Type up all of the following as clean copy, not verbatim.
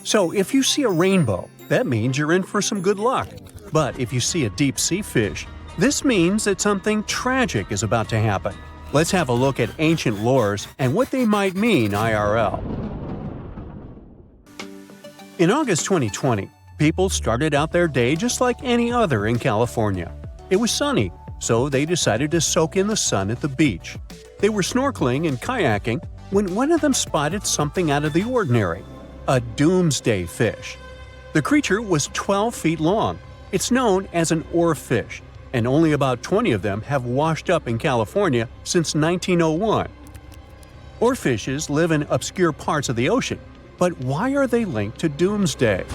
So if you see a rainbow, that means you're in for some good luck. But if you see a deep sea fish, this means that something tragic is about to happen. Let's have a look at ancient lores and what they might mean IRL. In August 2020, people started out their day just like any other in California. It was sunny, so they decided to soak in the sun at the beach. They were snorkeling and kayaking when one of them spotted something out of the ordinary – a doomsday fish. The creature was 12 feet long. It's known as an oarfish, and only about 20 of them have washed up in California since 1901. Oarfishes live in obscure parts of the ocean, but why are they linked to doomsday?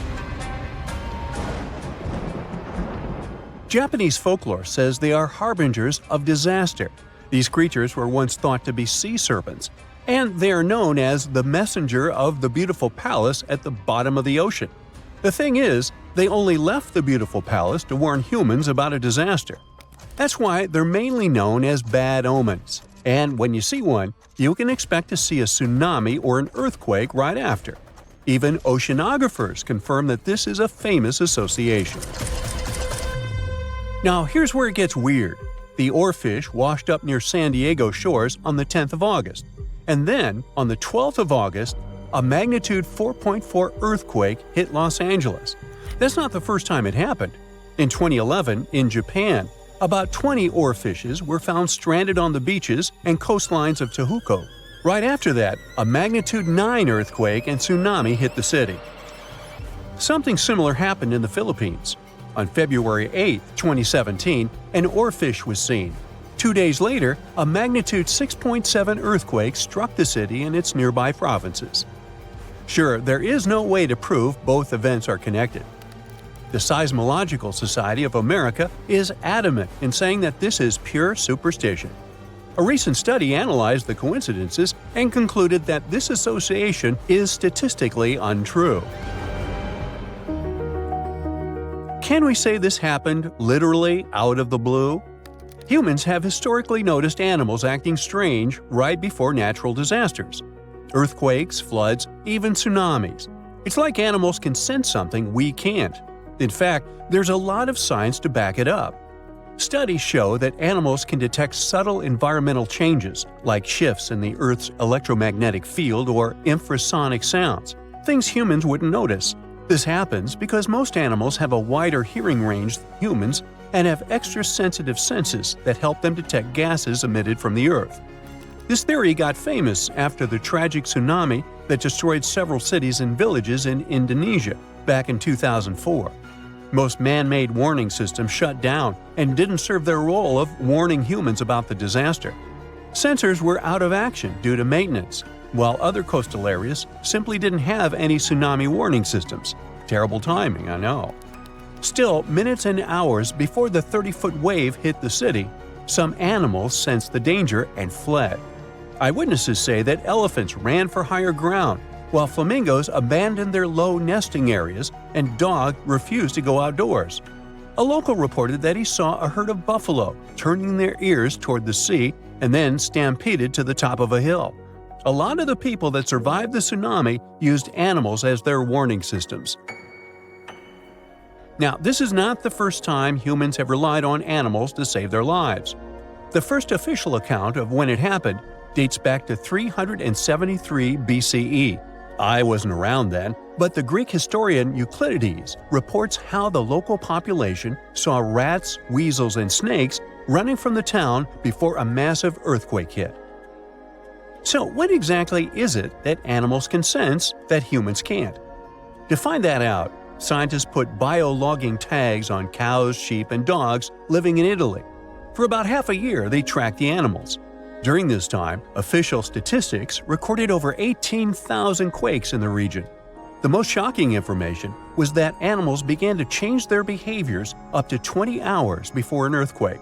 Japanese folklore says they are harbingers of disaster. These creatures were once thought to be sea serpents, and they are known as the messenger of the beautiful palace at the bottom of the ocean. The thing is, they only left the beautiful palace to warn humans about a disaster. That's why they're mainly known as bad omens. And when you see one, you can expect to see a tsunami or an earthquake right after. Even oceanographers confirm that this is a famous association. Now here's where it gets weird. The oarfish washed up near San Diego shores on the 10th of August. And then, on the 12th of August, a magnitude 4.4 earthquake hit Los Angeles. That's not the first time it happened. In 2011, in Japan, about 20 oarfishes were found stranded on the beaches and coastlines of Tehuco. Right after that, a magnitude 9 earthquake and tsunami hit the city. Something similar happened in the Philippines. On February 8, 2017, an oarfish was seen. 2 days later, a magnitude 6.7 earthquake struck the city and its nearby provinces. Sure, there is no way to prove both events are connected. The Seismological Society of America is adamant in saying that this is pure superstition. A recent study analyzed the coincidences and concluded that this association is statistically untrue. Can we say this happened literally out of the blue? Humans have historically noticed animals acting strange right before natural disasters. Earthquakes, floods, even tsunamis. It's like animals can sense something we can't. In fact, there's a lot of science to back it up. Studies show that animals can detect subtle environmental changes, like shifts in the Earth's electromagnetic field or infrasonic sounds, things humans wouldn't notice. This happens because most animals have a wider hearing range than humans and have extra sensitive senses that help them detect gases emitted from the Earth. This theory got famous after the tragic tsunami that destroyed several cities and villages in Indonesia back in 2004. Most man-made warning systems shut down and didn't serve their role of warning humans about the disaster. Sensors were out of action due to maintenance, while other coastal areas simply didn't have any tsunami warning systems. Terrible timing, I know. Still, minutes and hours before the 30-foot wave hit the city, some animals sensed the danger and fled. Eyewitnesses say that elephants ran for higher ground, while flamingos abandoned their low nesting areas and dogs refused to go outdoors. A local reported that he saw a herd of buffalo turning their ears toward the sea and then stampeded to the top of a hill. A lot of the people that survived the tsunami used animals as their warning systems. Now, this is not the first time humans have relied on animals to save their lives. The first official account of when it happened dates back to 373 BCE. I wasn't around then, but the Greek historian Euclides reports how the local population saw rats, weasels, and snakes running from the town before a massive earthquake hit. So what exactly is it that animals can sense that humans can't? To find that out, scientists put biologging tags on cows, sheep, and dogs living in Italy. For about half a year, they tracked the animals. During this time, official statistics recorded over 18,000 quakes in the region. The most shocking information was that animals began to change their behaviors up to 20 hours before an earthquake.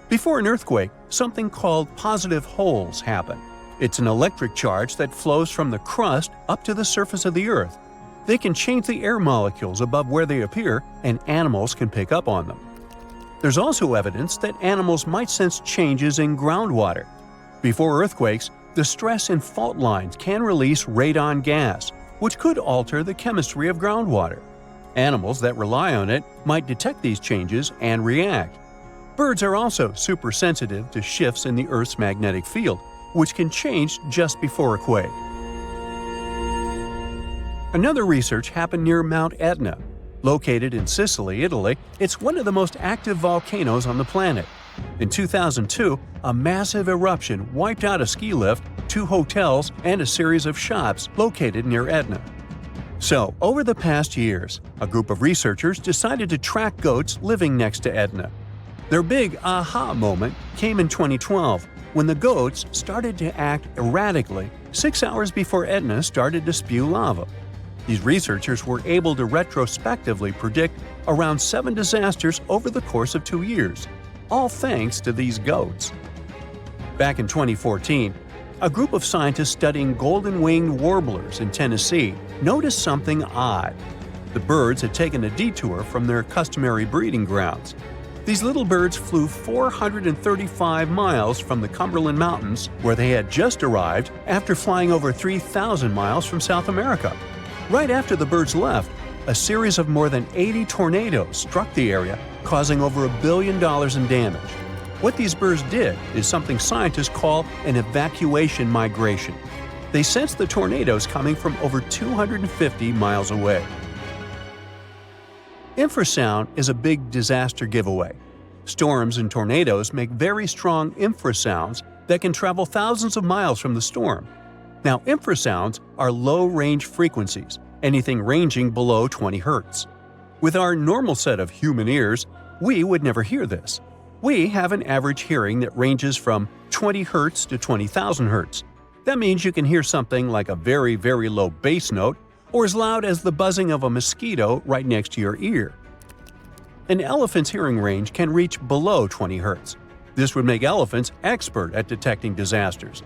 Before an earthquake, something called positive holes happen. It's an electric charge that flows from the crust up to the surface of the Earth. They can change the air molecules above where they appear, and animals can pick up on them. There's also evidence that animals might sense changes in groundwater. Before earthquakes, the stress in fault lines can release radon gas. which could alter the chemistry of groundwater. Animals that rely on it might detect these changes and react. Birds are also super sensitive to shifts in the Earth's magnetic field, which can change just before a quake. Another research happened near Mount Etna. Located in Sicily, Italy, it's one of the most active volcanoes on the planet. In 2002, a massive eruption wiped out a ski lift, 2 hotels, and a series of shops located near Etna. So, over the past years, a group of researchers decided to track goats living next to Etna. Their big aha moment came in 2012, when the goats started to act erratically 6 hours before Etna started to spew lava. These researchers were able to retrospectively predict around 7 disasters over the course of 2 years, all thanks to these goats. Back in 2014, a group of scientists studying golden-winged warblers in Tennessee noticed something odd. The birds had taken a detour from their customary breeding grounds. These little birds flew 435 miles from the Cumberland Mountains, where they had just arrived after flying over 3,000 miles from South America. Right after the birds left, a series of more than 80 tornadoes struck the area, causing over $1 billion in damage. What these birds did is something scientists call an evacuation migration. They sensed the tornadoes coming from over 250 miles away. Infrasound is a big disaster giveaway. Storms and tornadoes make very strong infrasounds that can travel thousands of miles from the storm. Now, infrasounds are low-range frequencies, anything ranging below 20 Hz. With our normal set of human ears, we would never hear this. We have an average hearing that ranges from 20 Hz to 20,000 Hz. That means you can hear something like a very, very low bass note or as loud as the buzzing of a mosquito right next to your ear. An elephant's hearing range can reach below 20 Hz. This would make elephants expert at detecting disasters.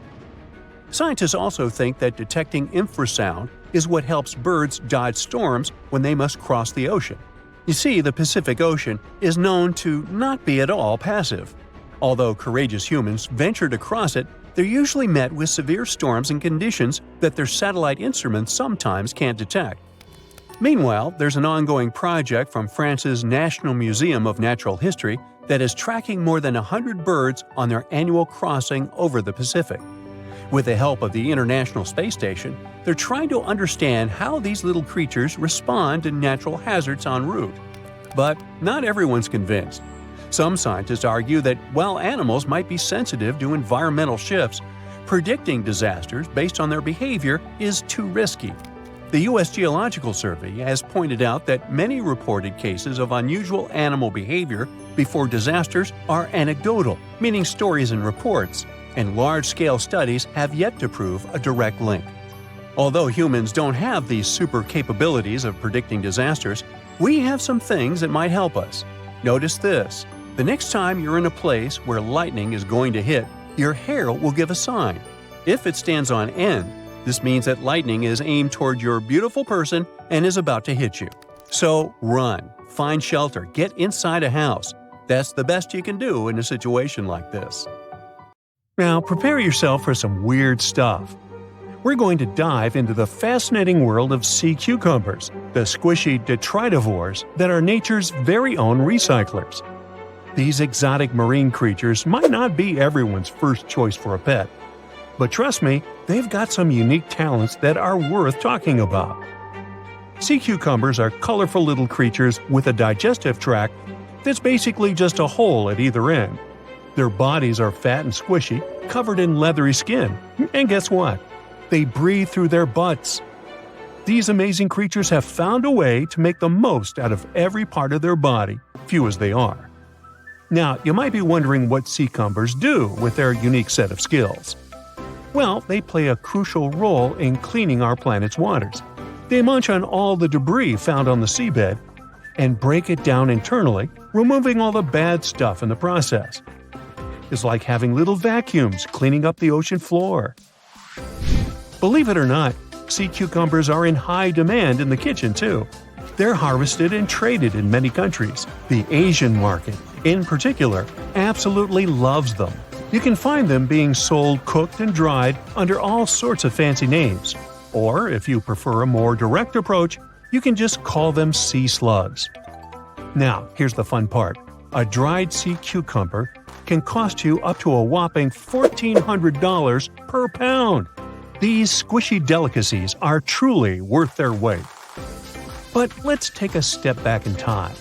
Scientists also think that detecting infrasound is what helps birds dodge storms when they must cross the ocean. You see, the Pacific Ocean is known to not be at all passive. Although courageous humans venture to cross it, they're usually met with severe storms and conditions that their satellite instruments sometimes can't detect. Meanwhile, there's an ongoing project from France's National Museum of Natural History that is tracking more than 100 birds on their annual crossing over the Pacific. With the help of the International Space Station, they're trying to understand how these little creatures respond to natural hazards en route. But not everyone's convinced. Some scientists argue that while animals might be sensitive to environmental shifts, predicting disasters based on their behavior is too risky. The U.S. Geological Survey has pointed out that many reported cases of unusual animal behavior before disasters are anecdotal, meaning stories and reports, and large-scale studies have yet to prove a direct link. Although humans don't have these super capabilities of predicting disasters, we have some things that might help us. Notice this. The next time you're in a place where lightning is going to hit, your hair will give a sign. If it stands on end, this means that lightning is aimed toward your beautiful person and is about to hit you. So run, find shelter, get inside a house. That's the best you can do in a situation like this. Now prepare yourself for some weird stuff. We're going to dive into the fascinating world of sea cucumbers, the squishy detritivores that are nature's very own recyclers. These exotic marine creatures might not be everyone's first choice for a pet. But trust me, they've got some unique talents that are worth talking about. Sea cucumbers are colorful little creatures with a digestive tract that's basically just a hole at either end. Their bodies are fat and squishy, covered in leathery skin. And guess what? They breathe through their butts. These amazing creatures have found a way to make the most out of every part of their body, few as they are. Now, you might be wondering what sea cucumbers do with their unique set of skills. Well, they play a crucial role in cleaning our planet's waters. They munch on all the debris found on the seabed and break it down internally, removing all the bad stuff in the process. It's like having little vacuums cleaning up the ocean floor. Believe it or not, sea cucumbers are in high demand in the kitchen too. They're harvested and traded in many countries. The Asian market, in particular, absolutely loves them. You can find them being sold cooked and dried under all sorts of fancy names. Or, if you prefer a more direct approach, you can just call them sea slugs. Now, here's the fun part. A dried sea cucumber can cost you up to a whopping $1,400 per pound. These squishy delicacies are truly worth their weight. But let's take a step back in time.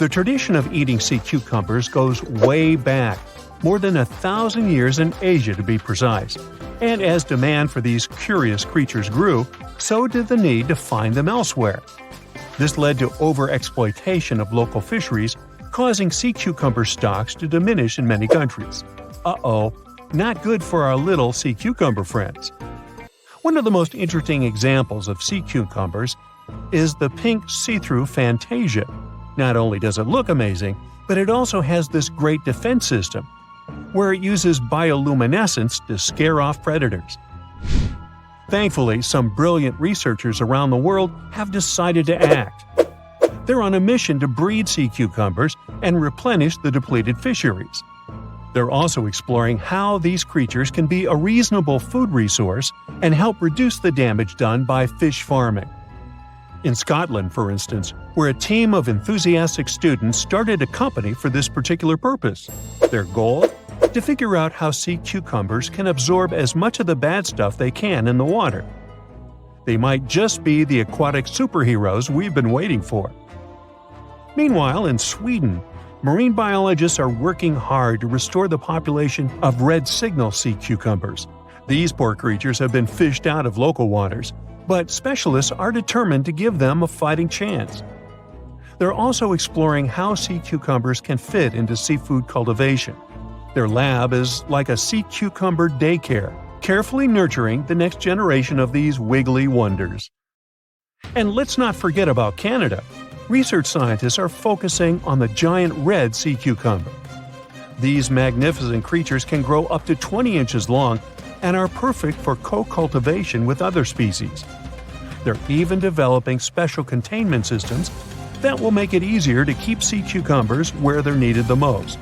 The tradition of eating sea cucumbers goes way back, more than 1,000 years in Asia to be precise. And as demand for these curious creatures grew, so did the need to find them elsewhere. This led to overexploitation of local fisheries, causing sea cucumber stocks to diminish in many countries. Uh-oh, not good for our little sea cucumber friends. One of the most interesting examples of sea cucumbers is the pink see-through Fantasia. Not only does it look amazing, but it also has this great defense system, where it uses bioluminescence to scare off predators. Thankfully, some brilliant researchers around the world have decided to act. They're on a mission to breed sea cucumbers and replenish the depleted fisheries. They're also exploring how these creatures can be a reasonable food resource and help reduce the damage done by fish farming. In Scotland, for instance, where a team of enthusiastic students started a company for this particular purpose. Their goal? To figure out how sea cucumbers can absorb as much of the bad stuff they can in the water. They might just be the aquatic superheroes we've been waiting for. Meanwhile, in Sweden, marine biologists are working hard to restore the population of red signal sea cucumbers. These poor creatures have been fished out of local waters, but specialists are determined to give them a fighting chance. They're also exploring how sea cucumbers can fit into seafood cultivation. Their lab is like a sea cucumber daycare, carefully nurturing the next generation of these wiggly wonders. And let's not forget about Canada. Research scientists are focusing on the giant red sea cucumber. These magnificent creatures can grow up to 20 inches long and are perfect for co-cultivation with other species. They're even developing special containment systems that will make it easier to keep sea cucumbers where they're needed the most.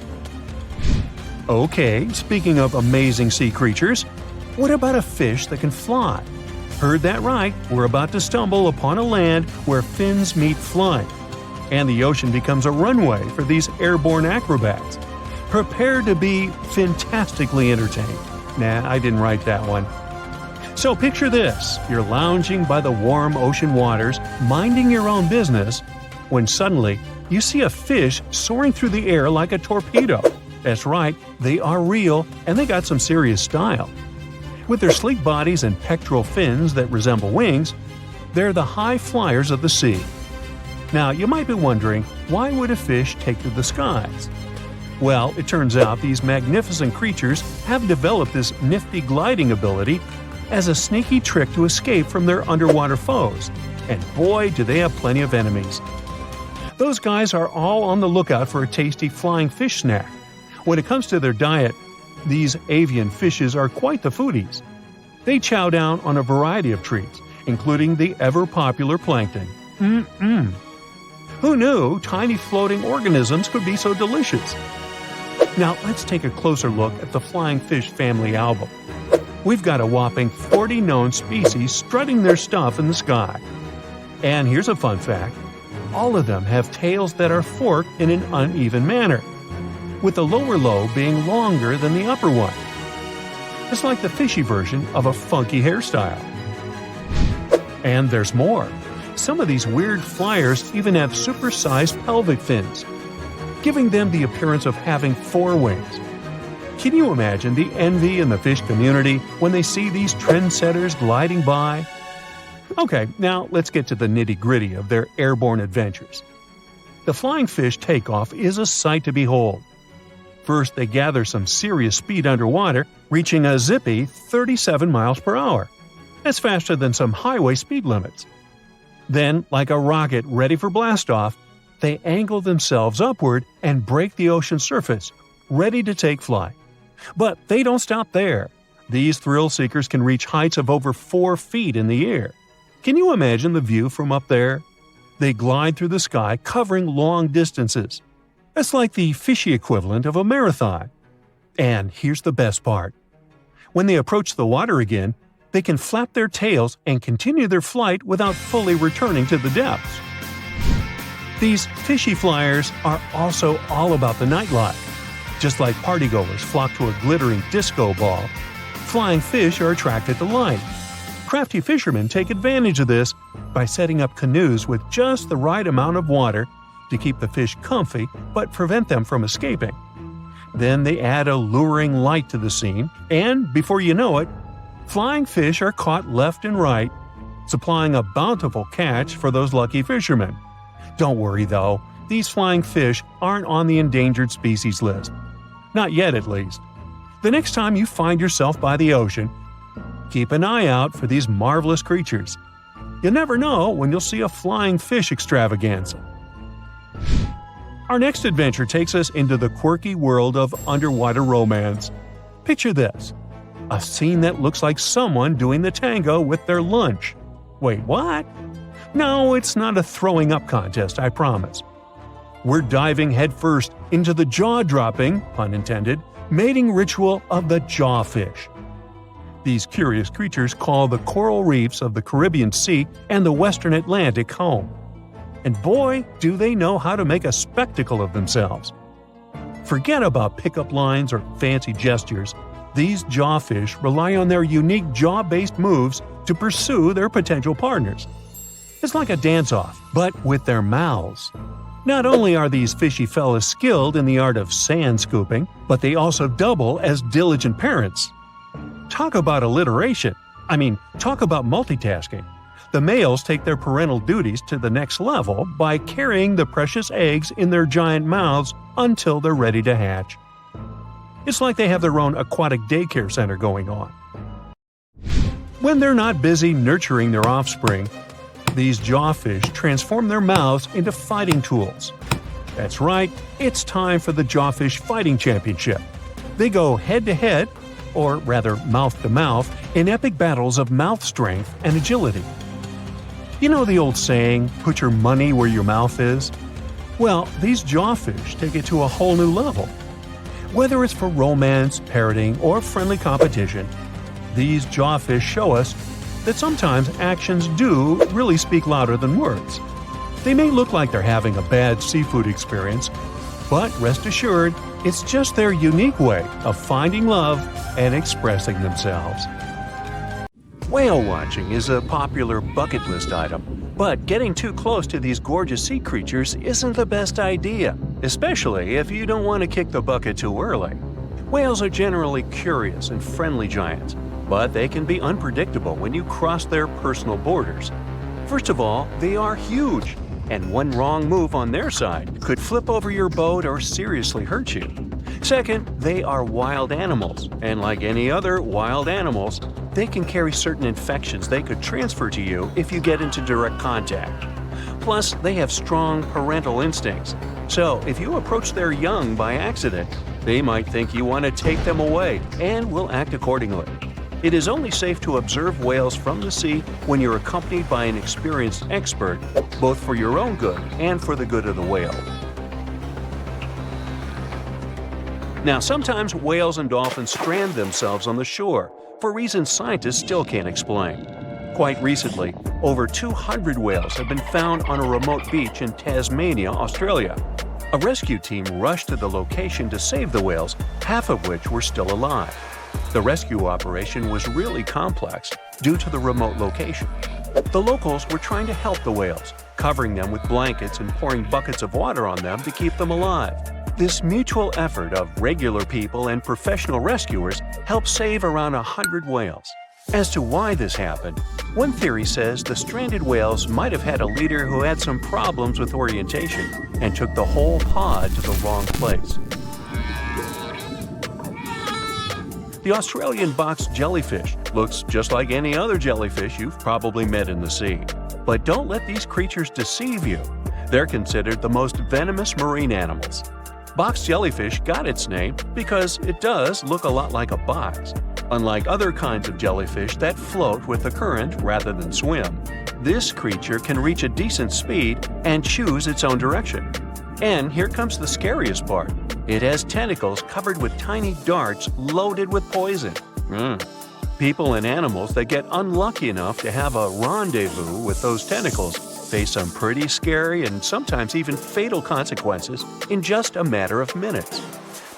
Okay, speaking of amazing sea creatures, what about a fish that can fly? Heard that right, we're about to stumble upon a land where fins meet flying, and the ocean becomes a runway for these airborne acrobats. Prepare to be fantastically entertained. Nah, I didn't write that one. So picture this, you're lounging by the warm ocean waters, minding your own business, when suddenly you see a fish soaring through the air like a torpedo. That's right, they are real, and they got some serious style. With their sleek bodies and pectoral fins that resemble wings, they're the high flyers of the sea. Now, you might be wondering, why would a fish take to the skies? Well, it turns out these magnificent creatures have developed this nifty gliding ability as a sneaky trick to escape from their underwater foes. And boy, do they have plenty of enemies. Those guys are all on the lookout for a tasty flying fish snack. When it comes to their diet, these avian fishes are quite the foodies. They chow down on a variety of treats, including the ever-popular plankton. Who knew tiny floating organisms could be so delicious? Now let's take a closer look at the flying fish family album. We've got a whopping 40 known species strutting their stuff in the sky. And here's a fun fact. All of them have tails that are forked in an uneven manner, with the lower lobe being longer than the upper one. It's like the fishy version of a funky hairstyle. And there's more. Some of these weird flyers even have supersized pelvic fins, giving them the appearance of having 4 wings. Can you imagine the envy in the fish community when they see these trendsetters gliding by? Okay, now let's get to the nitty-gritty of their airborne adventures. The flying fish takeoff is a sight to behold. First, they gather some serious speed underwater, reaching a zippy 37 miles per hour. That's faster than some highway speed limits. Then, like a rocket ready for blastoff, they angle themselves upward and break the ocean surface, ready to take flight. But they don't stop there. These thrill seekers can reach heights of over 4 feet in the air. Can you imagine the view from up there? They glide through the sky, covering long distances. That's like the fishy equivalent of a marathon. And here's the best part. When they approach the water again, They can flap their tails and continue their flight without fully returning to the depths. These fishy flyers are also all about the nightlife. Just like partygoers flock to a glittering disco ball, flying fish are attracted to light. Crafty fishermen take advantage of this by setting up canoes with just the right amount of water to keep the fish comfy but prevent them from escaping. Then they add a luring light to the scene, and before you know it, flying fish are caught left and right, supplying a bountiful catch for those lucky fishermen. Don't worry though, these flying fish aren't on the endangered species list. Not yet, at least. The next time you find yourself by the ocean, keep an eye out for these marvelous creatures. You never know when you'll see a flying fish extravaganza. Our next adventure takes us into the quirky world of underwater romance. Picture this: a scene that looks like someone doing the tango with their lunch. Wait, what? No, it's not a throwing up contest, I promise. We're diving headfirst into the jaw-dropping, pun intended, mating ritual of the jawfish. These curious creatures call the coral reefs of the Caribbean Sea and the Western Atlantic home. And boy, do they know how to make a spectacle of themselves. Forget about pickup lines or fancy gestures. These jawfish rely on their unique jaw-based moves to pursue their potential partners. It's like a dance-off, but with their mouths. Not only are these fishy fellas skilled in the art of sand scooping, but they also double as diligent parents. Talk about alliteration. Talk about multitasking. The males take their parental duties to the next level by carrying the precious eggs in their giant mouths until they're ready to hatch. It's like they have their own aquatic daycare center going on. When they're not busy nurturing their offspring, these jawfish transform their mouths into fighting tools. That's right, it's time for the Jawfish Fighting Championship. They go head-to-head, or rather mouth-to-mouth, in epic battles of mouth strength and agility. You know the old saying, put your money where your mouth is? Well, these jawfish take it to a whole new level. Whether it's for romance, parroting, or friendly competition, these jawfish show us that sometimes actions do really speak louder than words. They may look like they're having a bad seafood experience, but rest assured, it's just their unique way of finding love and expressing themselves. Whale watching is a popular bucket list item, but getting too close to these gorgeous sea creatures isn't the best idea, especially if you don't want to kick the bucket too early. Whales are generally curious and friendly giants, but they can be unpredictable when you cross their personal borders. First of all, they are huge, and one wrong move on their side could flip over your boat or seriously hurt you. Second, they are wild animals, and like any other wild animals, they can carry certain infections they could transfer to you if you get into direct contact. Plus, they have strong parental instincts, so if you approach their young by accident, they might think you want to take them away and will act accordingly. It is only safe to observe whales from the sea when you're accompanied by an experienced expert, both for your own good and for the good of the whale. Now, sometimes whales and dolphins strand themselves on the shore for reasons scientists still can't explain. Quite recently, over 200 whales have been found on a remote beach in Tasmania, Australia. A rescue team rushed to the location to save the whales, half of which were still alive. The rescue operation was really complex due to the remote location. The locals were trying to help the whales, covering them with blankets and pouring buckets of water on them to keep them alive. This mutual effort of regular people and professional rescuers helped save around 100 whales. As to why this happened, one theory says the stranded whales might have had a leader who had some problems with orientation and took the whole pod to the wrong place. The Australian box jellyfish looks just like any other jellyfish you've probably met in the sea. But don't let these creatures deceive you. They're considered the most venomous marine animals. Box jellyfish got its name because it does look a lot like a box. Unlike other kinds of jellyfish that float with the current rather than swim, this creature can reach a decent speed and choose its own direction. And here comes the scariest part. It has tentacles covered with tiny darts loaded with poison. People and animals that get unlucky enough to have a rendezvous with those tentacles face some pretty scary and sometimes even fatal consequences in just a matter of minutes.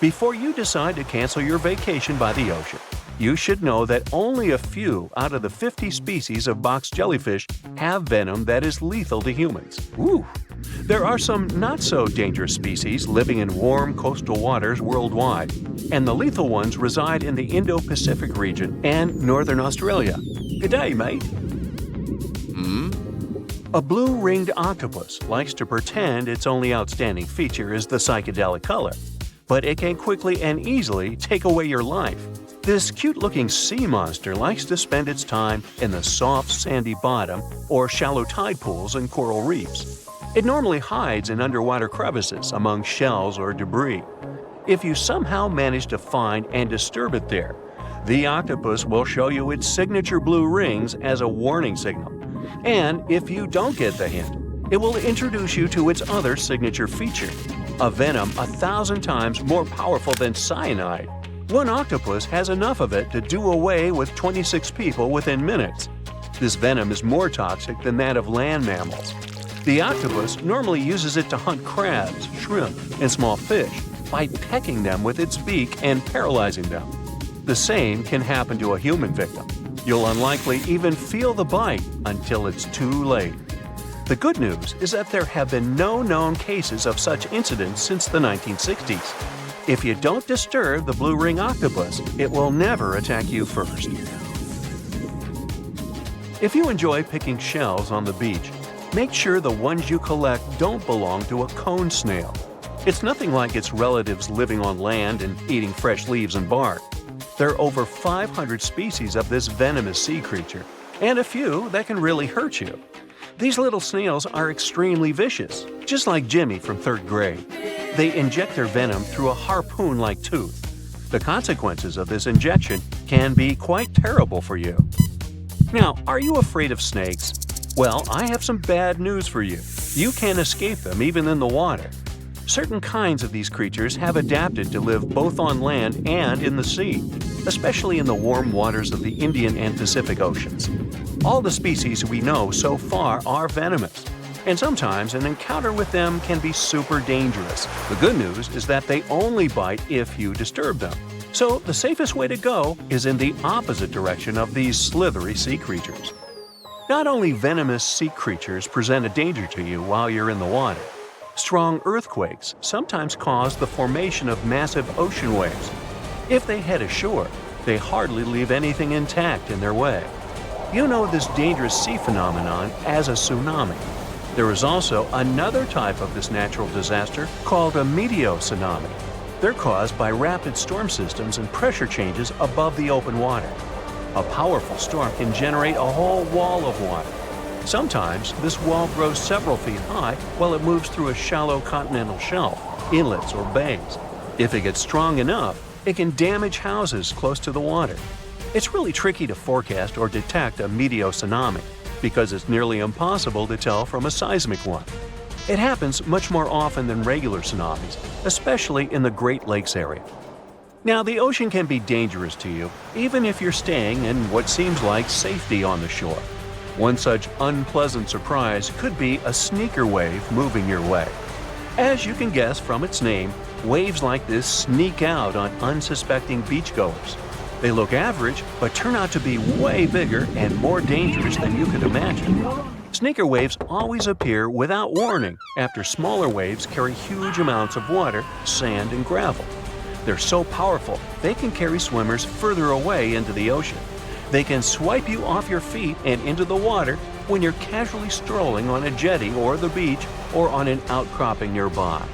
Before you decide to cancel your vacation by the ocean, you should know that only a few out of the 50 species of box jellyfish have venom that is lethal to humans. Ooh! There are some not-so-dangerous species living in warm coastal waters worldwide, and the lethal ones reside in the Indo-Pacific region and northern Australia. Good day, mate! A blue-ringed octopus likes to pretend its only outstanding feature is the psychedelic color, but it can quickly and easily take away your life. This cute-looking sea monster likes to spend its time in the soft, sandy bottom or shallow tide pools and coral reefs. It normally hides in underwater crevices among shells or debris. If you somehow manage to find and disturb it there, the octopus will show you its signature blue rings as a warning signal. And if you don't get the hint, it will introduce you to its other signature feature, a venom 1,000 times more powerful than cyanide. One octopus has enough of it to do away with 26 people within minutes. This venom is more toxic than that of land mammals. The octopus normally uses it to hunt crabs, shrimp, and small fish by pecking them with its beak and paralyzing them. The same can happen to a human victim. You'll unlikely even feel the bite until it's too late. The good news is that there have been no known cases of such incidents since the 1960s. If you don't disturb the blue ring octopus, it will never attack you first. If you enjoy picking shells on the beach, make sure the ones you collect don't belong to a cone snail. It's nothing like its relatives living on land and eating fresh leaves and bark. There are over 500 species of this venomous sea creature, and a few that can really hurt you. These little snails are extremely vicious, just like Jimmy from 3rd grade. They inject their venom through a harpoon-like tooth. The consequences of this injection can be quite terrible for you. Now, are you afraid of snakes? Well, I have some bad news for you. You can't escape them even in the water. Certain kinds of these creatures have adapted to live both on land and in the sea, especially in the warm waters of the Indian and Pacific Oceans. All the species we know so far are venomous, and sometimes an encounter with them can be super dangerous. The good news is that they only bite if you disturb them. So the safest way to go is in the opposite direction of these slithery sea creatures. Not only venomous sea creatures present a danger to you while you're in the water, strong earthquakes sometimes cause the formation of massive ocean waves. If they head ashore, they hardly leave anything intact in their way. You know this dangerous sea phenomenon as a tsunami. There is also another type of this natural disaster called a meteotsunami. They're caused by rapid storm systems and pressure changes above the open water. A powerful storm can generate a whole wall of water. Sometimes this wall grows several feet high while it moves through a shallow continental shelf, inlets, or bays. If it gets strong enough, it can damage houses close to the water. It's really tricky to forecast or detect a meteotsunami because it's nearly impossible to tell from a seismic one. It happens much more often than regular tsunamis, especially in the Great Lakes area. Now, the ocean can be dangerous to you, even if you're staying in what seems like safety on the shore. One such unpleasant surprise could be a sneaker wave moving your way. As you can guess from its name, waves like this sneak out on unsuspecting beachgoers. They look average, but turn out to be way bigger and more dangerous than you could imagine. Sneaker waves always appear without warning after smaller waves carry huge amounts of water, sand, and gravel. They're so powerful, they can carry swimmers further away into the ocean. They can swipe you off your feet and into the water when you're casually strolling on a jetty or the beach or on an outcropping nearby.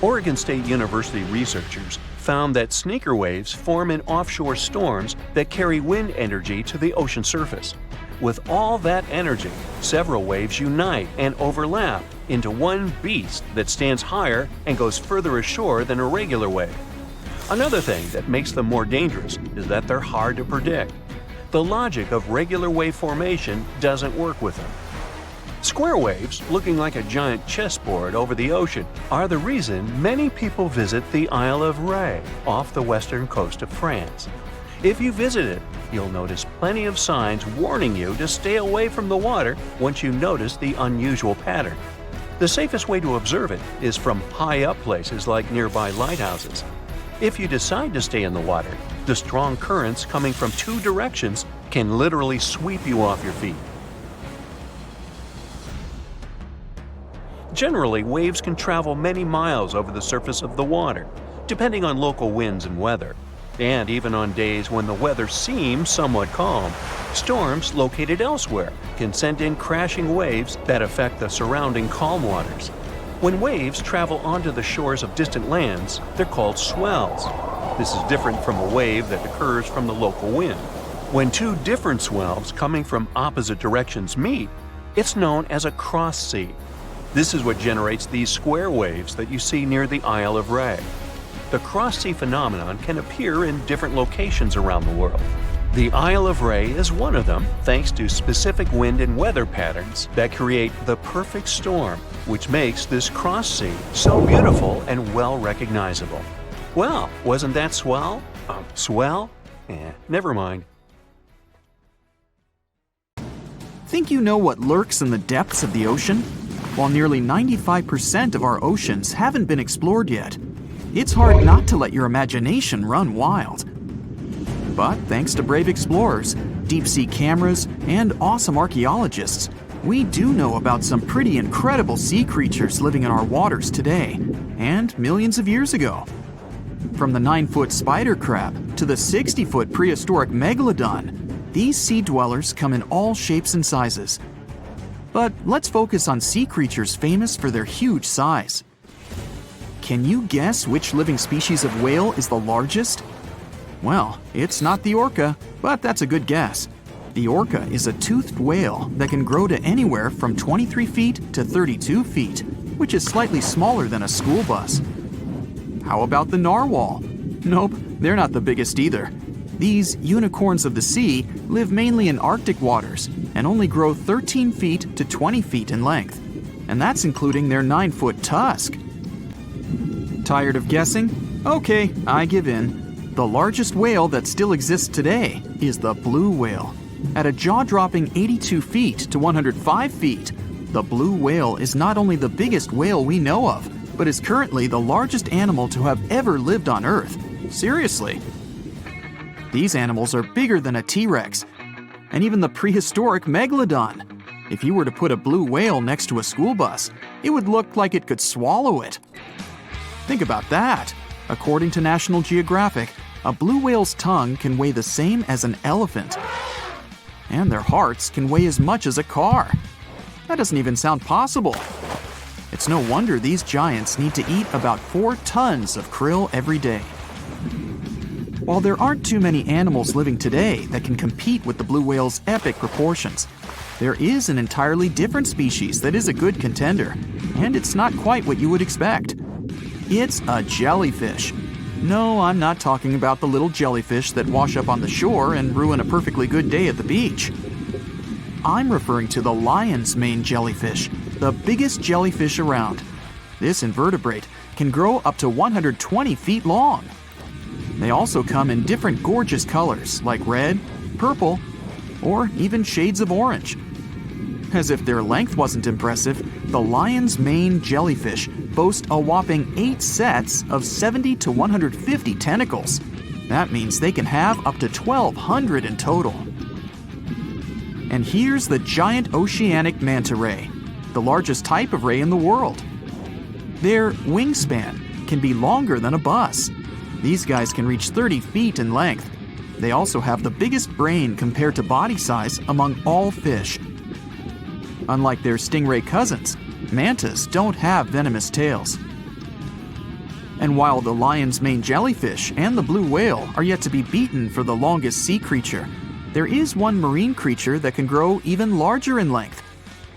Oregon State University researchers found that sneaker waves form in offshore storms that carry wind energy to the ocean surface. With all that energy, several waves unite and overlap into one beast that stands higher and goes further ashore than a regular wave. Another thing that makes them more dangerous is that they're hard to predict. The logic of regular wave formation doesn't work with them. Square waves, looking like a giant chessboard over the ocean, are the reason many people visit the Isle of Ré off the western coast of France. If you visit it, you'll notice plenty of signs warning you to stay away from the water once you notice the unusual pattern. The safest way to observe it is from high up places like nearby lighthouses. If you decide to stay in the water, the strong currents coming from two directions can literally sweep you off your feet. Generally, waves can travel many miles over the surface of the water, depending on local winds and weather. And even on days when the weather seems somewhat calm, storms located elsewhere can send in crashing waves that affect the surrounding calm waters. When waves travel onto the shores of distant lands, they're called swells. This is different from a wave that occurs from the local wind. When two different swells coming from opposite directions meet, it's known as a cross sea. This is what generates these square waves that you see near the Isle of Ré. The cross-sea phenomenon can appear in different locations around the world. The Isle of Ré is one of them, thanks to specific wind and weather patterns that create the perfect storm, which makes this cross-sea so beautiful and well recognizable. Well, wasn't that swell? Swell? Never mind. Think you know what lurks in the depths of the ocean? While nearly 95% of our oceans haven't been explored yet, it's hard not to let your imagination run wild. But thanks to brave explorers, deep-sea cameras, and awesome archaeologists, we do know about some pretty incredible sea creatures living in our waters today, and millions of years ago. From the 9-foot spider crab to the 60-foot prehistoric megalodon, these sea dwellers come in all shapes and sizes. But let's focus on sea creatures famous for their huge size. Can you guess which living species of whale is the largest? Well, it's not the orca, but that's a good guess. The orca is a toothed whale that can grow to anywhere from 23 feet to 32 feet, which is slightly smaller than a school bus. How about the narwhal? Nope, they're not the biggest either. These unicorns of the sea live mainly in Arctic waters and only grow 13 feet to 20 feet in length, and that's including their 9-foot tusk. Tired of guessing? Okay, I give in. The largest whale that still exists today is the blue whale. At a jaw-dropping 82 feet to 105 feet, the blue whale is not only the biggest whale we know of, but is currently the largest animal to have ever lived on Earth. Seriously. These animals are bigger than a T-Rex, and even the prehistoric megalodon. If you were to put a blue whale next to a school bus, it would look like it could swallow it. Think about that. According to National Geographic, a blue whale's tongue can weigh the same as an elephant. And their hearts can weigh as much as a car. That doesn't even sound possible. It's no wonder these giants need to eat about 4 tons of krill every day. While there aren't too many animals living today that can compete with the blue whale's epic proportions, there is an entirely different species that is a good contender, and it's not quite what you would expect. It's a jellyfish. No, I'm not talking about the little jellyfish that wash up on the shore and ruin a perfectly good day at the beach. I'm referring to the lion's mane jellyfish, the biggest jellyfish around. This invertebrate can grow up to 120 feet long. They also come in different gorgeous colors like red, purple, or even shades of orange. As if their length wasn't impressive, the lion's mane jellyfish boast a whopping 8 sets of 70 to 150 tentacles. That means they can have up to 1,200 in total. And here's the giant oceanic manta ray, the largest type of ray in the world. Their wingspan can be longer than a bus. These guys can reach 30 feet in length. They also have the biggest brain compared to body size among all fish. Unlike their stingray cousins, mantas don't have venomous tails. And while the lion's mane jellyfish and the blue whale are yet to be beaten for the longest sea creature, there is one marine creature that can grow even larger in length.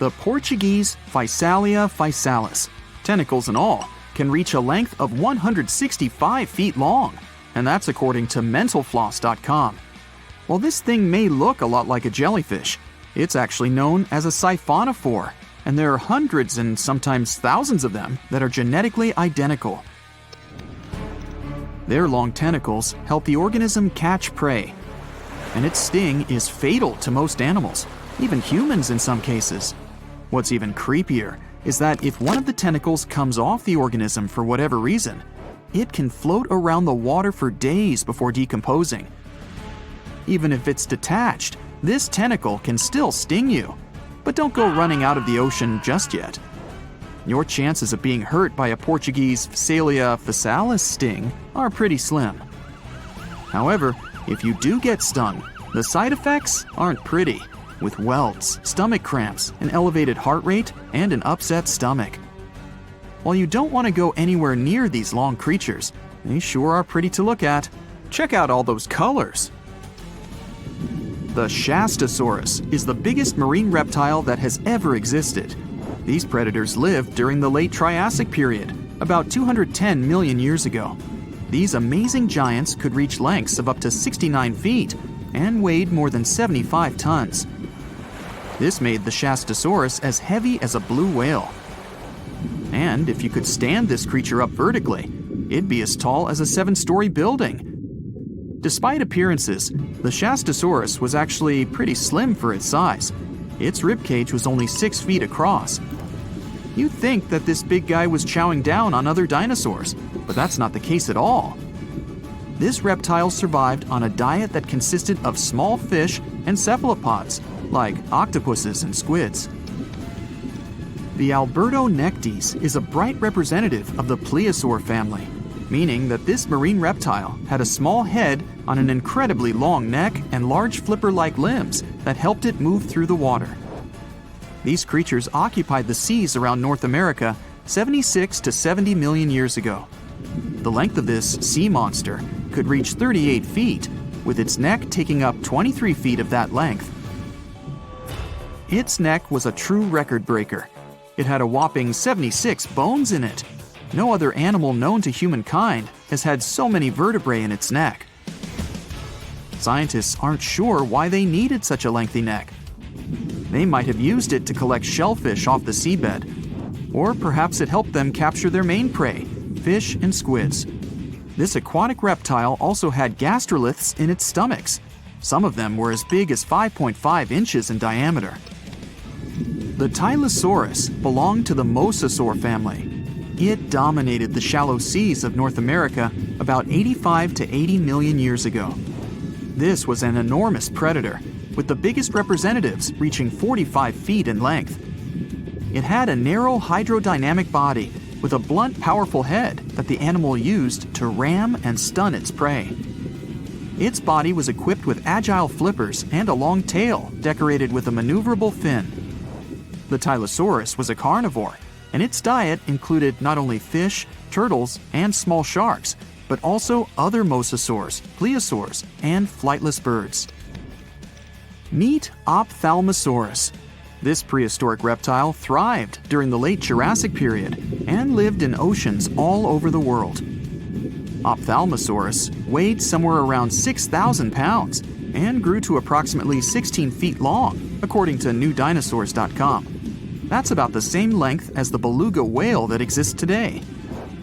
The Portuguese Physalia physalis, tentacles and all, can reach a length of 165 feet long, and that's according to mentalfloss.com. While this thing may look a lot like a jellyfish, it's actually known as a siphonophore, and there are hundreds and sometimes thousands of them that are genetically identical. Their long tentacles help the organism catch prey, and its sting is fatal to most animals, even humans in some cases. What's even creepier is that if one of the tentacles comes off the organism for whatever reason, it can float around the water for days before decomposing. Even if it's detached, this tentacle can still sting you. But don't go running out of the ocean just yet. Your chances of being hurt by a Portuguese Phacelia phasalis sting are pretty slim. However, if you do get stung, the side effects aren't pretty, with welts, stomach cramps, an elevated heart rate, and an upset stomach. While you don't want to go anywhere near these long creatures, they sure are pretty to look at. Check out all those colors. The Shastasaurus is the biggest marine reptile that has ever existed. These predators lived during the late Triassic period, about 210 million years ago. These amazing giants could reach lengths of up to 69 feet and weighed more than 75 tons. This made the Shastasaurus as heavy as a blue whale. And if you could stand this creature up vertically, it'd be as tall as a 7-story building. Despite appearances, the Shastasaurus was actually pretty slim for its size. Its ribcage was only 6 feet across. You'd think that this big guy was chowing down on other dinosaurs, but that's not the case at all. This reptile survived on a diet that consisted of small fish and cephalopods, like octopuses and squids. The Albertonectes is a bright representative of the plesiosaur family, meaning that this marine reptile had a small head on an incredibly long neck and large flipper-like limbs that helped it move through the water. These creatures occupied the seas around North America 76 to 70 million years ago. The length of this sea monster could reach 38 feet, with its neck taking up 23 feet of that length. Its neck was a true record breaker. It had a whopping 76 bones in it. No other animal known to humankind has had so many vertebrae in its neck. Scientists aren't sure why they needed such a lengthy neck. They might have used it to collect shellfish off the seabed, or perhaps it helped them capture their main prey, fish and squids. This aquatic reptile also had gastroliths in its stomachs. Some of them were as big as 5.5 inches in diameter. The Tylosaurus belonged to the Mosasaur family. It dominated the shallow seas of North America about 85 to 80 million years ago. This was an enormous predator, with the biggest representatives reaching 45 feet in length. It had a narrow hydrodynamic body with a blunt, powerful head that the animal used to ram and stun its prey. Its body was equipped with agile flippers and a long tail decorated with a maneuverable fin. The Tylosaurus was a carnivore, and its diet included not only fish, turtles, and small sharks, but also other mosasaurs, plesiosaurs, and flightless birds. Meet Ophthalmosaurus. This prehistoric reptile thrived during the late Jurassic period and lived in oceans all over the world. Ophthalmosaurus weighed somewhere around 6,000 pounds and grew to approximately 16 feet long, according to newdinosaurs.com. That's about the same length as the beluga whale that exists today.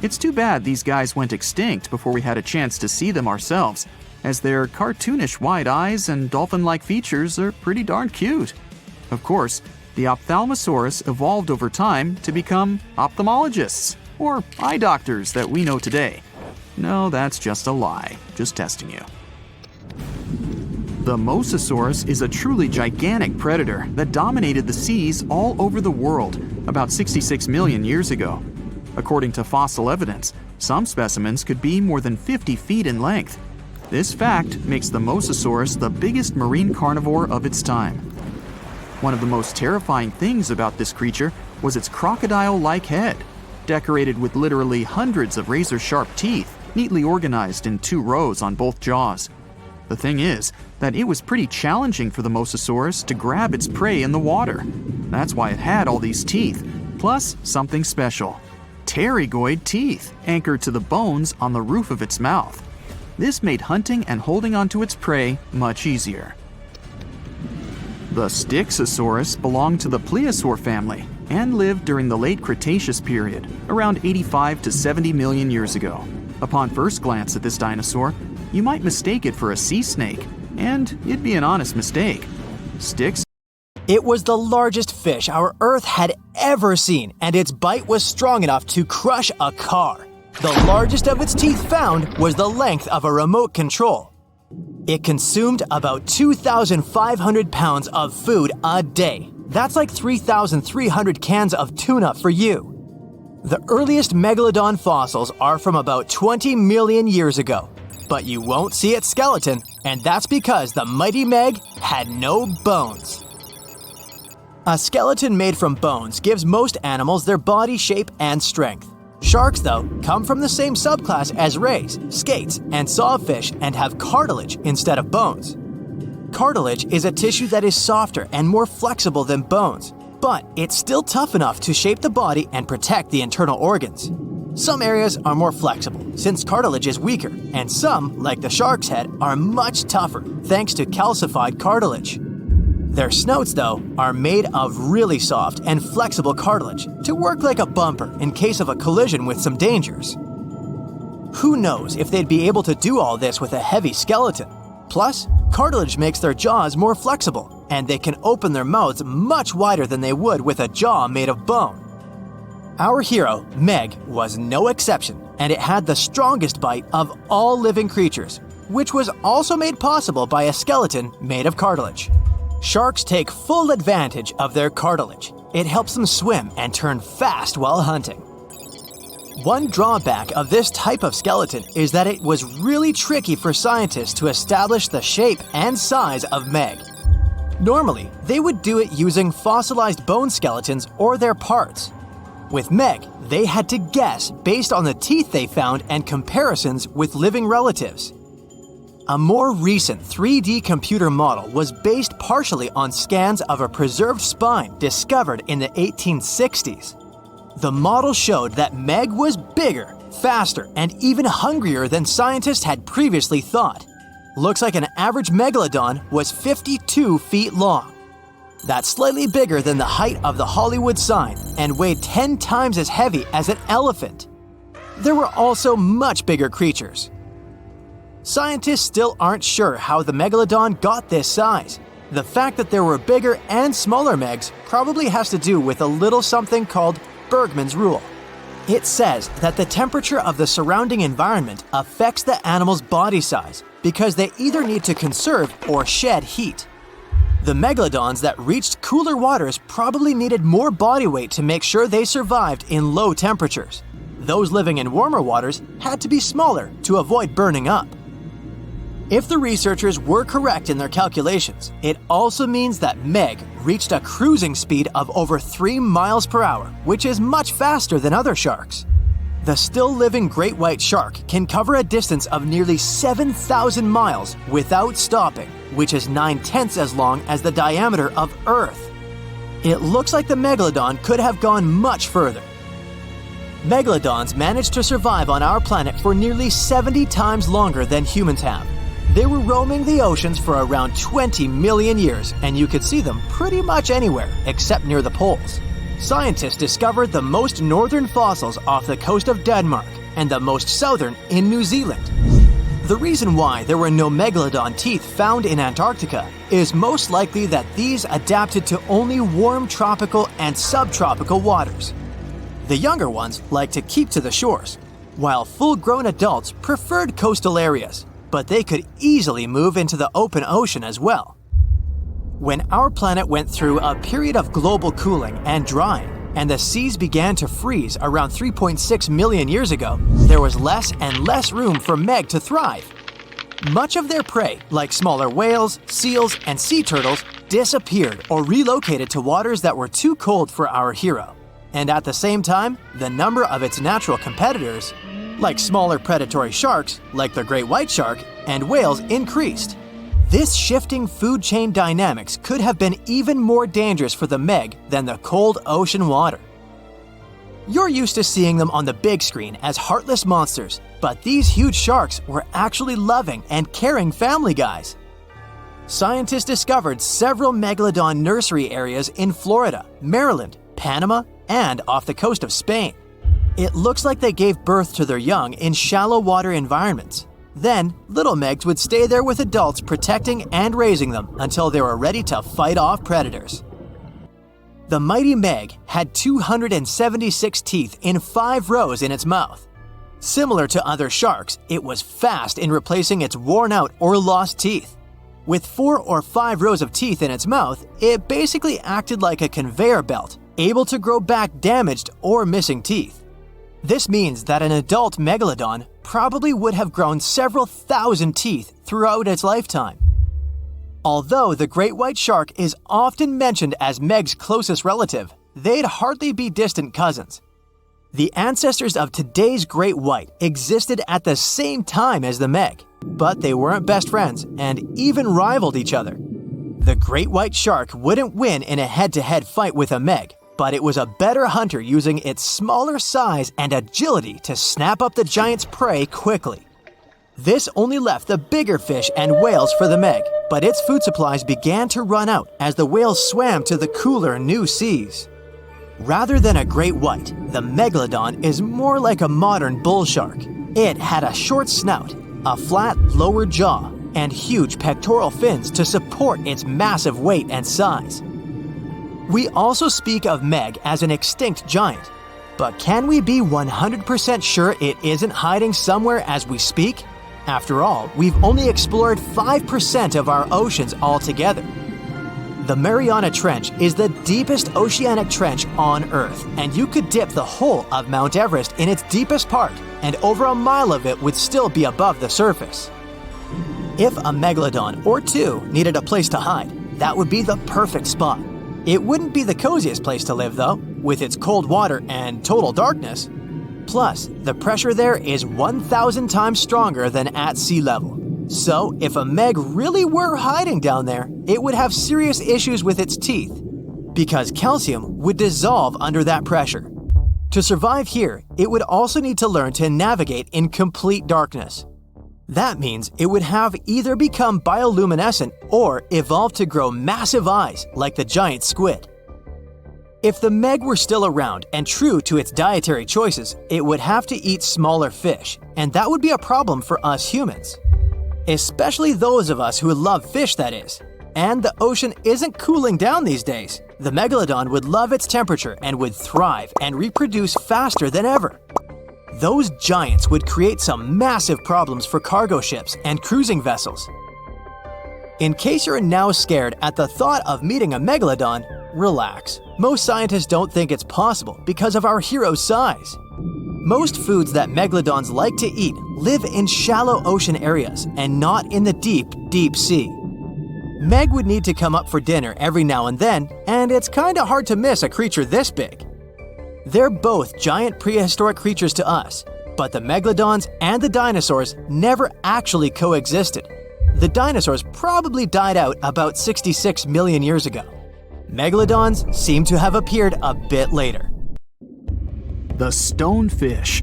It's too bad these guys went extinct before we had a chance to see them ourselves, as their cartoonish wide eyes and dolphin-like features are pretty darn cute. Of course, the Ophthalmosaurus evolved over time to become ophthalmologists, or eye doctors that we know today. No, that's just a lie. Just testing you. The Mosasaurus is a truly gigantic predator that dominated the seas all over the world about 66 million years ago. According to fossil evidence, some specimens could be more than 50 feet in length. This fact makes the Mosasaurus the biggest marine carnivore of its time. One of the most terrifying things about this creature was its crocodile-like head, decorated with literally hundreds of razor-sharp teeth, neatly organized in 2 rows on both jaws. The thing is that it was pretty challenging for the Mosasaurus to grab its prey in the water. That's why it had all these teeth, plus something special: pterygoid teeth anchored to the bones on the roof of its mouth. This made hunting and holding onto its prey much easier. The Styxosaurus belonged to the plesiosaur family and lived during the late Cretaceous period, around 85 to 70 million years ago. Upon first glance at this dinosaur, you might mistake it for a sea snake, and it'd be an honest mistake. Sticks. It was the largest fish our Earth had ever seen, and its bite was strong enough to crush a car. The largest of its teeth found was the length of a remote control. It consumed about 2,500 pounds of food a day. That's like 3,300 cans of tuna for you. The earliest megalodon fossils are from about 20 million years ago, but you won't see its skeleton, and that's because the mighty Meg had no bones. A skeleton made from bones gives most animals their body shape and strength. Sharks, though, come from the same subclass as rays, skates, and sawfish and have cartilage instead of bones. Cartilage is a tissue that is softer and more flexible than bones, but it's still tough enough to shape the body and protect the internal organs. Some areas are more flexible, since cartilage is weaker, and some, like the shark's head, are much tougher thanks to calcified cartilage. Their snouts, though, are made of really soft and flexible cartilage to work like a bumper in case of a collision with some dangers. Who knows if they'd be able to do all this with a heavy skeleton? Plus, cartilage makes their jaws more flexible, and they can open their mouths much wider than they would with a jaw made of bone. Our hero, Meg, was no exception, and it had the strongest bite of all living creatures, which was also made possible by a skeleton made of cartilage. Sharks take full advantage of their cartilage. It helps them swim and turn fast while hunting. One drawback of this type of skeleton is that it was really tricky for scientists to establish the shape and size of Meg. Normally, they would do it using fossilized bone skeletons or their parts. With Meg, they had to guess based on the teeth they found and comparisons with living relatives. A more recent 3D computer model was based partially on scans of a preserved spine discovered in the 1860s. The model showed that Meg was bigger, faster, and even hungrier than scientists had previously thought. Looks like an average megalodon was 52 feet long. That's slightly bigger than the height of the Hollywood sign and weighed 10 times as heavy as an elephant. There were also much bigger creatures. Scientists still aren't sure how the megalodon got this size. The fact that there were bigger and smaller Megs probably has to do with a little something called Bergmann's rule. It says that the temperature of the surrounding environment affects the animal's body size because they either need to conserve or shed heat. The megalodons that reached cooler waters probably needed more body weight to make sure they survived in low temperatures. Those living in warmer waters had to be smaller to avoid burning up. If the researchers were correct in their calculations, it also means that Meg reached a cruising speed of over 3 miles per hour, which is much faster than other sharks. The still-living great white shark can cover a distance of nearly 7,000 miles without stopping, which is 9/10 as long as the diameter of Earth. It looks like the megalodon could have gone much further. Megalodons managed to survive on our planet for nearly 70 times longer than humans have. They were roaming the oceans for around 20 million years, and you could see them pretty much anywhere except near the poles. Scientists discovered the most northern fossils off the coast of Denmark and the most southern in New Zealand. The reason why there were no megalodon teeth found in Antarctica is most likely that these adapted to only warm tropical and subtropical waters. The younger ones like to keep to the shores, while full-grown adults preferred coastal areas, but they could easily move into the open ocean as well. When our planet went through a period of global cooling and drying, and the seas began to freeze around 3.6 million years ago, there was less and less room for Meg to thrive. Much of their prey, like smaller whales, seals, and sea turtles, disappeared or relocated to waters that were too cold for our hero. And at the same time, the number of its natural competitors, like smaller predatory sharks, like the great white shark, and whales increased. This shifting food chain dynamics could have been even more dangerous for the Meg than the cold ocean water. You're used to seeing them on the big screen as heartless monsters, but these huge sharks were actually loving and caring family guys. Scientists discovered several megalodon nursery areas in Florida, Maryland, Panama, and off the coast of Spain. It looks like they gave birth to their young in shallow water environments. Then, little megs would stay there with adults protecting and raising them until they were ready to fight off predators. The mighty meg had 276 teeth in 5 rows in its mouth. Similar to other sharks, it was fast in replacing its worn-out or lost teeth. With 4 or 5 rows of teeth in its mouth, it basically acted like a conveyor belt, able to grow back damaged or missing teeth. This means that an adult megalodon probably would have grown several thousand teeth throughout its lifetime. Although the great white shark is often mentioned as Meg's closest relative, they'd hardly be distant cousins. The ancestors of today's great white existed at the same time as the Meg, but they weren't best friends and even rivaled each other. The great white shark wouldn't win in a head-to-head fight with a Meg, but it was a better hunter using its smaller size and agility to snap up the giant's prey quickly. This only left the bigger fish and whales for the Meg, but its food supplies began to run out as the whales swam to the cooler new seas. Rather than a great white, the megalodon is more like a modern bull shark. It had a short snout, a flat lower jaw, and huge pectoral fins to support its massive weight and size. We also speak of Meg as an extinct giant, but can we be 100% sure it isn't hiding somewhere as we speak? After all, we've only explored 5% of our oceans altogether. The Mariana Trench is the deepest oceanic trench on Earth, and you could dip the whole of Mount Everest in its deepest part, and over a mile of it would still be above the surface. If a megalodon or two needed a place to hide, that would be the perfect spot. It wouldn't be the coziest place to live, though, with its cold water and total darkness. Plus, the pressure there is 1,000 times stronger than at sea level. So, if a Meg really were hiding down there, it would have serious issues with its teeth, because calcium would dissolve under that pressure. To survive here, it would also need to learn to navigate in complete darkness. That means it would have either become bioluminescent or evolve to grow massive eyes like the giant squid. If the Meg were still around and true to its dietary choices, it would have to eat smaller fish, and that would be a problem for us humans. Especially those of us who love fish, that is. And the ocean isn't cooling down these days. The megalodon would love its temperature and would thrive and reproduce faster than ever. Those giants would create some massive problems for cargo ships and cruising vessels. In case you're now scared at the thought of meeting a megalodon, relax. Most scientists don't think it's possible because of our hero's size. Most foods that megalodons like to eat live in shallow ocean areas and not in the deep, deep sea. Meg would need to come up for dinner every now and then, and it's kinda hard to miss a creature this big. They're both giant prehistoric creatures to us, but the megalodons and the dinosaurs never actually coexisted. The dinosaurs probably died out about 66 million years ago. Megalodons seem to have appeared a bit later. The stonefish.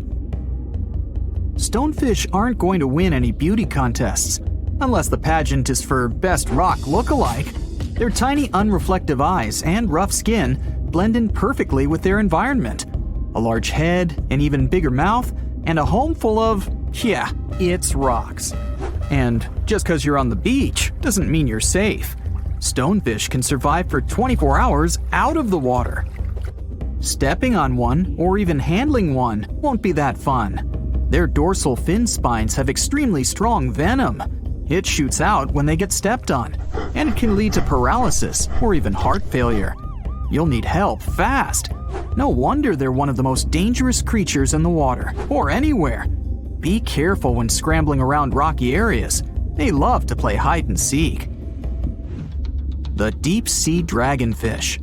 Stonefish aren't going to win any beauty contests, unless the pageant is for best rock look-alike. Their tiny unreflective eyes and rough skin blend in perfectly with their environment. A large head, an even bigger mouth, and a home full of, it's rocks. And just because you're on the beach doesn't mean you're safe. Stonefish can survive for 24 hours out of the water. Stepping on one or even handling one won't be that fun. Their dorsal fin spines have extremely strong venom. It shoots out when they get stepped on, and it can lead to paralysis or even heart failure. You'll need help fast. No wonder they're one of the most dangerous creatures in the water, or anywhere. Be careful when scrambling around rocky areas. They love to play hide and seek. The deep sea dragonfish.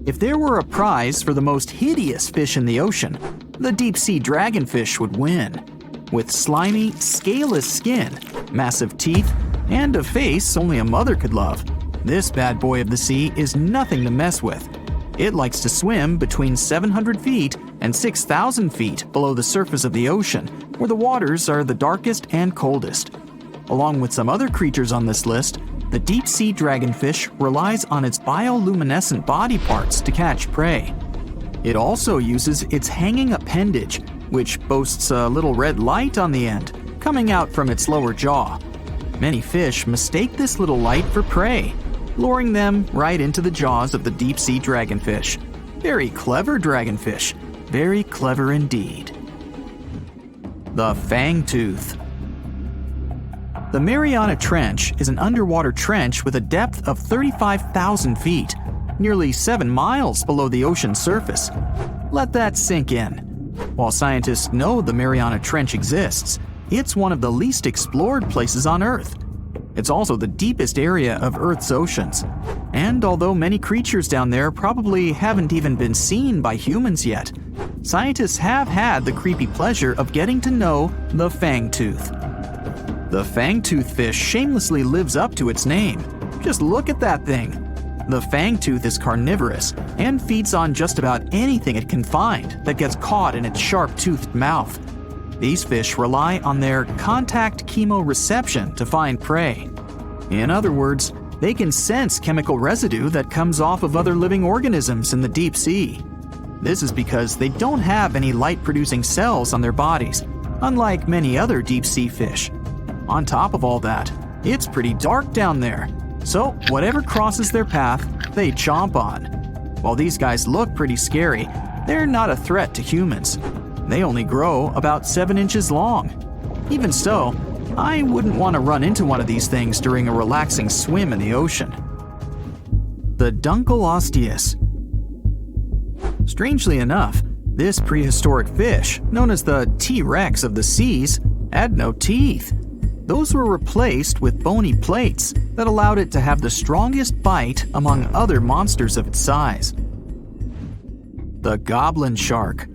If there were a prize for the most hideous fish in the ocean, the deep sea dragonfish would win. With slimy, scaleless skin, massive teeth, and a face only a mother could love, this bad boy of the sea is nothing to mess with. It likes to swim between 700 feet and 6,000 feet below the surface of the ocean, where the waters are the darkest and coldest. Along with some other creatures on this list, the deep-sea dragonfish relies on its bioluminescent body parts to catch prey. It also uses its hanging appendage, which boasts a little red light on the end, coming out from its lower jaw. Many fish mistake this little light for prey, luring them right into the jaws of the deep-sea dragonfish. Very clever dragonfish. Very clever indeed. The fangtooth. The Mariana Trench is an underwater trench with a depth of 35,000 feet, nearly 7 miles below the ocean surface. Let that sink in. While scientists know the Mariana Trench exists, it's one of the least explored places on Earth. It's also the deepest area of Earth's oceans. And although many creatures down there probably haven't even been seen by humans yet, scientists have had the creepy pleasure of getting to know the fangtooth. The fangtooth fish shamelessly lives up to its name. Just look at that thing. The fangtooth is carnivorous and feeds on just about anything it can find that gets caught in its sharp-toothed mouth. These fish rely on their contact chemoreception to find prey. In other words, they can sense chemical residue that comes off of other living organisms in the deep sea. This is because they don't have any light-producing cells on their bodies, unlike many other deep-sea fish. On top of all that, it's pretty dark down there, so whatever crosses their path, they chomp on. While these guys look pretty scary, they're not a threat to humans. They only grow about 7 inches long. Even so, I wouldn't want to run into one of these things during a relaxing swim in the ocean. The Dunkleosteus. Strangely enough, this prehistoric fish, known as the T-Rex of the seas, had no teeth. Those were replaced with bony plates that allowed it to have the strongest bite among other monsters of its size. The goblin shark.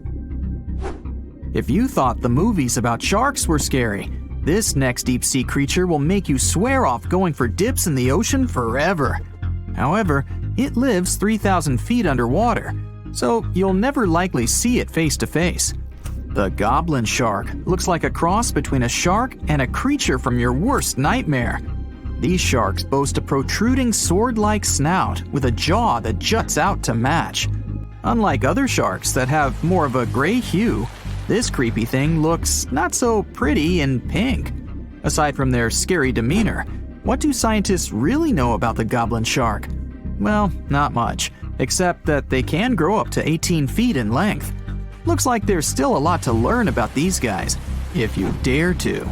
If you thought the movies about sharks were scary, this next deep-sea creature will make you swear off going for dips in the ocean forever. However, it lives 3,000 feet underwater, so you'll never likely see it face to face. The goblin shark looks like a cross between a shark and a creature from your worst nightmare. These sharks boast a protruding sword-like snout with a jaw that juts out to match. Unlike other sharks that have more of a gray hue, this creepy thing looks not so pretty and pink. Aside from their scary demeanor, what do scientists really know about the goblin shark? Well, not much, except that they can grow up to 18 feet in length. Looks like there's still a lot to learn about these guys, if you dare to.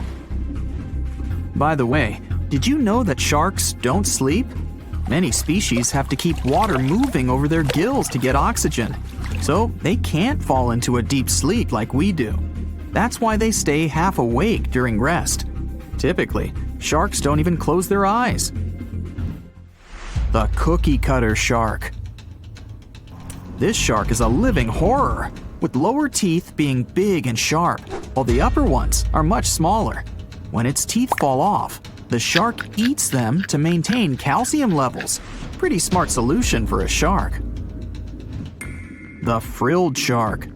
By the way, did you know that sharks don't sleep? Many species have to keep water moving over their gills to get oxygen, so they can't fall into a deep sleep like we do. That's why they stay half awake during rest. Typically, sharks don't even close their eyes. The cookie cutter shark. This shark is a living horror, with lower teeth being big and sharp, while the upper ones are much smaller. When its teeth fall off, the shark eats them to maintain calcium levels. Pretty smart solution for a shark. The frilled shark.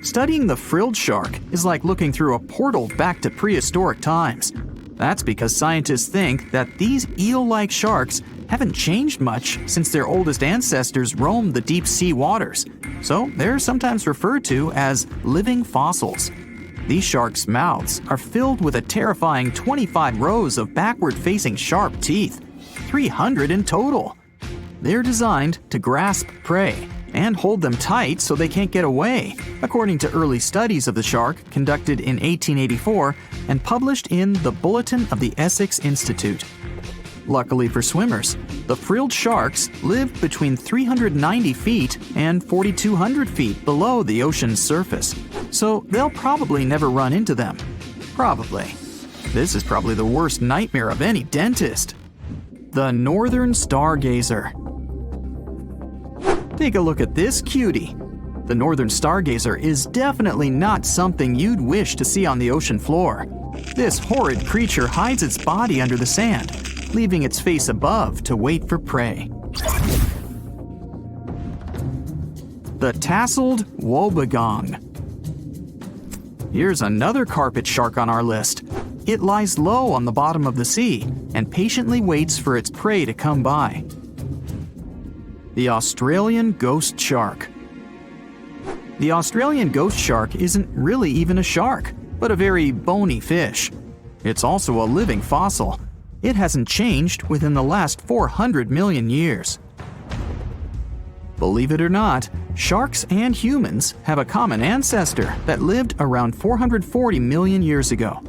Studying the frilled shark is like looking through a portal back to prehistoric times. That's because scientists think that these eel-like sharks haven't changed much since their oldest ancestors roamed the deep sea waters, so they're sometimes referred to as living fossils. These sharks' mouths are filled with a terrifying 25 rows of backward-facing sharp teeth, 300 in total. They're designed to grasp prey and hold them tight so they can't get away, according to early studies of the shark conducted in 1884 and published in the Bulletin of the Essex Institute. Luckily for swimmers, the frilled sharks live between 390 feet and 4,200 feet below the ocean's surface, so they'll probably never run into them. Probably. This is probably the worst nightmare of any dentist. The northern stargazer. Take a look at this cutie. The northern stargazer is definitely not something you'd wish to see on the ocean floor. This horrid creature hides its body under the sand, leaving its face above to wait for prey. The tasseled wobbegong. Here's another carpet shark on our list. It lies low on the bottom of the sea and patiently waits for its prey to come by. The Australian ghost shark. The Australian ghost shark isn't really even a shark, but a very bony fish. It's also a living fossil. It hasn't changed within the last 400 million years. Believe it or not, sharks and humans have a common ancestor that lived around 440 million years ago.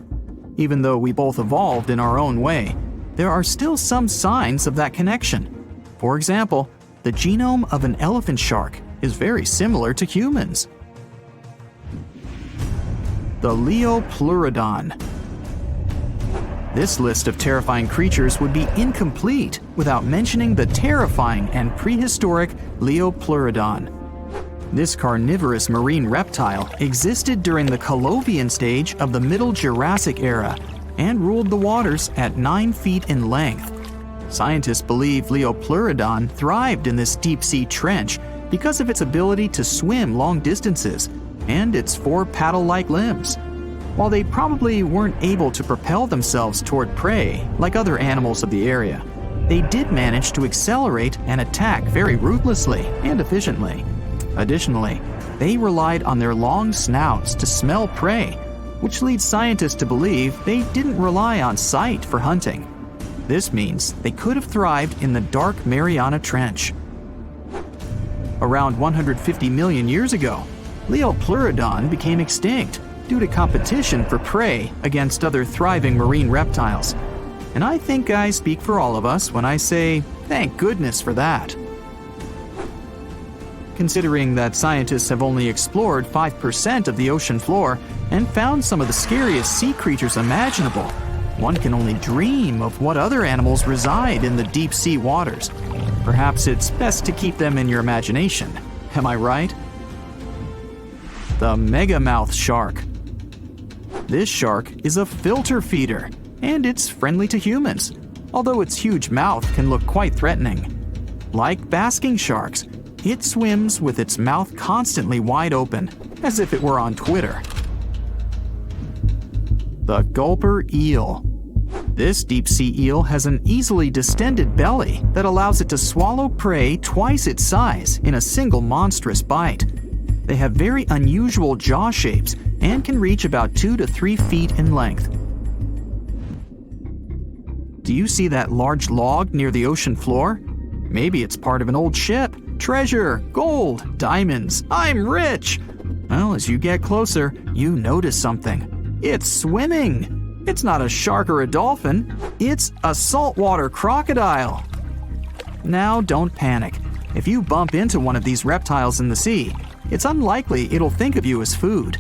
Even though we both evolved in our own way, there are still some signs of that connection. For example, the genome of an elephant shark is very similar to humans. The Leopleurodon. This list of terrifying creatures would be incomplete without mentioning the terrifying and prehistoric Leopleurodon. This carnivorous marine reptile existed during the Colovian stage of the Middle Jurassic era and ruled the waters at 9 feet in length. Scientists believe Leopleurodon thrived in this deep-sea trench because of its ability to swim long distances and its 4 paddle-like limbs. While they probably weren't able to propel themselves toward prey like other animals of the area, they did manage to accelerate and attack very ruthlessly and efficiently. Additionally, they relied on their long snouts to smell prey, which leads scientists to believe they didn't rely on sight for hunting. This means they could have thrived in the dark Mariana Trench. Around 150 million years ago, Leopleurodon became extinct due to competition for prey against other thriving marine reptiles. And I think I speak for all of us when I say, thank goodness for that. Considering that scientists have only explored 5% of the ocean floor and found some of the scariest sea creatures imaginable, one can only dream of what other animals reside in the deep sea waters. Perhaps it's best to keep them in your imagination. Am I right? The megamouth shark. This shark is a filter feeder, and it's friendly to humans, although its huge mouth can look quite threatening. Like basking sharks, it swims with its mouth constantly wide open, as if it were on Twitter. The gulper eel. This deep-sea eel has an easily distended belly that allows it to swallow prey twice its size in a single monstrous bite. They have very unusual jaw shapes and can reach about 2 to 3 feet in length. Do you see that large log near the ocean floor? Maybe it's part of an old ship. Treasure, gold, diamonds, I'm rich! Well, as you get closer, you notice something. It's swimming! It's not a shark or a dolphin, it's a saltwater crocodile! Now don't panic. If you bump into one of these reptiles in the sea, it's unlikely it'll think of you as food.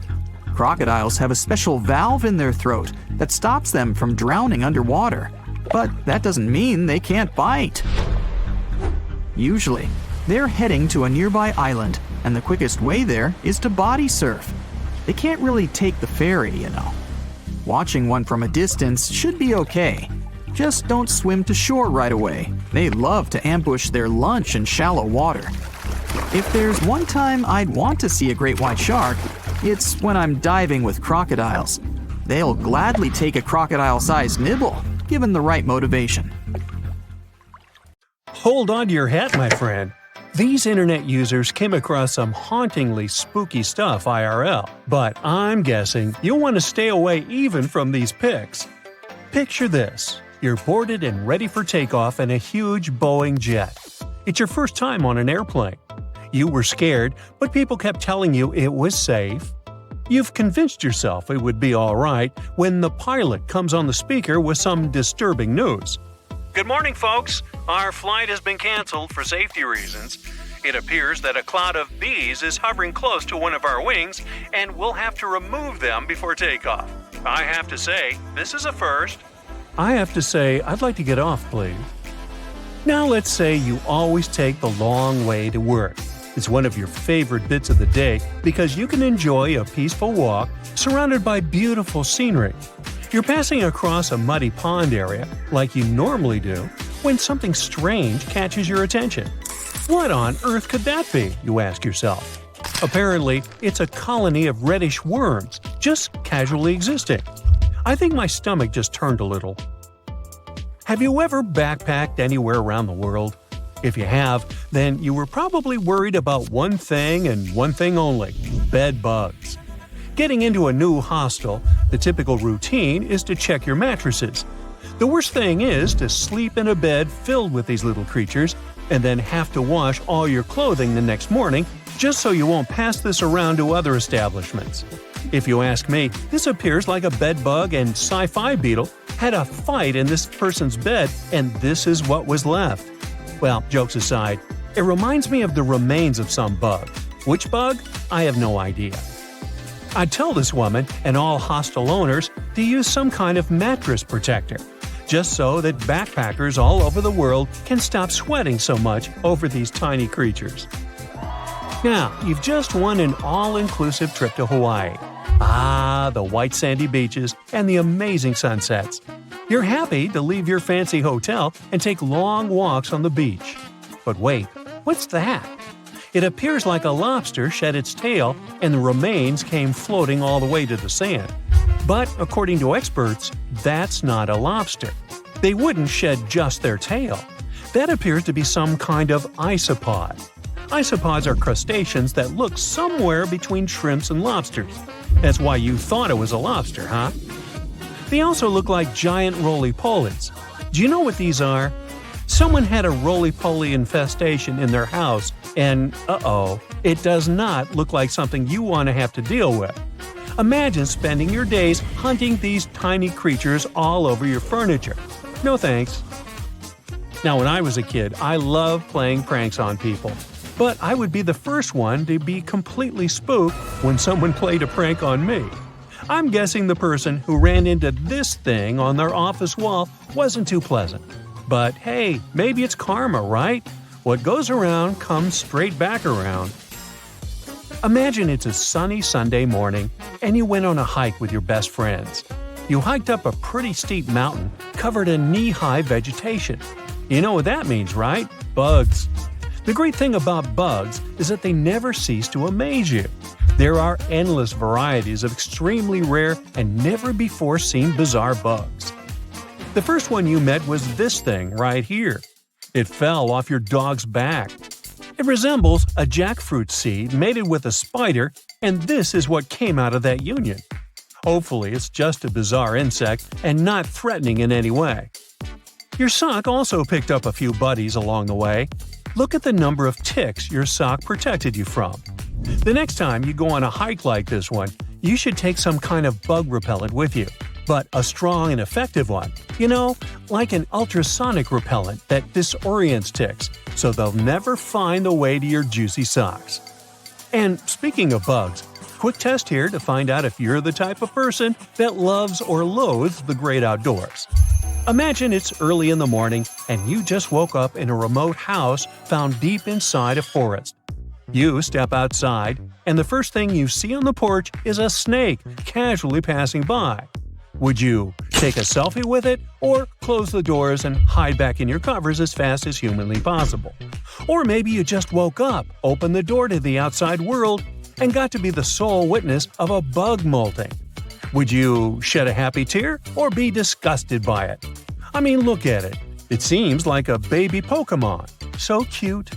Crocodiles have a special valve in their throat that stops them from drowning underwater, but that doesn't mean they can't bite. Usually, they're heading to a nearby island, and the quickest way there is to body surf. They can't really take the ferry, you know. Watching one from a distance should be okay. Just don't swim to shore right away. They love to ambush their lunch in shallow water. If there's one time I'd want to see a great white shark, it's when I'm diving with crocodiles. They'll gladly take a crocodile-sized nibble, given the right motivation. Hold on to your hat, my friend. These internet users came across some hauntingly spooky stuff IRL, but I'm guessing you'll want to stay away even from these pics. Picture this. You're boarded and ready for takeoff in a huge Boeing jet. It's your first time on an airplane. You were scared, but people kept telling you it was safe. You've convinced yourself it would be all right when the pilot comes on the speaker with some disturbing news. Good morning, folks. Our flight has been canceled for safety reasons. It appears that a cloud of bees is hovering close to one of our wings, and we'll have to remove them before takeoff. I have to say, this is a first. I have to say, I'd like to get off, please. Now let's say you always take the long way to work. It's one of your favorite bits of the day because you can enjoy a peaceful walk surrounded by beautiful scenery. You're passing across a muddy pond area, like you normally do, when something strange catches your attention. What on earth could that be, you ask yourself? Apparently, it's a colony of reddish worms, just casually existing. I think my stomach just turned a little. Have you ever backpacked anywhere around the world? If you have, then you were probably worried about one thing and one thing only – bed bugs. Getting into a new hostel, the typical routine is to check your mattresses. The worst thing is to sleep in a bed filled with these little creatures and then have to wash all your clothing the next morning just so you won't pass this around to other establishments. If you ask me, this appears like a bed bug and sci-fi beetle had a fight in this person's bed and this is what was left. Well, jokes aside, it reminds me of the remains of some bug. Which bug? I have no idea. I'd tell this woman and all hostel owners to use some kind of mattress protector, just so that backpackers all over the world can stop sweating so much over these tiny creatures. Now, you've just won an all-inclusive trip to Hawaii. Ah, the white sandy beaches and the amazing sunsets. You're happy to leave your fancy hotel and take long walks on the beach. But wait, what's that? It appears like a lobster shed its tail and the remains came floating all the way to the sand. But according to experts, that's not a lobster. They wouldn't shed just their tail. That appears to be some kind of isopod. Isopods are crustaceans that look somewhere between shrimps and lobsters. That's why you thought it was a lobster, huh? They also look like giant roly-polies. Do you know what these are? Someone had a roly-poly infestation in their house, and it does not look like something you want to have to deal with. Imagine spending your days hunting these tiny creatures all over your furniture. No thanks. Now, when I was a kid, I loved playing pranks on people. But I would be the first one to be completely spooked when someone played a prank on me. I'm guessing the person who ran into this thing on their office wall wasn't too pleasant. But hey, maybe it's karma, right? What goes around comes straight back around. Imagine it's a sunny Sunday morning and you went on a hike with your best friends. You hiked up a pretty steep mountain covered in knee-high vegetation. You know what that means, right? Bugs. The great thing about bugs is that they never cease to amaze you. There are endless varieties of extremely rare and never-before-seen bizarre bugs. The first one you met was this thing right here. It fell off your dog's back. It resembles a jackfruit seed mated with a spider, and this is what came out of that union. Hopefully, it's just a bizarre insect and not threatening in any way. Your sock also picked up a few buddies along the way. Look at the number of ticks your sock protected you from. The next time you go on a hike like this one, you should take some kind of bug repellent with you, but a strong and effective one. You know, like an ultrasonic repellent that disorients ticks, so they'll never find the way to your juicy socks. And speaking of bugs, quick test here to find out if you're the type of person that loves or loathes the great outdoors. Imagine it's early in the morning and you just woke up in a remote house found deep inside a forest. You step outside, and the first thing you see on the porch is a snake casually passing by. Would you take a selfie with it, or close the doors and hide back in your covers as fast as humanly possible? Or maybe you just woke up, opened the door to the outside world, and got to be the sole witness of a bug molting. Would you shed a happy tear or be disgusted by it? I mean, look at it. It seems like a baby Pokemon. So cute.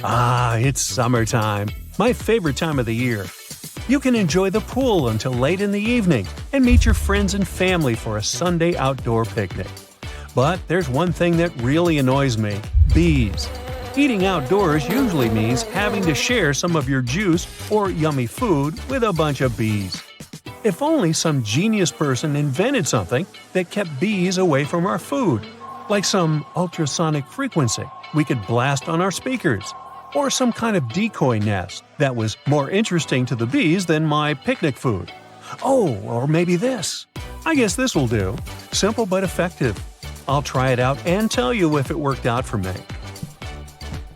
Ah, it's summertime. My favorite time of the year. You can enjoy the pool until late in the evening and meet your friends and family for a Sunday outdoor picnic. But there's one thing that really annoys me: bees. Eating outdoors usually means having to share some of your juice or yummy food with a bunch of bees. If only some genius person invented something that kept bees away from our food, like some ultrasonic frequency we could blast on our speakers, or some kind of decoy nest that was more interesting to the bees than my picnic food. Oh, or maybe this. I guess this will do. Simple but effective. I'll try it out and tell you if it worked out for me.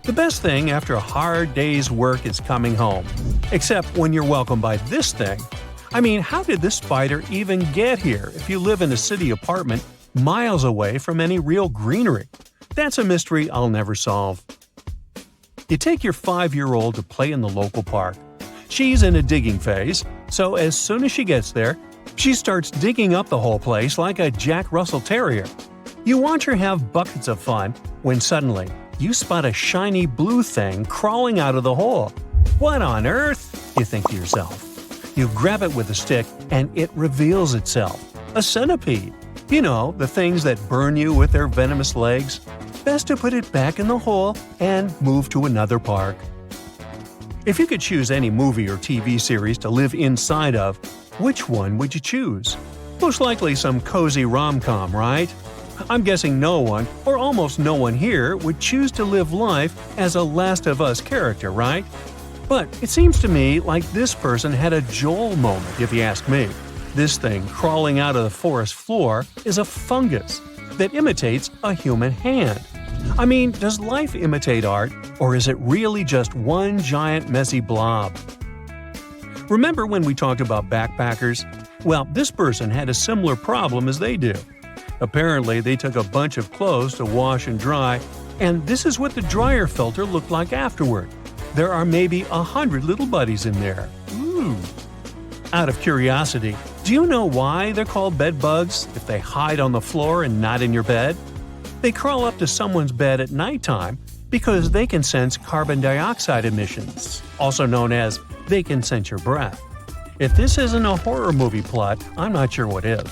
The best thing after a hard day's work is coming home. Except when you're welcomed by this thing. I mean, how did this spider even get here if you live in a city apartment miles away from any real greenery? That's a mystery I'll never solve. You take your 5-year-old to play in the local park. She's in a digging phase, so as soon as she gets there, she starts digging up the whole place like a Jack Russell Terrier. You watch her have buckets of fun when suddenly, you spot a shiny blue thing crawling out of the hole. What on earth? You think to yourself. You grab it with a stick and it reveals itself. A centipede. You know, the things that burn you with their venomous legs. Best to put it back in the hole and move to another park. If you could choose any movie or TV series to live inside of, which one would you choose? Most likely some cozy rom-com, right? I'm guessing no one, or almost no one here, would choose to live life as a Last of Us character, right? But it seems to me like this person had a Joel moment, if you ask me. This thing crawling out of the forest floor is a fungus that imitates a human hand. I mean, does life imitate art, or is it really just one giant messy blob? Remember when we talked about backpackers? Well, this person had a similar problem as they do. Apparently, they took a bunch of clothes to wash and dry, and this is what the dryer filter looked like afterward. There are maybe 100 little buddies in there. Ooh. Out of curiosity, do you know why they're called bed bugs if they hide on the floor and not in your bed? They crawl up to someone's bed at nighttime because they can sense carbon dioxide emissions, also known as they can sense your breath. If this isn't a horror movie plot, I'm not sure what is.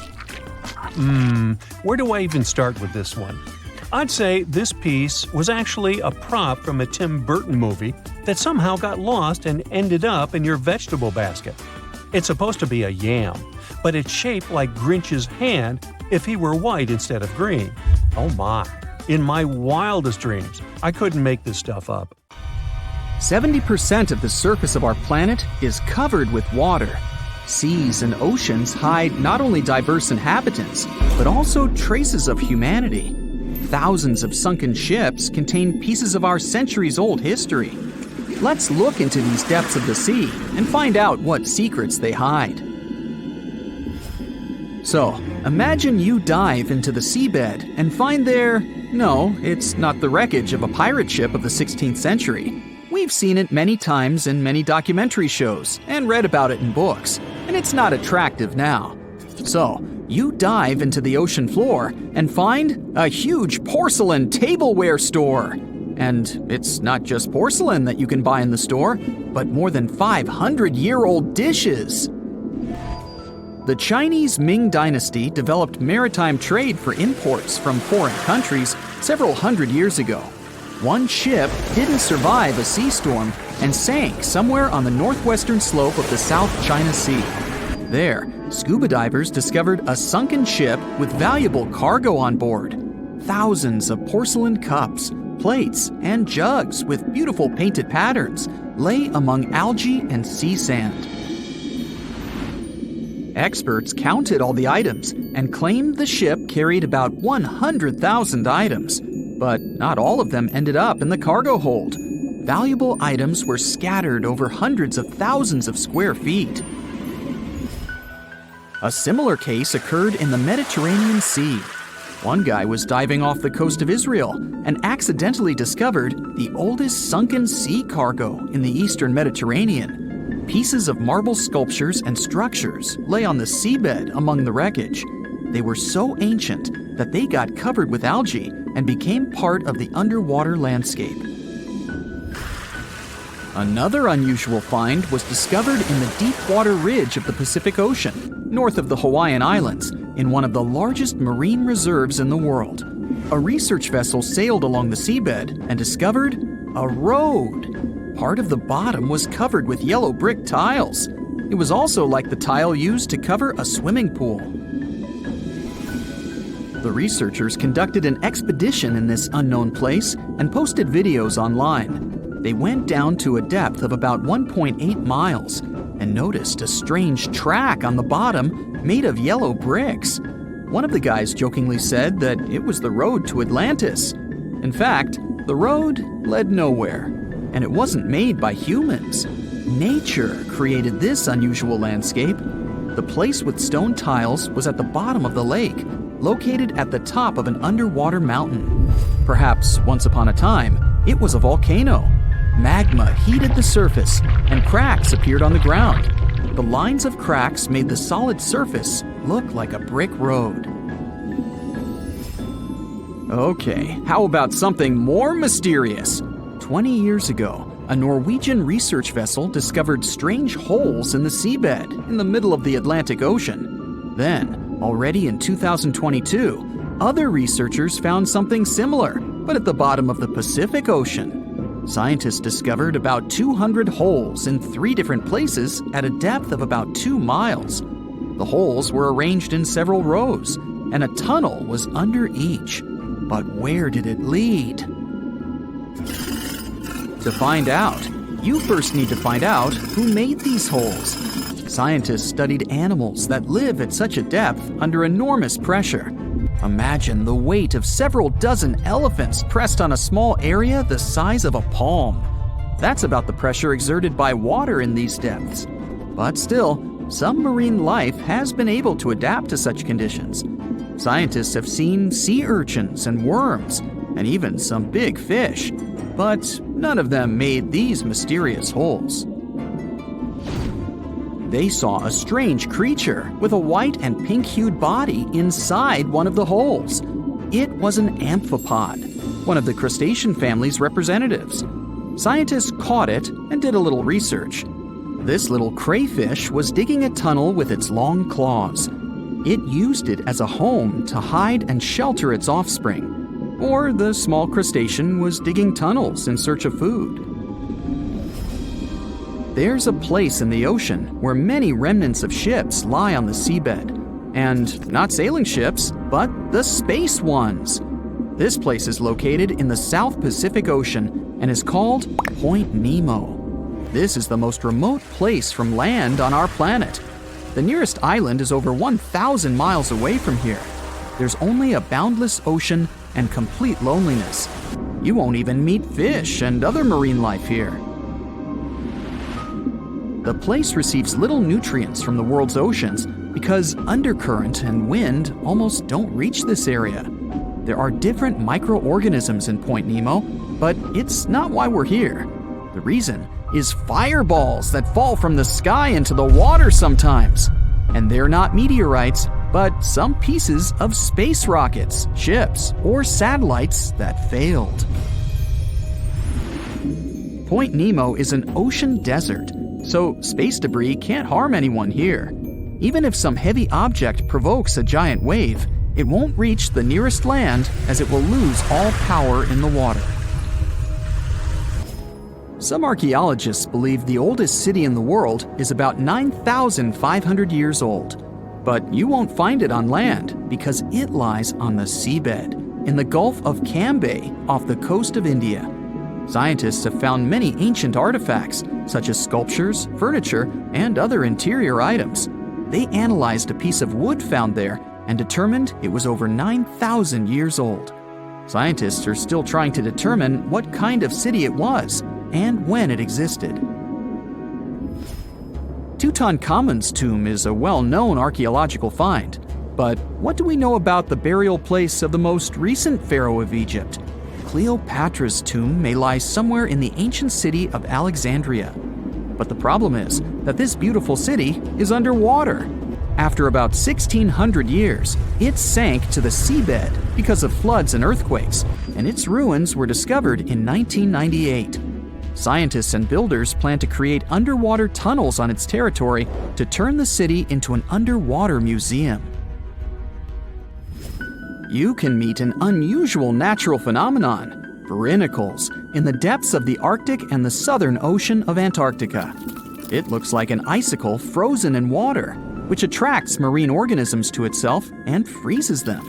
Where do I even start with this one? I'd say this piece was actually a prop from a Tim Burton movie that somehow got lost and ended up in your vegetable basket. It's supposed to be a yam, but it's shaped like Grinch's hand if he were white instead of green. Oh my. In my wildest dreams, I couldn't make this stuff up. 70% of the surface of our planet is covered with water. Seas and oceans hide not only diverse inhabitants, but also traces of humanity. Thousands of sunken ships contain pieces of our centuries-old history. Let's look into these depths of the sea and find out what secrets they hide. So, imagine you dive into the seabed and find there... No, it's not the wreckage of a pirate ship of the 16th century. We've seen it many times in many documentary shows and read about it in books, and it's not attractive now. So, you dive into the ocean floor and find a huge porcelain tableware store. And it's not just porcelain that you can buy in the store, but more than 500-year-old dishes. The Chinese Ming Dynasty developed maritime trade for imports from foreign countries several hundred years ago. One ship didn't survive a sea storm and sank somewhere on the northwestern slope of the South China Sea. There, scuba divers discovered a sunken ship with valuable cargo on board. Thousands of porcelain cups, plates, and jugs with beautiful painted patterns lay among algae and sea sand. Experts counted all the items and claimed the ship carried about 100,000 items, but not all of them ended up in the cargo hold. Valuable items were scattered over hundreds of thousands of square feet. A similar case occurred in the Mediterranean Sea. One guy was diving off the coast of Israel and accidentally discovered the oldest sunken sea cargo in the eastern Mediterranean. Pieces of marble sculptures and structures lay on the seabed among the wreckage. They were so ancient that they got covered with algae and became part of the underwater landscape. Another unusual find was discovered in the deep water ridge of the Pacific Ocean, north of the Hawaiian Islands, in one of the largest marine reserves in the world. A research vessel sailed along the seabed and discovered a road. Part of the bottom was covered with yellow brick tiles. It was also like the tile used to cover a swimming pool. The researchers conducted an expedition in this unknown place and posted videos online. They went down to a depth of about 1.8 miles and noticed a strange track on the bottom made of yellow bricks. One of the guys jokingly said that it was the road to Atlantis. In fact, the road led nowhere, and it wasn't made by humans. Nature created this unusual landscape. The place with stone tiles was at the bottom of the lake, located at the top of an underwater mountain. Perhaps once upon a time, it was a volcano. Magma heated the surface, and cracks appeared on the ground. The lines of cracks made the solid surface look like a brick road. Okay, how about something more mysterious? 20 years ago, a Norwegian research vessel discovered strange holes in the seabed in the middle of the Atlantic Ocean. Then, already in 2022, other researchers found something similar, but at the bottom of the Pacific Ocean. Scientists discovered about 200 holes in 3 different places at a depth of about 2 miles. The holes were arranged in several rows, and a tunnel was under each. But where did it lead? To find out, you first need to find out who made these holes. Scientists studied animals that live at such a depth under enormous pressure. Imagine the weight of several dozen elephants pressed on a small area the size of a palm. That's about the pressure exerted by water in these depths. But still, some marine life has been able to adapt to such conditions. Scientists have seen sea urchins and worms, and even some big fish. But none of them made these mysterious holes. They saw a strange creature with a white and pink-hued body inside one of the holes. It was an amphipod, one of the crustacean family's representatives. Scientists caught it and did a little research. This little crayfish was digging a tunnel with its long claws. It used it as a home to hide and shelter its offspring. Or the small crustacean was digging tunnels in search of food. There's a place in the ocean where many remnants of ships lie on the seabed. And not sailing ships, but the space ones. This place is located in the South Pacific Ocean and is called Point Nemo. This is the most remote place from land on our planet. The nearest island is over 1,000 miles away from here. There's only a boundless ocean and complete loneliness. You won't even meet fish and other marine life here. The place receives little nutrients from the world's oceans because undercurrent and wind almost don't reach this area. There are different microorganisms in Point Nemo, but it's not why we're here. The reason is fireballs that fall from the sky into the water sometimes. And they're not meteorites, but some pieces of space rockets, ships, or satellites that failed. Point Nemo is an ocean desert, so space debris can't harm anyone here. Even if some heavy object provokes a giant wave, it won't reach the nearest land as it will lose all power in the water. Some archaeologists believe the oldest city in the world is about 9,500 years old. But you won't find it on land because it lies on the seabed in the Gulf of Cambay off the coast of India. Scientists have found many ancient artifacts, such as sculptures, furniture, and other interior items. They analyzed a piece of wood found there and determined it was over 9,000 years old. Scientists are still trying to determine what kind of city it was and when it existed. Tutankhamun's tomb is a well-known archaeological find. But what do we know about the burial place of the most recent pharaoh of Egypt? Cleopatra's tomb may lie somewhere in the ancient city of Alexandria. But the problem is that this beautiful city is underwater. After about 1,600 years, it sank to the seabed because of floods and earthquakes, and its ruins were discovered in 1998. Scientists and builders plan to create underwater tunnels on its territory to turn the city into an underwater museum. You can meet an unusual natural phenomenon, brinicles, in the depths of the Arctic and the southern ocean of Antarctica. It looks like an icicle frozen in water, which attracts marine organisms to itself and freezes them.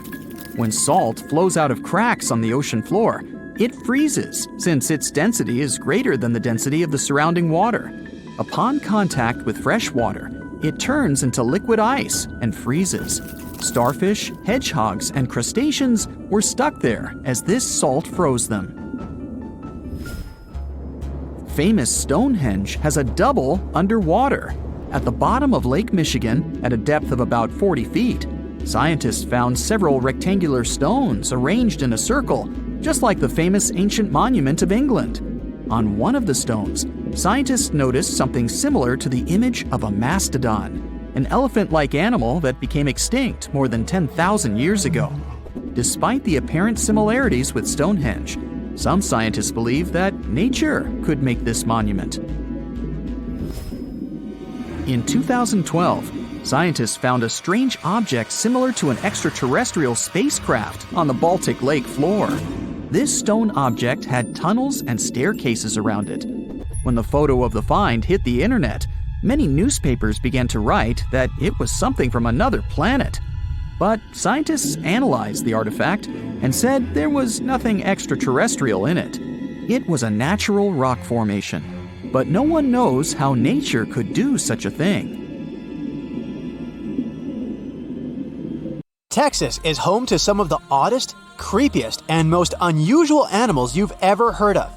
When salt flows out of cracks on the ocean floor, it freezes since its density is greater than the density of the surrounding water. Upon contact with fresh water, it turns into liquid ice and freezes. Starfish, hedgehogs, and crustaceans were stuck there as this salt froze them. Famous Stonehenge has a double underwater. At the bottom of Lake Michigan, at a depth of about 40 feet, scientists found several rectangular stones arranged in a circle, just like the famous ancient monument of England. On one of the stones, scientists noticed something similar to the image of a mastodon, an elephant-like animal that became extinct more than 10,000 years ago. Despite the apparent similarities with Stonehenge, some scientists believe that nature could make this monument. In 2012, scientists found a strange object similar to an extraterrestrial spacecraft on the Baltic Lake floor. This stone object had tunnels and staircases around it. When the photo of the find hit the internet, many newspapers began to write that it was something from another planet. But scientists analyzed the artifact and said there was nothing extraterrestrial in it. It was a natural rock formation. But no one knows how nature could do such a thing. Texas is home to some of the oddest, creepiest, and most unusual animals you've ever heard of.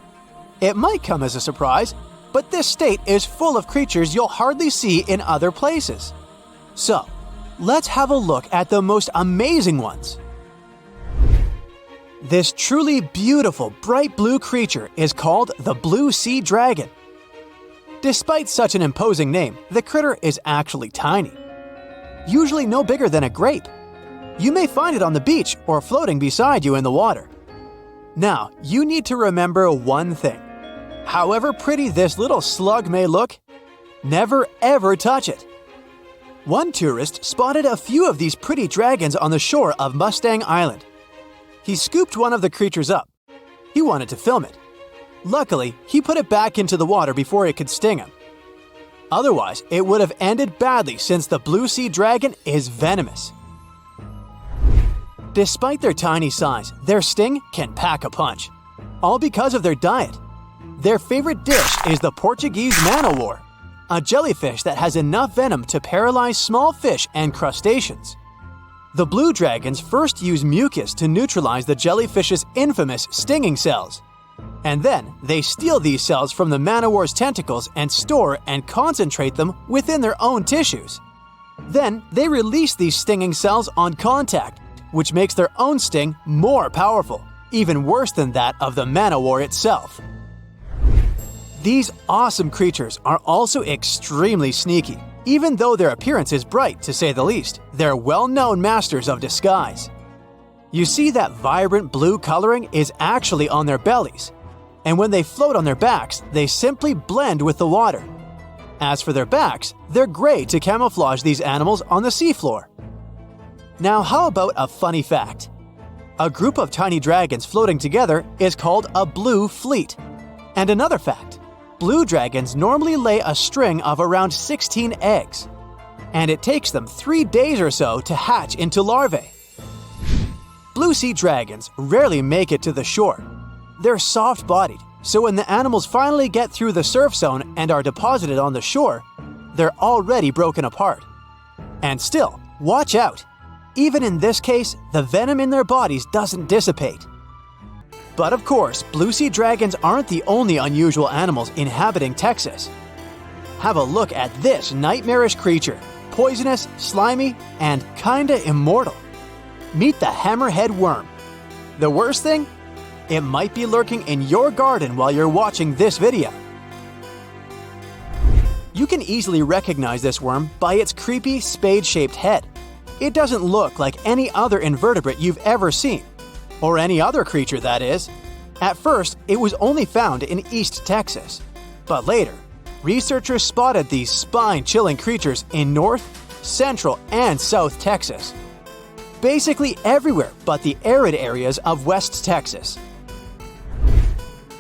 It might come as a surprise, but this state is full of creatures you'll hardly see in other places. So, let's have a look at the most amazing ones. This truly beautiful bright blue creature is called the blue sea dragon. Despite such an imposing name, the critter is actually tiny. Usually no bigger than a grape. You may find it on the beach or floating beside you in the water. Now, you need to remember one thing. However pretty this little slug may look, never ever touch it. One tourist spotted a few of these pretty dragons on the shore of Mustang Island. He scooped one of the creatures up. He wanted to film it. Luckily, he put it back into the water before it could sting him. Otherwise, it would have ended badly since the blue sea dragon is venomous. Despite their tiny size, their sting can pack a punch, all because of their diet. Their favorite dish is the Portuguese man-o-war, a jellyfish that has enough venom to paralyze small fish and crustaceans. The blue dragons first use mucus to neutralize the jellyfish's infamous stinging cells. And then they steal these cells from the man-o-war's tentacles and store and concentrate them within their own tissues. Then they release these stinging cells on contact, which makes their own sting more powerful, even worse than that of the man-o-war itself. These awesome creatures are also extremely sneaky. Even though their appearance is bright, to say the least, they're well-known masters of disguise. You see that vibrant blue coloring is actually on their bellies, and when they float on their backs, they simply blend with the water. As for their backs, they're gray to camouflage these animals on the seafloor. Now, how about a funny fact? A group of tiny dragons floating together is called a blue fleet. And another fact, blue dragons normally lay a string of around 16 eggs, and it takes them 3 days or so to hatch into larvae. Blue sea dragons rarely make it to the shore. They're soft-bodied, so when the animals finally get through the surf zone and are deposited on the shore, they're already broken apart. And still, watch out! Even in this case, the venom in their bodies doesn't dissipate. But of course, blue sea dragons aren't the only unusual animals inhabiting Texas. Have a look at this nightmarish creature, poisonous, slimy, and kinda immortal. Meet the hammerhead worm. The worst thing? It might be lurking in your garden while you're watching this video. You can easily recognize this worm by its creepy spade-shaped head. It doesn't look like any other invertebrate you've ever seen, or any other creature, that is. At first, it was only found in East Texas, but later, researchers spotted these spine-chilling creatures in North, Central, and South Texas. Basically everywhere but the arid areas of West Texas.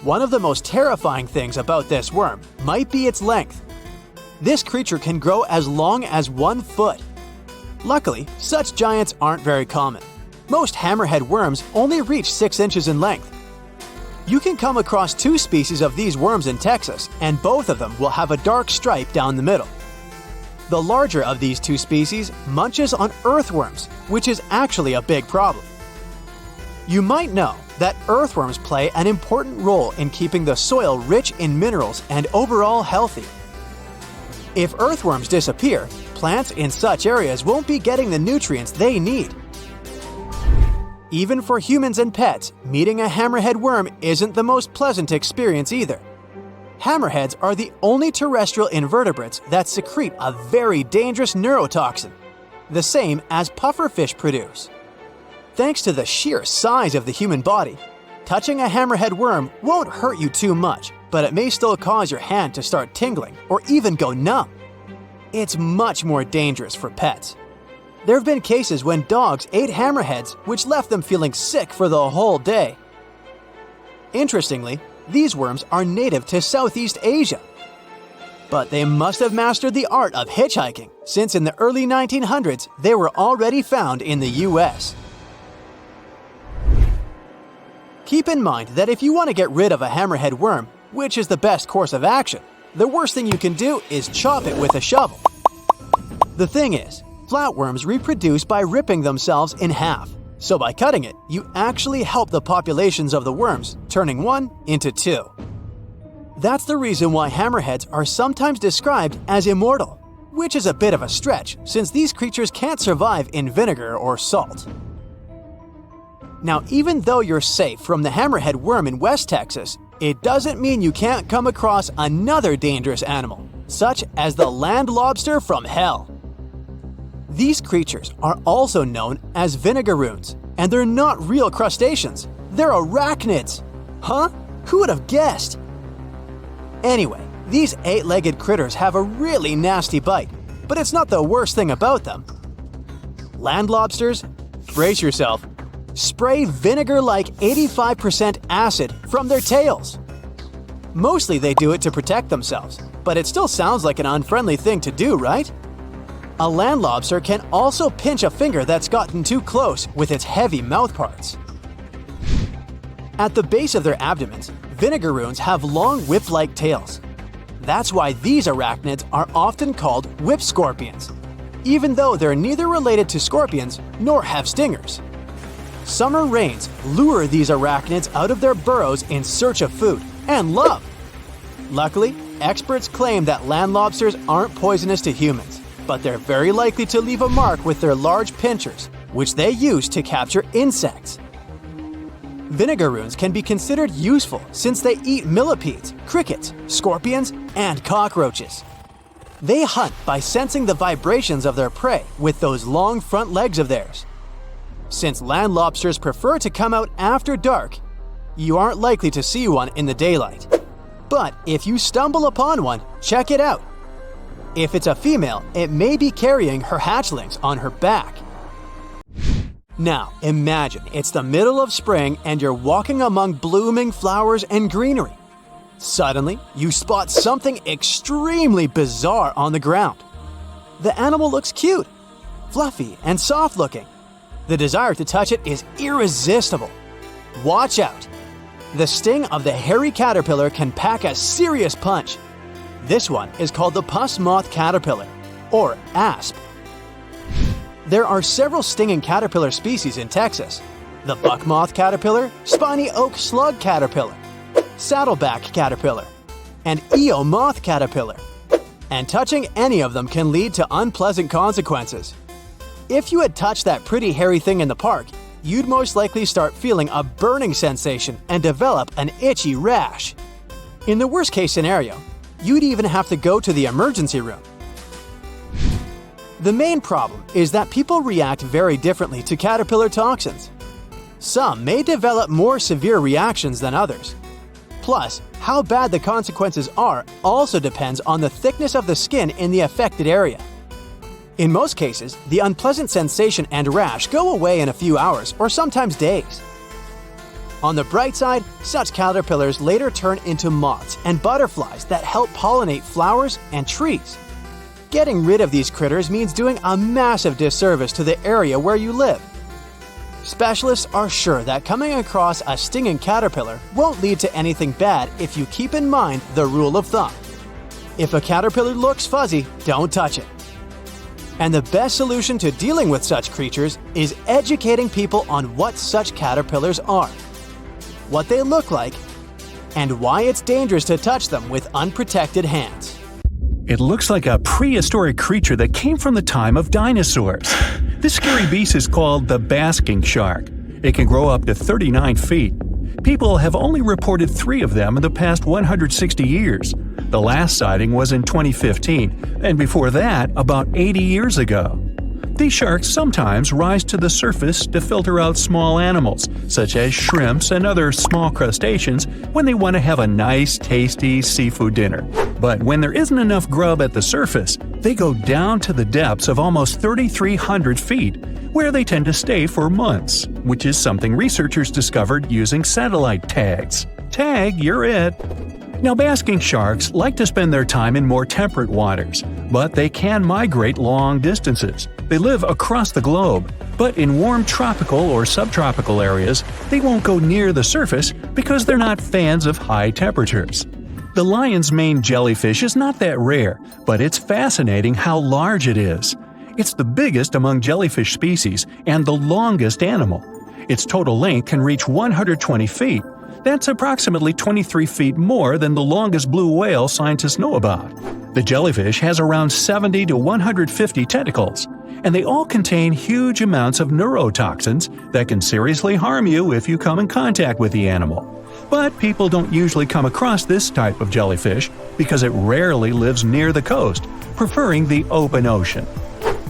One of the most terrifying things about this worm might be its length. This creature can grow as long as 1 foot. Luckily, such giants aren't very common. Most hammerhead worms only reach 6 inches in length. You can come across 2 species of these worms in Texas, and both of them will have a dark stripe down the middle. The larger of these 2 species munches on earthworms, which is actually a big problem. You might know that earthworms play an important role in keeping the soil rich in minerals and overall healthy. If earthworms disappear, plants in such areas won't be getting the nutrients they need. Even for humans and pets, meeting a hammerhead worm isn't the most pleasant experience either. Hammerheads are the only terrestrial invertebrates that secrete a very dangerous neurotoxin, the same as pufferfish produce. thanks to the sheer size of the human body, touching a hammerhead worm won't hurt you too much, but it may still cause your hand to start tingling or even go numb. It's much more dangerous for pets. There have been cases when dogs ate hammerheads, which left them feeling sick for the whole day. Interestingly, these worms are native to Southeast Asia. But they must have mastered the art of hitchhiking, since in the early 1900s they were already found in the US. Keep in mind that if you want to get rid of a hammerhead worm, which is the best course of action, the worst thing you can do is chop it with a shovel. The thing is, flatworms reproduce by ripping themselves in half, so by cutting it, you actually help the populations of the worms, turning one into two. That's the reason why hammerheads are sometimes described as immortal, which is a bit of a stretch since these creatures can't survive in vinegar or salt. Now, even though you're safe from the hammerhead worm in West Texas, it doesn't mean you can't come across another dangerous animal, such as the land lobster from hell. These creatures are also known as vinegaroons, and they're not real crustaceans, they're arachnids. Huh? Who would have guessed? Anyway, these 8-legged critters have a really nasty bite, but it's not the worst thing about them. Land lobsters, brace yourself, spray vinegar-like 85% acid from their tails. Mostly they do it to protect themselves, but it still sounds like an unfriendly thing to do, right? A land lobster can also pinch a finger that's gotten too close with its heavy mouth parts. At the base of their abdomens, vinegaroons have long whip-like tails. That's why these arachnids are often called whip scorpions, even though they're neither related to scorpions nor have stingers. Summer rains lure these arachnids out of their burrows in search of food and love. Luckily, experts claim that land lobsters aren't poisonous to humans, but they're very likely to leave a mark with their large pinchers, which they use to capture insects. Vinegaroons can be considered useful since they eat millipedes, crickets, scorpions, and cockroaches. They hunt by sensing the vibrations of their prey with those long front legs of theirs. Since land lobsters prefer to come out after dark, you aren't likely to see one in the daylight. But if you stumble upon one, check it out. If it's a female, it may be carrying her hatchlings on her back. Now, imagine it's the middle of spring and you're walking among blooming flowers and greenery. Suddenly, you spot something extremely bizarre on the ground. The animal looks cute, fluffy, and soft-looking. The desire to touch it is irresistible. Watch out! The sting of the hairy caterpillar can pack a serious punch. This one is called the puss moth caterpillar, or asp. There are several stinging caterpillar species in Texas: the buck moth caterpillar, spiny oak slug caterpillar, saddleback caterpillar, and eo moth caterpillar. And touching any of them can lead to unpleasant consequences. If you had touched that pretty hairy thing in the park, you'd most likely start feeling a burning sensation and develop an itchy rash. In the worst case scenario, you'd even have to go to the emergency room. The main problem is that people react very differently to caterpillar toxins. Some may develop more severe reactions than others. Plus, how bad the consequences are also depends on the thickness of the skin in the affected area. In most cases, the unpleasant sensation and rash go away in a few hours or sometimes days. On the bright side, such caterpillars later turn into moths and butterflies that help pollinate flowers and trees. Getting rid of these critters means doing a massive disservice to the area where you live. Specialists are sure that coming across a stinging caterpillar won't lead to anything bad if you keep in mind the rule of thumb. If a caterpillar looks fuzzy, don't touch it. And the best solution to dealing with such creatures is educating people on what such caterpillars are, what they look like, and why it's dangerous to touch them with unprotected hands. It looks like a prehistoric creature that came from the time of dinosaurs. This scary beast is called the basking shark. It can grow up to 39 feet. People have only reported 3 of them in the past 160 years. The last sighting was in 2015, and before that, about 80 years ago. These sharks sometimes rise to the surface to filter out small animals, such as shrimps and other small crustaceans, when they want to have a nice, tasty seafood dinner. But when there isn't enough grub at the surface, they go down to the depths of almost 3,300 feet, where they tend to stay for months, which is something researchers discovered using satellite tags. Tag, you're it! Now, basking sharks like to spend their time in more temperate waters, but they can migrate long distances. They live across the globe, but in warm tropical or subtropical areas, they won't go near the surface because they're not fans of high temperatures. The lion's mane jellyfish is not that rare, but it's fascinating how large it is. It's the biggest among jellyfish species and the longest animal. Its total length can reach 120 feet. That's approximately 23 feet more than the longest blue whale scientists know about. The jellyfish has around 70 to 150 tentacles, and they all contain huge amounts of neurotoxins that can seriously harm you if you come in contact with the animal. But people don't usually come across this type of jellyfish because it rarely lives near the coast, preferring the open ocean.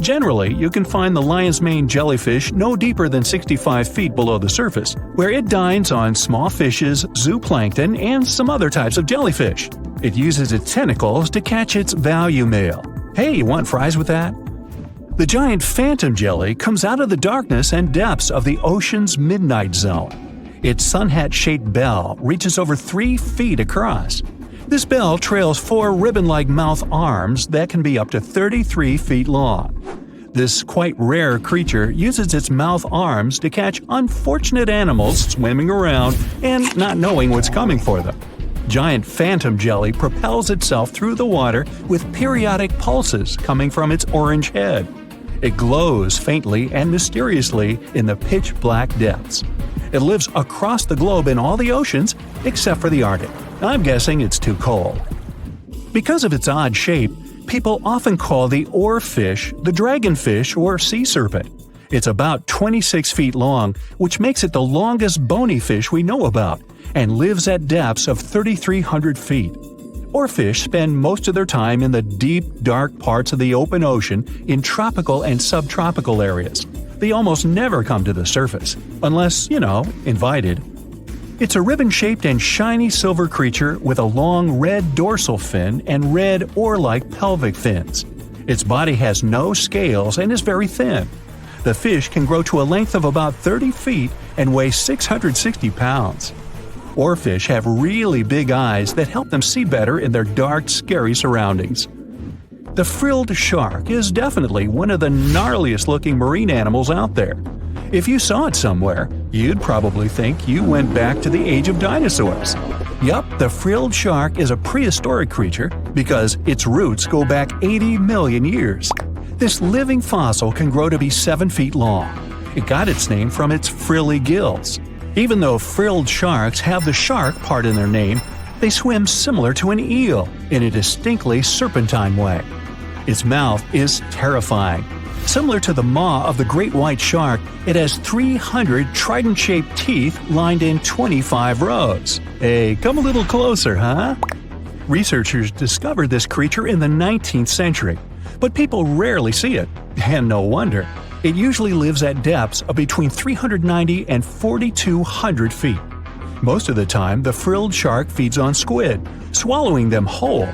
Generally, you can find the lion's mane jellyfish no deeper than 65 feet below the surface, where it dines on small fishes, zooplankton, and some other types of jellyfish. It uses its tentacles to catch its value meal. Hey, you want fries with that? The giant phantom jelly comes out of the darkness and depths of the ocean's midnight zone. Its sun hat-shaped bell reaches over 3 feet across. This bell trails 4 ribbon-like mouth arms that can be up to 33 feet long. This quite rare creature uses its mouth arms to catch unfortunate animals swimming around and not knowing what's coming for them. Giant phantom jelly propels itself through the water with periodic pulses coming from its orange head. It glows faintly and mysteriously in the pitch-black depths. It lives across the globe in all the oceans except for the Arctic. I'm guessing it's too cold. Because of its odd shape, people often call the oarfish the dragonfish or sea serpent. It's about 26 feet long, which makes it the longest bony fish we know about, and lives at depths of 3,300 feet. Oarfish spend most of their time in the deep, dark parts of the open ocean in tropical and subtropical areas. They almost never come to the surface, unless, invited. It's a ribbon-shaped and shiny silver creature with a long red dorsal fin and red oar-like pelvic fins. Its body has no scales and is very thin. The fish can grow to a length of about 30 feet and weigh 660 pounds. Oarfish have really big eyes that help them see better in their dark, scary surroundings. The frilled shark is definitely one of the gnarliest-looking marine animals out there. If you saw it somewhere, you'd probably think you went back to the age of dinosaurs. Yup, the frilled shark is a prehistoric creature because its roots go back 80 million years. This living fossil can grow to be 7 feet long. It got its name from its frilly gills. Even though frilled sharks have the shark part in their name, they swim similar to an eel in a distinctly serpentine way. Its mouth is terrifying. Similar to the maw of the great white shark, it has 300 trident-shaped teeth lined in 25 rows. Hey, come a little closer, huh? Researchers discovered this creature in the 19th century, but people rarely see it, and no wonder. It usually lives at depths of between 390 and 4,200 feet. Most of the time, the frilled shark feeds on squid, swallowing them whole.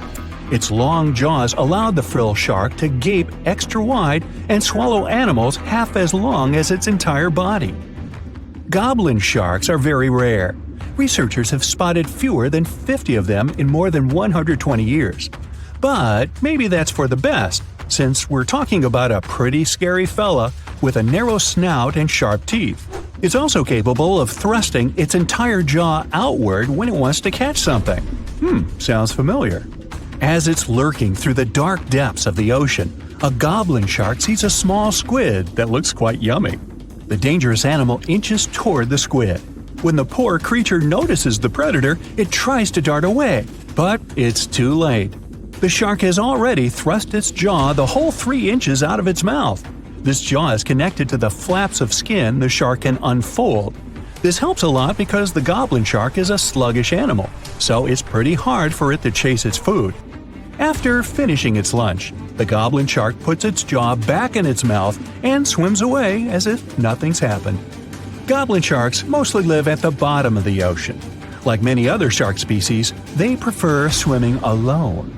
Its long jaws allowed the frilled shark to gape extra wide and swallow animals half as long as its entire body. Goblin sharks are very rare. Researchers have spotted fewer than 50 of them in more than 120 years. But maybe that's for the best, since we're talking about a pretty scary fella with a narrow snout and sharp teeth. It's also capable of thrusting its entire jaw outward when it wants to catch something. Sounds familiar. As it's lurking through the dark depths of the ocean, a goblin shark sees a small squid that looks quite yummy. The dangerous animal inches toward the squid. When the poor creature notices the predator, it tries to dart away, but it's too late. The shark has already thrust its jaw the whole 3 inches out of its mouth. This jaw is connected to the flaps of skin the shark can unfold. This helps a lot because the goblin shark is a sluggish animal, so it's pretty hard for it to chase its food. After finishing its lunch, the goblin shark puts its jaw back in its mouth and swims away as if nothing's happened. Goblin sharks mostly live at the bottom of the ocean. Like many other shark species, they prefer swimming alone.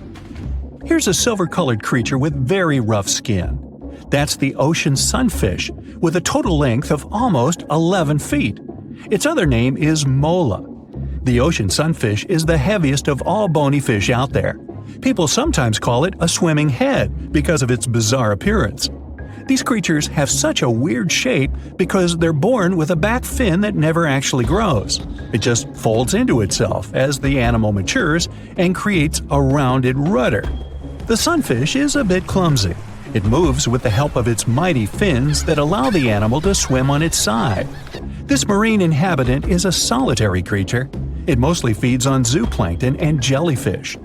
Here's a silver-colored creature with very rough skin. That's the ocean sunfish, with a total length of almost 11 feet. Its other name is mola. The ocean sunfish is the heaviest of all bony fish out there. People sometimes call it a swimming head because of its bizarre appearance. These creatures have such a weird shape because they're born with a back fin that never actually grows. It just folds into itself as the animal matures and creates a rounded rudder. The sunfish is a bit clumsy. It moves with the help of its mighty fins that allow the animal to swim on its side. This marine inhabitant is a solitary creature. It mostly feeds on zooplankton and jellyfish.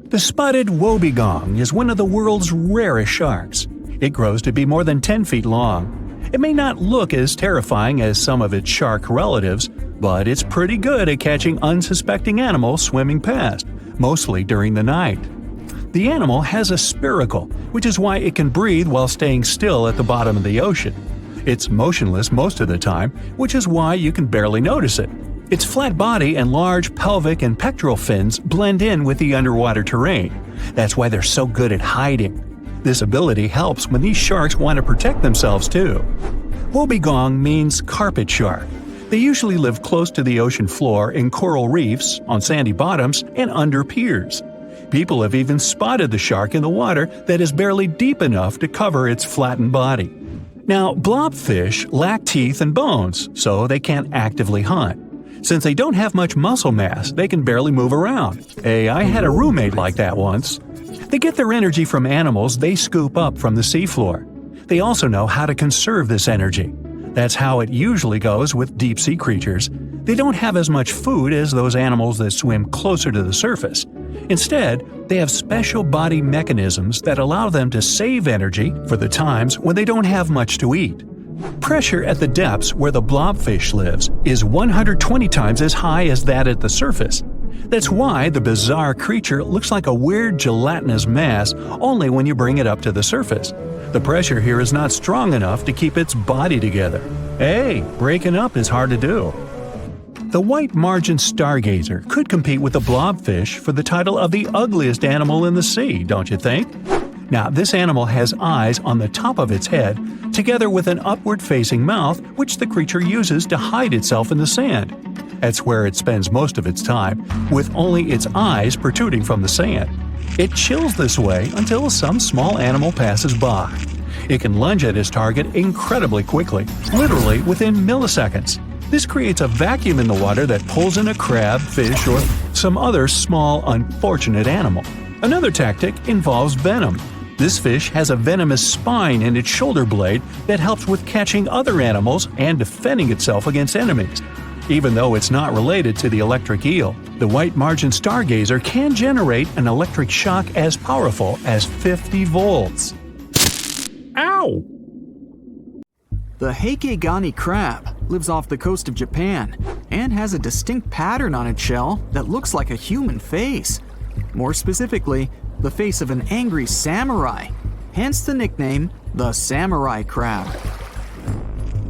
The spotted wobbegong is one of the world's rarest sharks. It grows to be more than 10 feet long. It may not look as terrifying as some of its shark relatives, but it's pretty good at catching unsuspecting animals swimming past, mostly during the night. The animal has a spiracle, which is why it can breathe while staying still at the bottom of the ocean. It's motionless most of the time, which is why you can barely notice it. Its flat body and large pelvic and pectoral fins blend in with the underwater terrain. That's why they're so good at hiding. This ability helps when these sharks want to protect themselves too. Wobbegong means carpet shark. They usually live close to the ocean floor in coral reefs, on sandy bottoms, and under piers. People have even spotted the shark in the water that is barely deep enough to cover its flattened body. Now, blobfish lack teeth and bones, so they can't actively hunt. Since they don't have much muscle mass, they can barely move around. Hey, I had a roommate like that once. They get their energy from animals they scoop up from the seafloor. They also know how to conserve this energy. That's how it usually goes with deep-sea creatures. They don't have as much food as those animals that swim closer to the surface. Instead, they have special body mechanisms that allow them to save energy for the times when they don't have much to eat. Pressure at the depths where the blobfish lives is 120 times as high as that at the surface. That's why the bizarre creature looks like a weird gelatinous mass only when you bring it up to the surface. The pressure here is not strong enough to keep its body together. Hey, breaking up is hard to do. The white margin stargazer could compete with the blobfish for the title of the ugliest animal in the sea, don't you think? Now, this animal has eyes on the top of its head, together with an upward-facing mouth which the creature uses to hide itself in the sand. That's where it spends most of its time, with only its eyes protruding from the sand. It chills this way until some small animal passes by. It can lunge at its target incredibly quickly, literally within milliseconds. This creates a vacuum in the water that pulls in a crab, fish, or some other small, unfortunate animal. Another tactic involves venom. This fish has a venomous spine in its shoulder blade that helps with catching other animals and defending itself against enemies. Even though it's not related to the electric eel, the white margin stargazer can generate an electric shock as powerful as 50 volts. Ow! The Heikegani crab lives off the coast of Japan and has a distinct pattern on its shell that looks like a human face. More specifically, the face of an angry samurai, hence the nickname the samurai crab.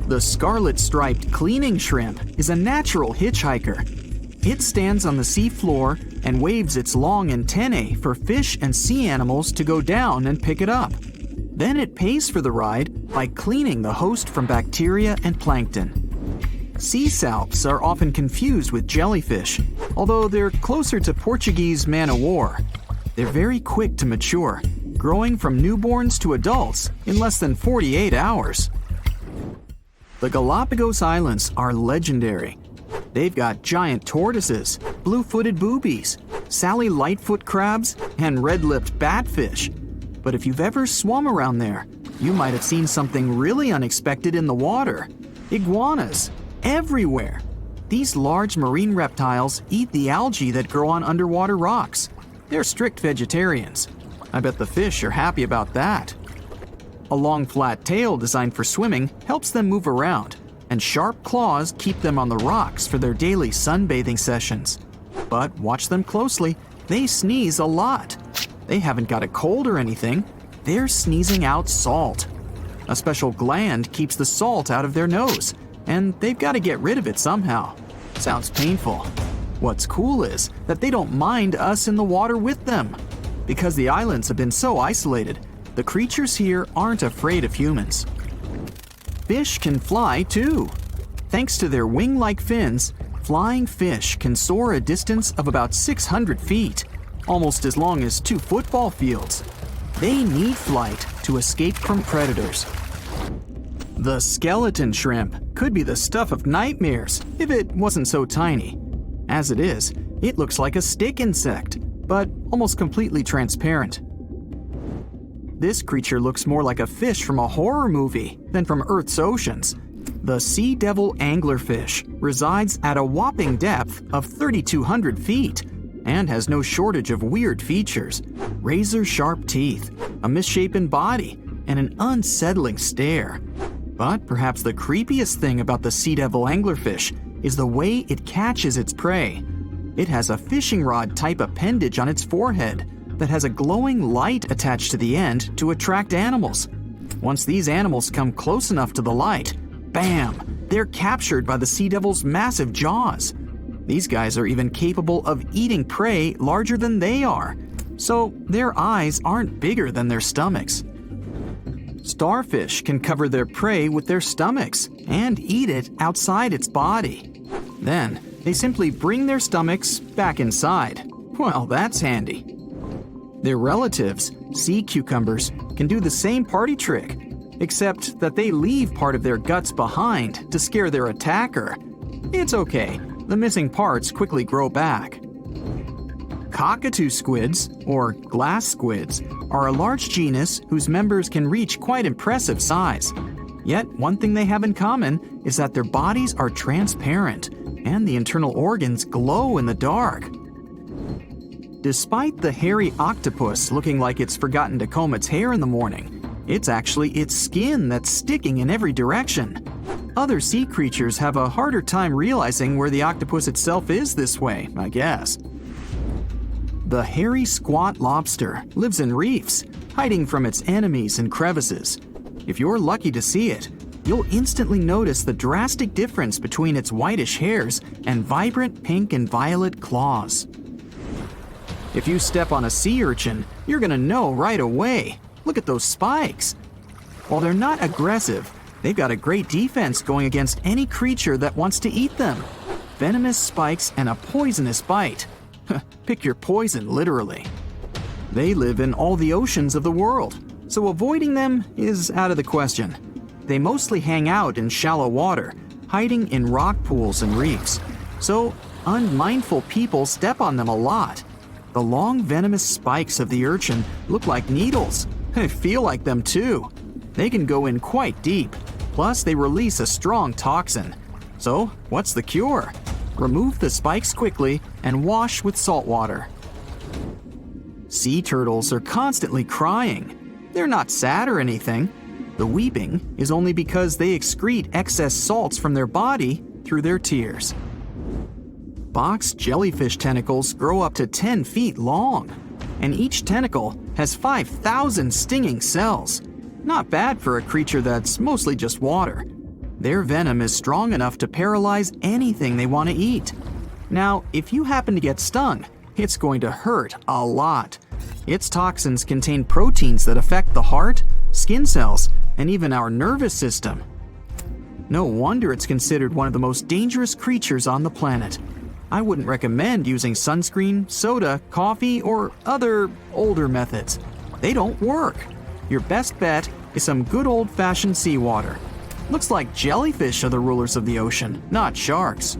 The scarlet-striped cleaning shrimp is a natural hitchhiker. It stands on the sea floor and waves its long antennae for fish and sea animals to go down and pick it up. Then it pays for the ride by cleaning the host from bacteria and plankton. Sea salps are often confused with jellyfish, although they're closer to Portuguese man-o'-war. They're very quick to mature, growing from newborns to adults in less than 48 hours. The Galapagos Islands are legendary. They've got giant tortoises, blue-footed boobies, Sally Lightfoot crabs, and red-lipped batfish. But if you've ever swum around there, you might have seen something really unexpected in the water. Iguanas, everywhere. These large marine reptiles eat the algae that grow on underwater rocks. They're strict vegetarians. I bet the fish are happy about that. A long flat tail designed for swimming helps them move around, and sharp claws keep them on the rocks for their daily sunbathing sessions. But watch them closely, they sneeze a lot. They haven't got a cold or anything. They're sneezing out salt. A special gland keeps the salt out of their nose, and they've got to get rid of it somehow. Sounds painful. What's cool is that they don't mind us in the water with them. Because the islands have been so isolated, the creatures here aren't afraid of humans. Fish can fly too. Thanks to their wing-like fins, flying fish can soar a distance of about 600 feet, almost as long as 2 football fields. They need flight to escape from predators. The skeleton shrimp could be the stuff of nightmares if it wasn't so tiny. As it is, it looks like a stick insect, but almost completely transparent. This creature looks more like a fish from a horror movie than from Earth's oceans. The sea devil anglerfish resides at a whopping depth of 3,200 feet and has no shortage of weird features: razor-sharp teeth, a misshapen body, and an unsettling stare. But perhaps the creepiest thing about the sea devil anglerfish is the way it catches its prey. It has a fishing rod-type appendage on its forehead that has a glowing light attached to the end to attract animals. Once these animals come close enough to the light, bam! They're captured by the sea devil's massive jaws. These guys are even capable of eating prey larger than they are, so their eyes aren't bigger than their stomachs. Starfish can cover their prey with their stomachs and eat it outside its body. Then, they simply bring their stomachs back inside. Well, that's handy. Their relatives, sea cucumbers, can do the same party trick, except that they leave part of their guts behind to scare their attacker. It's okay, the missing parts quickly grow back. Cockatoo squids, or glass squids, are a large genus whose members can reach quite impressive size. Yet, one thing they have in common is that their bodies are transparent, and the internal organs glow in the dark. Despite the hairy octopus looking like it's forgotten to comb its hair in the morning, it's actually its skin that's sticking in every direction. Other sea creatures have a harder time realizing where the octopus itself is this way, I guess. The hairy squat lobster lives in reefs, hiding from its enemies in crevices. If you're lucky to see it, you'll instantly notice the drastic difference between its whitish hairs and vibrant pink and violet claws. If you step on a sea urchin, you're gonna know right away. Look at those spikes. While they're not aggressive, they've got a great defense going against any creature that wants to eat them. Venomous spikes and a poisonous bite. Pick your poison, literally. They live in all the oceans of the world, so avoiding them is out of the question. They mostly hang out in shallow water, hiding in rock pools and reefs. So, unmindful people step on them a lot. The long venomous spikes of the urchin look like needles. They feel like them too. They can go in quite deep. Plus, they release a strong toxin. So, what's the cure? Remove the spikes quickly and wash with salt water. Sea turtles are constantly crying. They're not sad or anything. The weeping is only because they excrete excess salts from their body through their tears. Box jellyfish tentacles grow up to 10 feet long, and each tentacle has 5,000 stinging cells. Not bad for a creature that's mostly just water. Their venom is strong enough to paralyze anything they want to eat. Now, if you happen to get stung, it's going to hurt a lot. Its toxins contain proteins that affect the heart, skin cells, and even our nervous system. No wonder it's considered one of the most dangerous creatures on the planet. I wouldn't recommend using sunscreen, soda, coffee, or other older methods. They don't work. Your best bet is some good old-fashioned seawater. Looks like jellyfish are the rulers of the ocean, not sharks.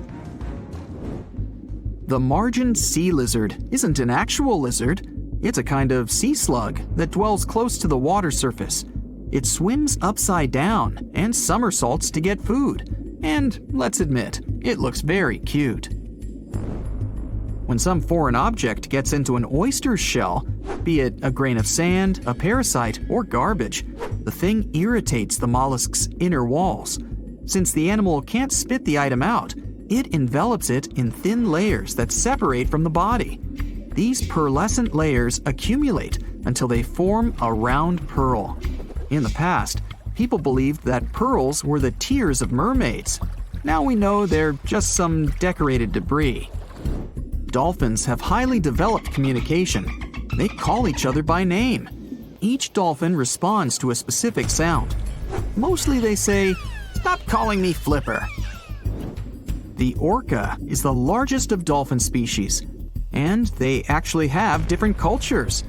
The margin sea lizard isn't an actual lizard. It's a kind of sea slug that dwells close to the water surface. It swims upside down and somersaults to get food. And let's admit, it looks very cute. When some foreign object gets into an oyster's shell, be it a grain of sand, a parasite, or garbage, the thing irritates the mollusk's inner walls. Since the animal can't spit the item out, it envelops it in thin layers that separate from the body. These pearlescent layers accumulate until they form a round pearl. In the past, people believed that pearls were the tears of mermaids. Now we know they're just some decorated debris. Dolphins have highly developed communication. They call each other by name. Each dolphin responds to a specific sound. Mostly they say, "Stop calling me Flipper." The orca is the largest of dolphin species, and they actually have different cultures.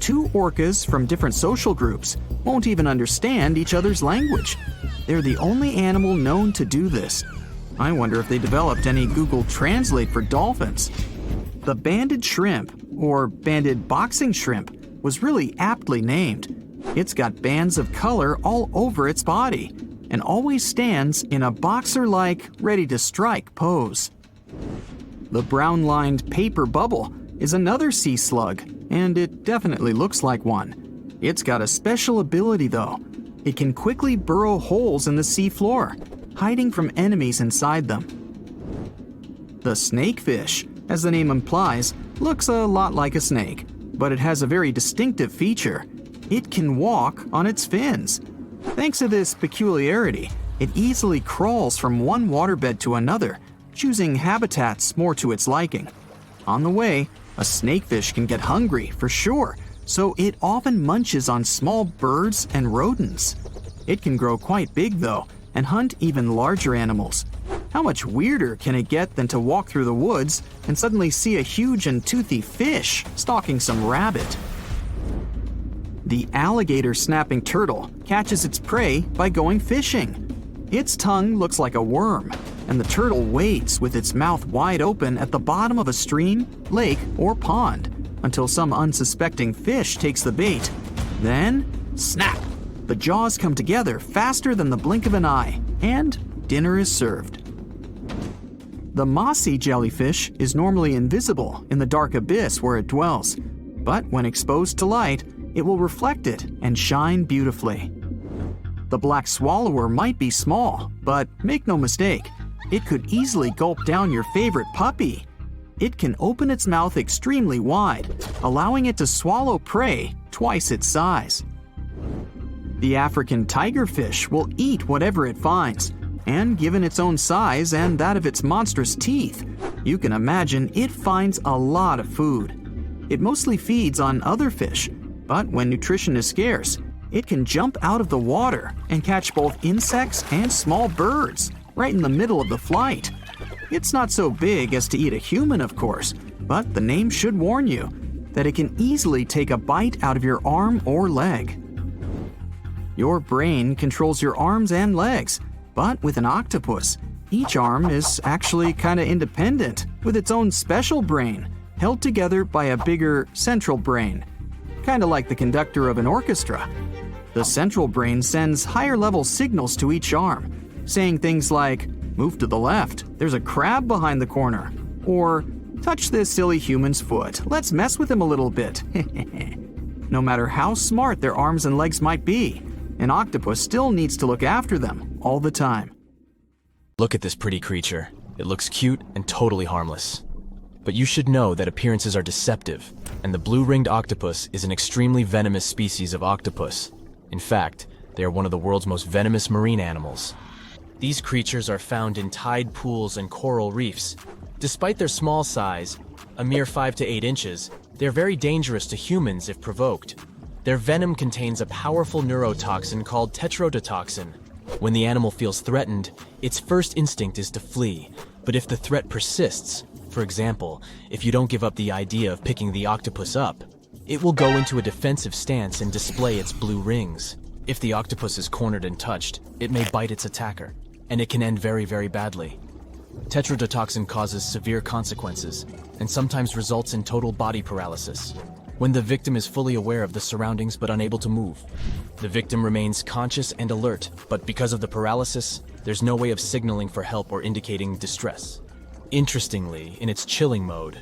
Two orcas from different social groups won't even understand each other's language. They're the only animal known to do this. I wonder if they developed any Google Translate for dolphins. The banded shrimp, or banded boxing shrimp, was really aptly named. It's got bands of color all over its body and always stands in a boxer-like, ready-to-strike pose. The brown-lined paper bubble is another sea slug, and it definitely looks like one. It's got a special ability, though. It can quickly burrow holes in the sea floor, hiding from enemies inside them. The snakefish, as the name implies, looks a lot like a snake, but it has a very distinctive feature. It can walk on its fins. Thanks to this peculiarity, it easily crawls from one waterbed to another, choosing habitats more to its liking. On the way, a snakefish can get hungry, for sure, so it often munches on small birds and rodents. It can grow quite big, though, and hunt even larger animals. How much weirder can it get than to walk through the woods and suddenly see a huge and toothy fish stalking some rabbit? The alligator snapping turtle catches its prey by going fishing. Its tongue looks like a worm, and the turtle waits with its mouth wide open at the bottom of a stream, lake, or pond until some unsuspecting fish takes the bait. Then, snap! The jaws come together faster than the blink of an eye, and dinner is served. The mossy jellyfish is normally invisible in the dark abyss where it dwells, but when exposed to light, it will reflect it and shine beautifully. The black swallower might be small, but make no mistake, it could easily gulp down your favorite puppy. It can open its mouth extremely wide, allowing it to swallow prey twice its size. The African tigerfish will eat whatever it finds, and given its own size and that of its monstrous teeth, you can imagine it finds a lot of food. It mostly feeds on other fish, but when nutrition is scarce, it can jump out of the water and catch both insects and small birds right in the middle of the flight. It's not so big as to eat a human, of course, but the name should warn you that it can easily take a bite out of your arm or leg. Your brain controls your arms and legs, but with an octopus, each arm is actually kind of independent with its own special brain, held together by a bigger central brain, kind of like the conductor of an orchestra. The central brain sends higher-level signals to each arm, saying things like, "Move to the left, there's a crab behind the corner," or "Touch this silly human's foot, let's mess with him a little bit." No matter how smart their arms and legs might be, an octopus still needs to look after them all the time. Look at this pretty creature. It looks cute and totally harmless. But you should know that appearances are deceptive, and the blue-ringed octopus is an extremely venomous species of octopus. In fact, they are one of the world's most venomous marine animals. These creatures are found in tide pools and coral reefs. Despite their small size, a mere 5 to 8 inches, they're very dangerous to humans if provoked. Their venom contains a powerful neurotoxin called tetrodotoxin. When the animal feels threatened, its first instinct is to flee. But if the threat persists, for example, if you don't give up the idea of picking the octopus up, it will go into a defensive stance and display its blue rings. If the octopus is cornered and touched, it may bite its attacker, and it can end very, very badly. Tetrodotoxin causes severe consequences, and sometimes results in total body paralysis. When the victim is fully aware of the surroundings but unable to move, the victim remains conscious and alert, but because of the paralysis, there's no way of signaling for help or indicating distress. Interestingly, in its chilling mode,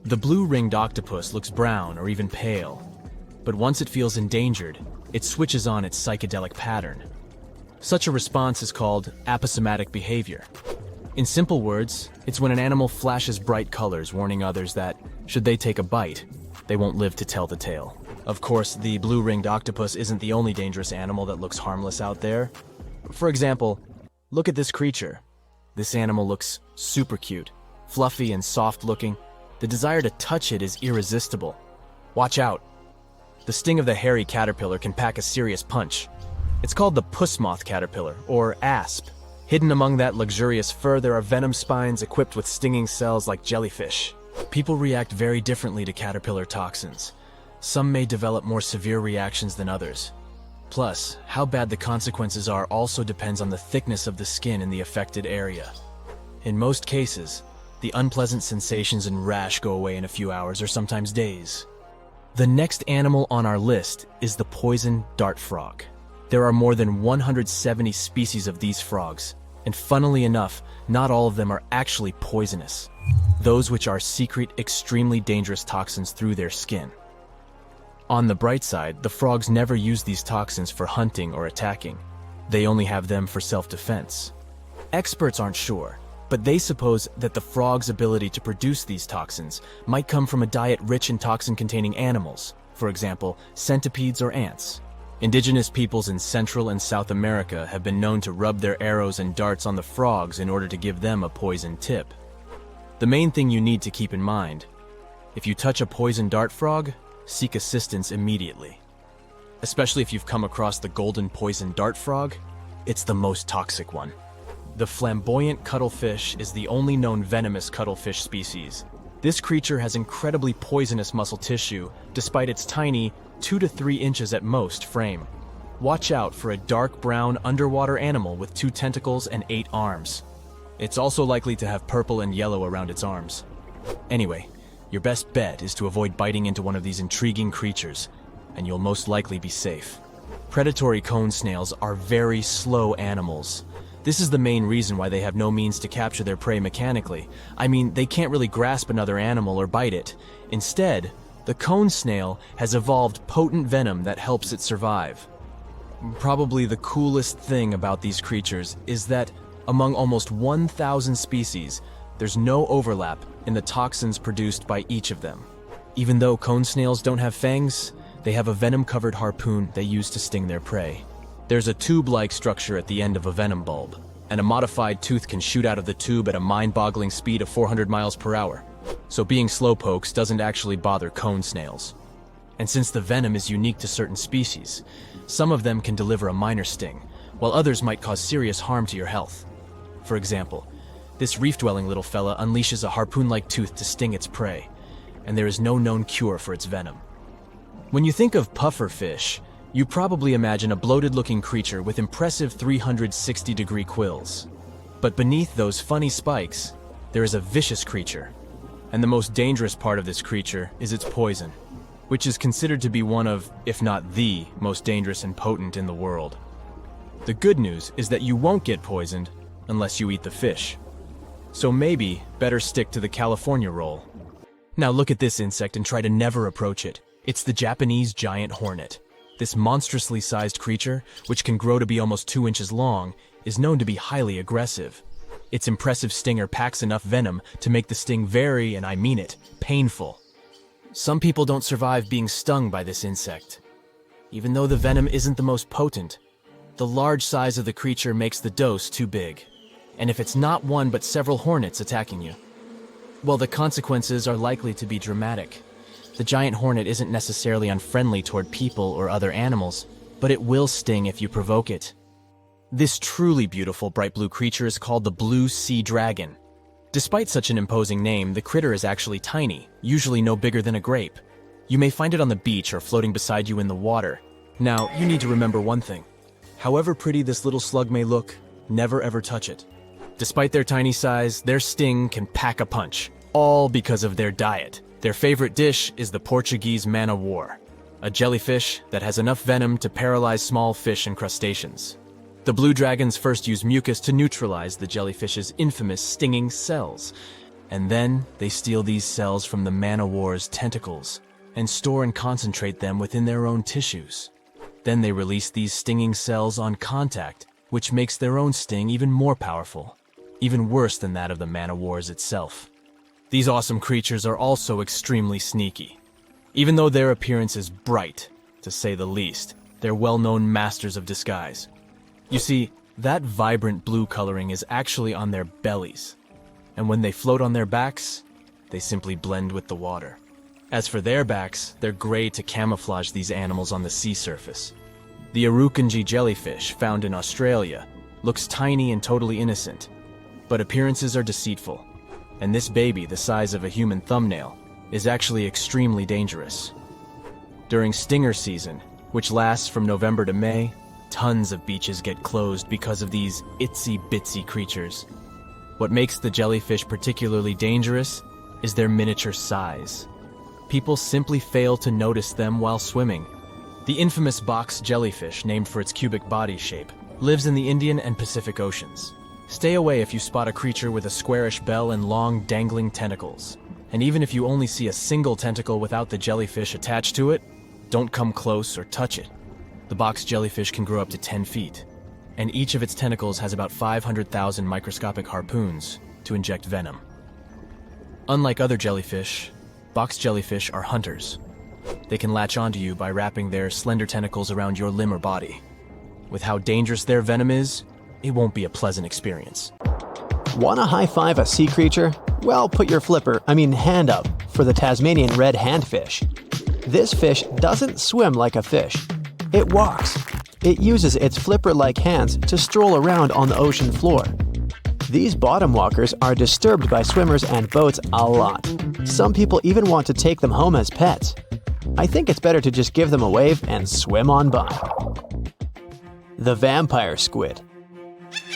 the blue-ringed octopus looks brown or even pale, but once it feels endangered, it switches on its psychedelic pattern. Such a response is called aposematic behavior. In simple words, it's when an animal flashes bright colors warning others that, should they take a bite, they won't live to tell the tale. Of course, the blue-ringed octopus isn't the only dangerous animal that looks harmless out there. For example, look at this creature. This animal looks super cute, fluffy and soft-looking. The desire to touch it is irresistible. Watch out. The sting of the hairy caterpillar can pack a serious punch. It's called the puss moth caterpillar, or asp. Hidden among that luxurious fur, there are venom spines equipped with stinging cells like jellyfish. People react very differently to caterpillar toxins. Some may develop more severe reactions than others. Plus, how bad the consequences are also depends on the thickness of the skin in the affected area. In most cases, the unpleasant sensations and rash go away in a few hours or sometimes days. The next animal on our list is the poison dart frog. There are more than 170 species of these frogs, and funnily enough, not all of them are actually poisonous. Those which are secret extremely dangerous toxins through their skin. On the bright side, the frogs never use these toxins for hunting or attacking. They only have them for self-defense. Experts aren't sure, but they suppose that the frog's ability to produce these toxins might come from a diet rich in toxin-containing animals, for example, centipedes or ants. Indigenous peoples in Central and South America have been known to rub their arrows and darts on the frogs in order to give them a poison tip. The main thing you need to keep in mind: if you touch a poison dart frog, seek assistance immediately. Especially if you've come across the golden poison dart frog, it's the most toxic one. The flamboyant cuttlefish is the only known venomous cuttlefish species. This creature has incredibly poisonous muscle tissue, despite its tiny, 2 to 3 inches at most, frame. Watch out for a dark brown underwater animal with 2 tentacles and 8 arms. It's also likely to have purple and yellow around its arms. Anyway, your best bet is to avoid biting into one of these intriguing creatures, and you'll most likely be safe. Predatory cone snails are very slow animals. This is the main reason why they have no means to capture their prey mechanically. I mean, they can't really grasp another animal or bite it. Instead, the cone snail has evolved potent venom that helps it survive. Probably the coolest thing about these creatures is that among almost 1,000 species, there's no overlap in the toxins produced by each of them. Even though cone snails don't have fangs, they have a venom-covered harpoon they use to sting their prey. There's a tube-like structure at the end of a venom bulb, and a modified tooth can shoot out of the tube at a mind-boggling speed of 400 miles per hour. So being slowpokes doesn't actually bother cone snails. And since the venom is unique to certain species, some of them can deliver a minor sting, while others might cause serious harm to your health. For example, this reef-dwelling little fella unleashes a harpoon-like tooth to sting its prey, and there is no known cure for its venom. When you think of pufferfish, you probably imagine a bloated-looking creature with impressive 360-degree quills. But beneath those funny spikes, there is a vicious creature. And the most dangerous part of this creature is its poison, which is considered to be one of, if not the, most dangerous and potent in the world. The good news is that you won't get poisoned unless you eat the fish. So maybe better stick to the California roll. Now look at this insect and try to never approach it. It's the Japanese giant hornet. This monstrously sized creature, which can grow to be almost 2 inches long, is known to be highly aggressive. Its impressive stinger packs enough venom to make the sting very, and I mean it, painful. Some people don't survive being stung by this insect. Even though the venom isn't the most potent, the large size of the creature makes the dose too big. And if it's not one but several hornets attacking you, well, the consequences are likely to be dramatic. The giant hornet isn't necessarily unfriendly toward people or other animals, but it will sting if you provoke it. This truly beautiful bright blue creature is called the blue sea dragon. Despite such an imposing name, the critter is actually tiny, usually no bigger than a grape. You may find it on the beach or floating beside you in the water. Now, you need to remember one thing. However pretty this little slug may look, never ever touch it. Despite their tiny size, their sting can pack a punch, all because of their diet. Their favorite dish is the Portuguese man-o'-war, a jellyfish that has enough venom to paralyze small fish and crustaceans. The blue dragons first use mucus to neutralize the jellyfish's infamous stinging cells, and then they steal these cells from the man-o'-war's tentacles and store and concentrate them within their own tissues. Then they release these stinging cells on contact, which makes their own sting even more powerful. even worse than that of the man-o'-wars itself. These awesome creatures are also extremely sneaky. Even though their appearance is bright, to say the least, they're well-known masters of disguise. You see, that vibrant blue coloring is actually on their bellies, and when they float on their backs, they simply blend with the water. As for their backs, they're gray to camouflage these animals on the sea surface. The Urukandji jellyfish, found in Australia, looks tiny and totally innocent, but appearances are deceitful, and this baby, the size of a human thumbnail, is actually extremely dangerous. During stinger season, which lasts from November to May, tons of beaches get closed because of these itsy-bitsy creatures. What makes the jellyfish particularly dangerous is their miniature size. People simply fail to notice them while swimming. The infamous box jellyfish, named for its cubic body shape, lives in the Indian and Pacific Oceans. Stay away if you spot a creature with a squarish bell and long, dangling tentacles. And even if you only see a single tentacle without the jellyfish attached to it, don't come close or touch it. The box jellyfish can grow up to 10 feet, and each of its tentacles has about 500,000 microscopic harpoons to inject venom. Unlike other jellyfish, box jellyfish are hunters. They can latch onto you by wrapping their slender tentacles around your limb or body. With how dangerous their venom is, it won't be a pleasant experience. Wanna high-five a sea creature? Well, put your hand up for the Tasmanian red handfish. This fish doesn't swim like a fish. It walks. It uses its flipper-like hands to stroll around on the ocean floor. These bottom walkers are disturbed by swimmers and boats a lot. Some people even want to take them home as pets. I think it's better to just give them a wave and swim on by. The vampire squid.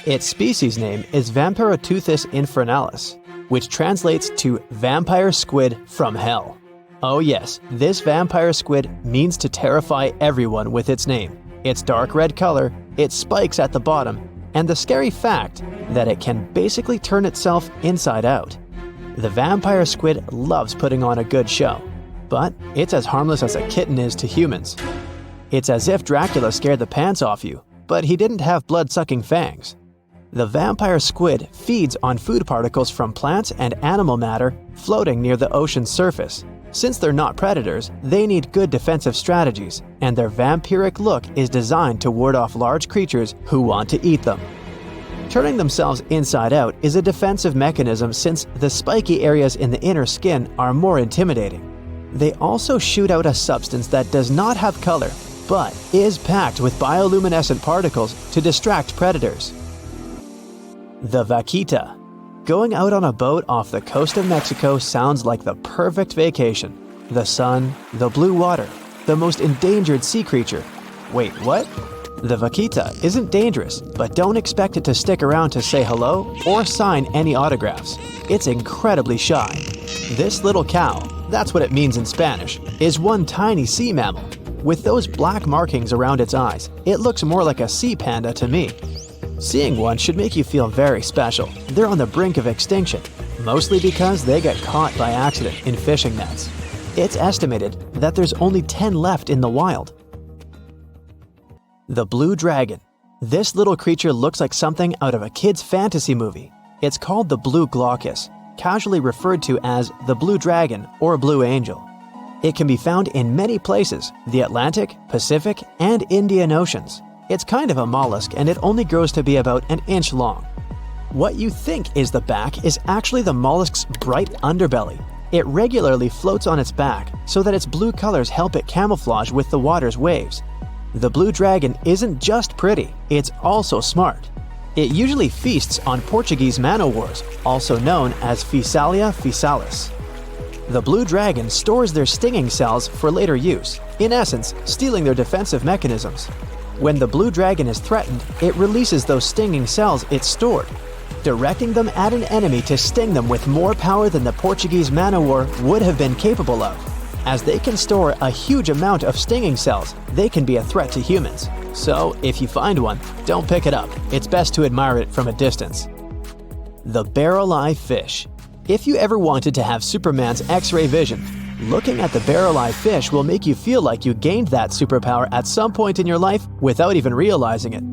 Its species name is Vampiroteuthis infernalis, which translates to vampire squid from hell. Oh yes, this vampire squid means to terrify everyone with its name, its dark red color, its spikes at the bottom, and the scary fact that it can basically turn itself inside out. The vampire squid loves putting on a good show, but it's as harmless as a kitten is to humans. It's as if Dracula scared the pants off you, but he didn't have blood-sucking fangs. The vampire squid feeds on food particles from plants and animal matter floating near the ocean's surface. Since they're not predators, they need good defensive strategies, and their vampiric look is designed to ward off large creatures who want to eat them. Turning themselves inside out is a defensive mechanism since the spiky areas in the inner skin are more intimidating. They also shoot out a substance that does not have color, but is packed with bioluminescent particles to distract predators. The vaquita. Going out on a boat off the coast of Mexico sounds like the perfect vacation. The sun, the blue water, the most endangered sea creature. Wait, what? The vaquita isn't dangerous, but don't expect it to stick around to say hello or sign any autographs. It's incredibly shy. This little cow, that's what it means in Spanish, is one tiny sea mammal. With those black markings around its eyes, it looks more like a sea panda to me. Seeing one should make you feel very special. They're on the brink of extinction, mostly because they got caught by accident in fishing nets. It's estimated that there's only 10 left in the wild. The blue dragon. This little creature looks like something out of a kid's fantasy movie. It's called the blue glaucus, casually referred to as the blue dragon or blue angel. It can be found in many places, the Atlantic, Pacific, and Indian Oceans. It's kind of a mollusk and it only grows to be about an inch long. What you think is the back is actually the mollusk's bright underbelly. It regularly floats on its back so that its blue colors help it camouflage with the water's waves. The blue dragon isn't just pretty, it's also smart. It usually feasts on Portuguese man-o'-wars, also known as Physalia physalis. The blue dragon stores their stinging cells for later use, in essence, stealing their defensive mechanisms. When the blue dragon is threatened, it releases those stinging cells it stored, directing them at an enemy to sting them with more power than the Portuguese man-o'-war would have been capable of. As they can store a huge amount of stinging cells, they can be a threat to humans. So, if you find one, don't pick it up. It's best to admire it from a distance. The barrel-eye fish. If you ever wanted to have Superman's X-ray vision, looking at the barrel-eye fish will make you feel like you gained that superpower at some point in your life without even realizing it.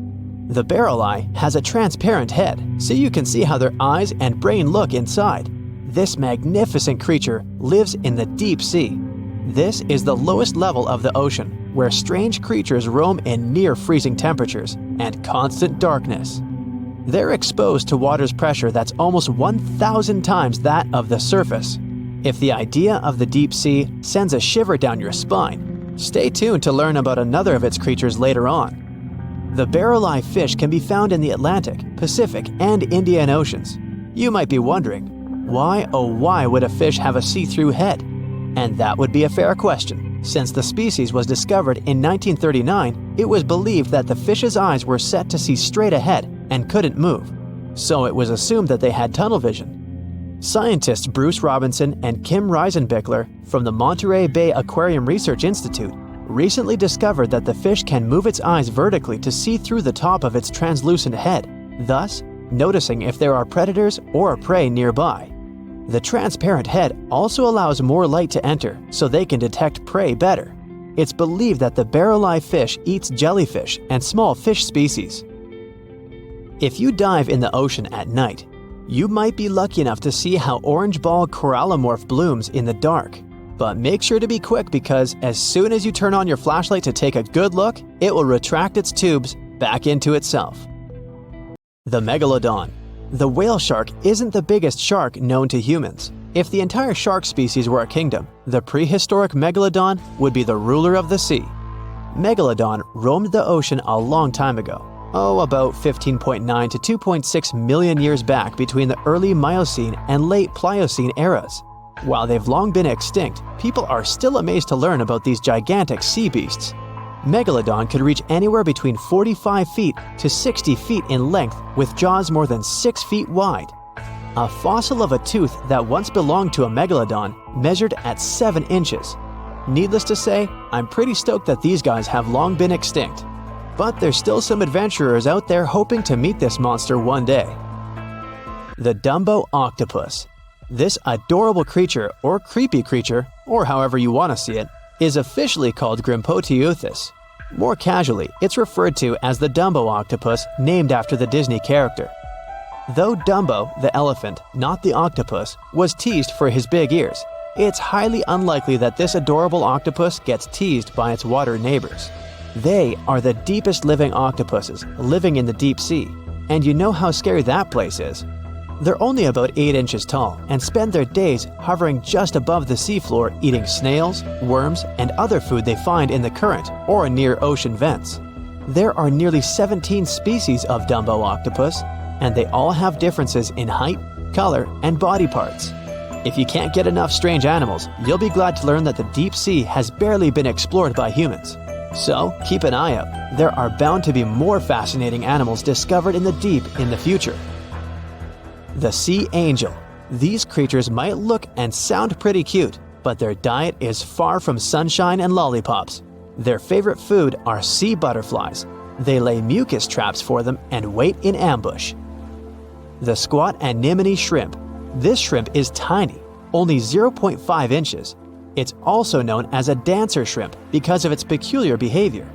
The barrel eye has a transparent head, so you can see how their eyes and brain look inside. This magnificent creature lives in the deep sea. This is the lowest level of the ocean, where strange creatures roam in near-freezing temperatures and constant darkness. They're exposed to water's pressure that's almost 1,000 times that of the surface. If the idea of the deep sea sends a shiver down your spine, stay tuned to learn about another of its creatures later on. The barrel-eye fish can be found in the Atlantic, Pacific, and Indian Oceans. You might be wondering, why oh why would a fish have a see-through head? And that would be a fair question. Since the species was discovered in 1939, it was believed that the fish's eyes were set to see straight ahead and couldn't move. So it was assumed that they had tunnel vision. Scientists Bruce Robinson and Kim Reisenbichler from the Monterey Bay Aquarium Research Institute recently discovered that the fish can move its eyes vertically to see through the top of its translucent head, thus noticing if there are predators or prey nearby. The transparent head also allows more light to enter so they can detect prey better. It's believed that the barrel-eye fish eats jellyfish and small fish species. If you dive in the ocean at night, you might be lucky enough to see how orange ball corallomorph blooms in the dark. But make sure to be quick because as soon as you turn on your flashlight to take a good look, it will retract its tubes back into itself. The megalodon. The whale shark isn't the biggest shark known to humans. If the entire shark species were a kingdom, the prehistoric megalodon would be the ruler of the sea. Megalodon roamed the ocean a long time ago. About 15.9 to 2.6 million years back between the early Miocene and late Pliocene eras. While they've long been extinct, people are still amazed to learn about these gigantic sea beasts. Megalodon could reach anywhere between 45 feet to 60 feet in length with jaws more than 6 feet wide. A fossil of a tooth that once belonged to a megalodon measured at 7 inches. Needless to say, I'm pretty stoked that these guys have long been extinct. But there's still some adventurers out there hoping to meet this monster one day. The Dumbo octopus. This adorable creature, or creepy creature, or however you want to see it, is officially called Grimpoteuthis. More casually, it's referred to as the Dumbo octopus, named after the Disney character. Though Dumbo, the elephant, not the octopus, was teased for his big ears, it's highly unlikely that this adorable octopus gets teased by its water neighbors. They are the deepest living octopuses living in the deep sea, and you know how scary that place is. They're only about 8 inches tall and spend their days hovering just above the seafloor eating snails, worms, and other food they find in the current or near ocean vents. There are nearly 17 species of Dumbo octopus, and they all have differences in height, color, and body parts. If you can't get enough strange animals, you'll be glad to learn that the deep sea has barely been explored by humans. So, keep an eye out. There are bound to be more fascinating animals discovered in the deep in the future. The sea angel. These creatures might look and sound pretty cute, but their diet is far from sunshine and lollipops. Their favorite food are sea butterflies. They lay mucus traps for them and wait in ambush. The squat anemone shrimp. This shrimp is tiny, only 0.5 inches. It's also known as a dancer shrimp because of its peculiar behavior.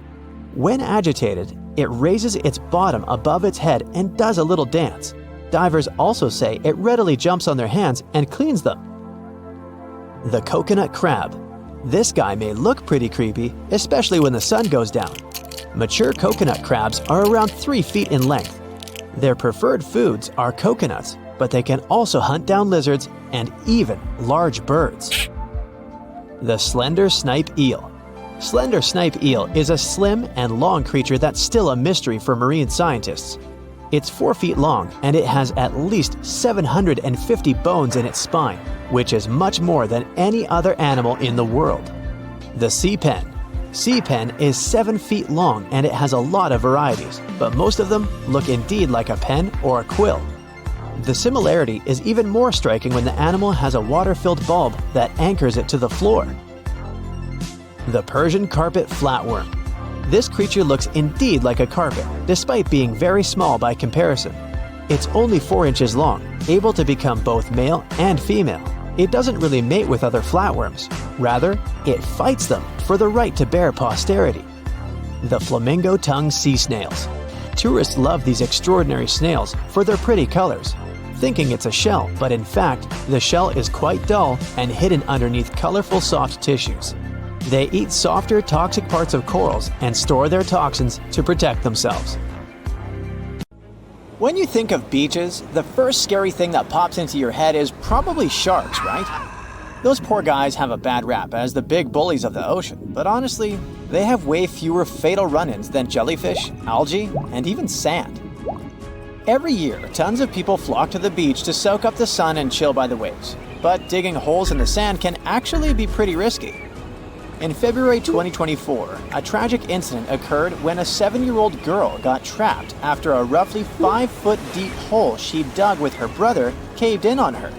When agitated, it raises its bottom above its head and does a little dance. Divers also say it readily jumps on their hands and cleans them. The coconut crab. This guy may look pretty creepy, especially when the sun goes down. Mature coconut crabs are around 3 feet in length. Their preferred foods are coconuts, but they can also hunt down lizards and even large birds. The slender snipe eel. Slender snipe eel is a slim and long creature that's still a mystery for marine scientists. It's 4 feet long and it has at least 750 bones in its spine, which is much more than any other animal in the world. The sea pen. Sea pen is 7 feet long and it has a lot of varieties, but most of them look indeed like a pen or a quill. The similarity is even more striking when the animal has a water-filled bulb that anchors it to the floor. The Persian carpet flatworm. This creature looks indeed like a carpet, despite being very small by comparison. It's only 4 inches long, able to become both male and female. It doesn't really mate with other flatworms. Rather, it fights them for the right to bear posterity. The flamingo-tongued sea snails. Tourists love these extraordinary snails for their pretty colors, thinking it's a shell, but in fact, the shell is quite dull and hidden underneath colorful soft tissues. They eat softer, toxic parts of corals and store their toxins to protect themselves. When you think of beaches, the first scary thing that pops into your head is probably sharks, right? Those poor guys have a bad rap as the big bullies of the ocean, but honestly, they have way fewer fatal run-ins than jellyfish, algae, and even sand. Every year, tons of people flock to the beach to soak up the sun and chill by the waves, but digging holes in the sand can actually be pretty risky. In February 2024, a tragic incident occurred when a 7-year-old girl got trapped after a roughly 5-foot deep hole she dug with her brother caved in on her.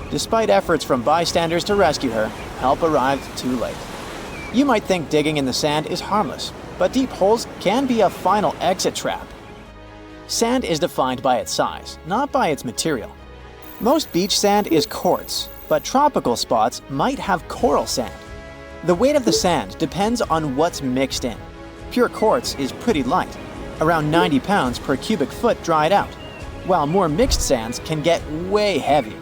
Despite efforts from bystanders to rescue her, help arrived too late. You might think digging in the sand is harmless, but deep holes can be a final exit trap. Sand is defined by its size, not by its material. Most beach sand is quartz, but tropical spots might have coral sand. The weight of the sand depends on what's mixed in. Pure quartz is pretty light, around 90 pounds per cubic foot dried out, while more mixed sands can get way heavier.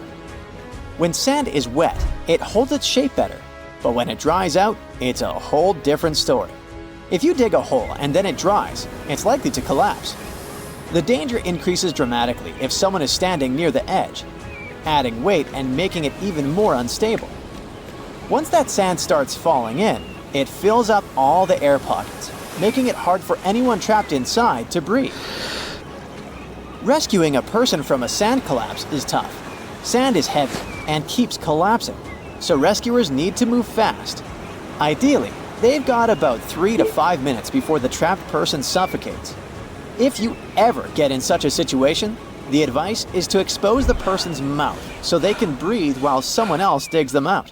When sand is wet, it holds its shape better, but when it dries out, it's a whole different story. If you dig a hole and then it dries, it's likely to collapse. The danger increases dramatically if someone is standing near the edge, adding weight and making it even more unstable. Once that sand starts falling in, it fills up all the air pockets, making it hard for anyone trapped inside to breathe. Rescuing a person from a sand collapse is tough. Sand is heavy and keeps collapsing, so rescuers need to move fast. Ideally, they've got about 3 to 5 minutes before the trapped person suffocates. If you ever get in such a situation, the advice is to expose the person's mouth so they can breathe while someone else digs them out.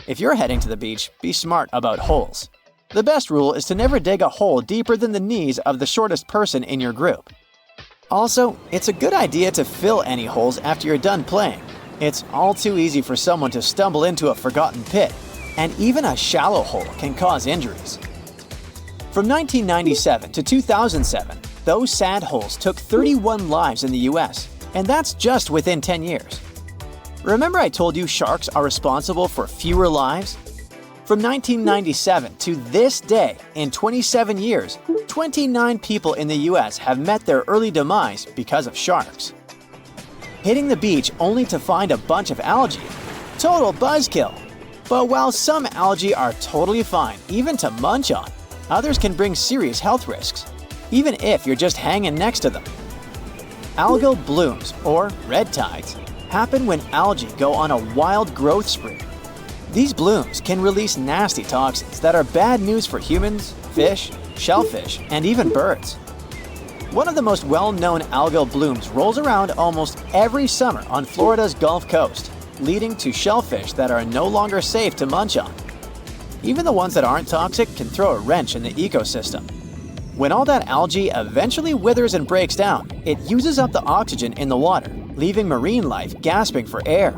If you're heading to the beach, be smart about holes. The best rule is to never dig a hole deeper than the knees of the shortest person in your group. Also, it's a good idea to fill any holes after you're done playing. It's all too easy for someone to stumble into a forgotten pit, and even a shallow hole can cause injuries. From 1997 to 2007, those sand holes took 31 lives in the US, and that's just within 10 years. Remember I told you sharks are responsible for fewer lives? From 1997 to this day, in 27 years, 29 people in the US have met their early demise because of sharks. Hitting the beach only to find a bunch of algae? Total buzzkill! But while some algae are totally fine, even to munch on, others can bring serious health risks, even if you're just hanging next to them. Algal blooms, or red tides, happen when algae go on a wild growth spree. These blooms can release nasty toxins that are bad news for humans, fish, shellfish, and even birds. One of the most well-known algal blooms rolls around almost every summer on Florida's Gulf Coast, leading to shellfish that are no longer safe to munch on. Even the ones that aren't toxic can throw a wrench in the ecosystem. When all that algae eventually withers and breaks down, it uses up the oxygen in the water, leaving marine life gasping for air.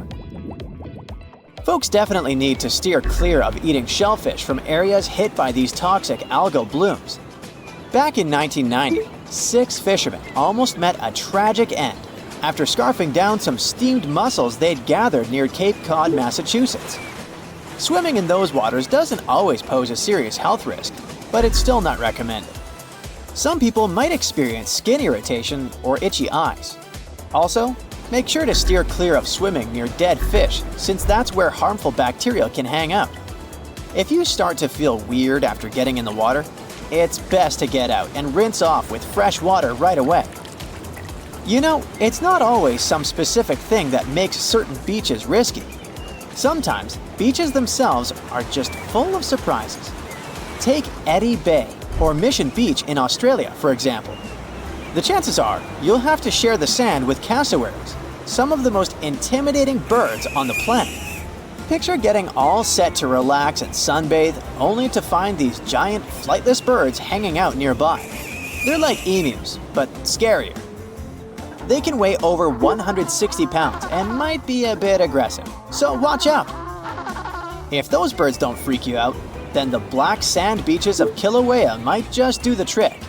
Folks definitely need to steer clear of eating shellfish from areas hit by these toxic algal blooms. Back in 1990, 6 fishermen almost met a tragic end after scarfing down some steamed mussels they'd gathered near Cape Cod, Massachusetts. Swimming in those waters doesn't always pose a serious health risk, but it's still not recommended. Some people might experience skin irritation or itchy eyes. Also, make sure to steer clear of swimming near dead fish, since that's where harmful bacteria can hang out. If you start to feel weird after getting in the water, it's best to get out and rinse off with fresh water right away. You know, it's not always some specific thing that makes certain beaches risky. Sometimes, beaches themselves are just full of surprises. Take Eddy Bay or Mission Beach in Australia, for example. The chances are you'll have to share the sand with cassowaries, some of the most intimidating birds on the planet. Picture getting all set to relax and sunbathe, only to find these giant flightless birds hanging out nearby. They're like emus, but scarier. They can weigh over 160 pounds and might be a bit aggressive, so watch out. If those birds don't freak you out, then the black sand beaches of Kilauea might just do the trick.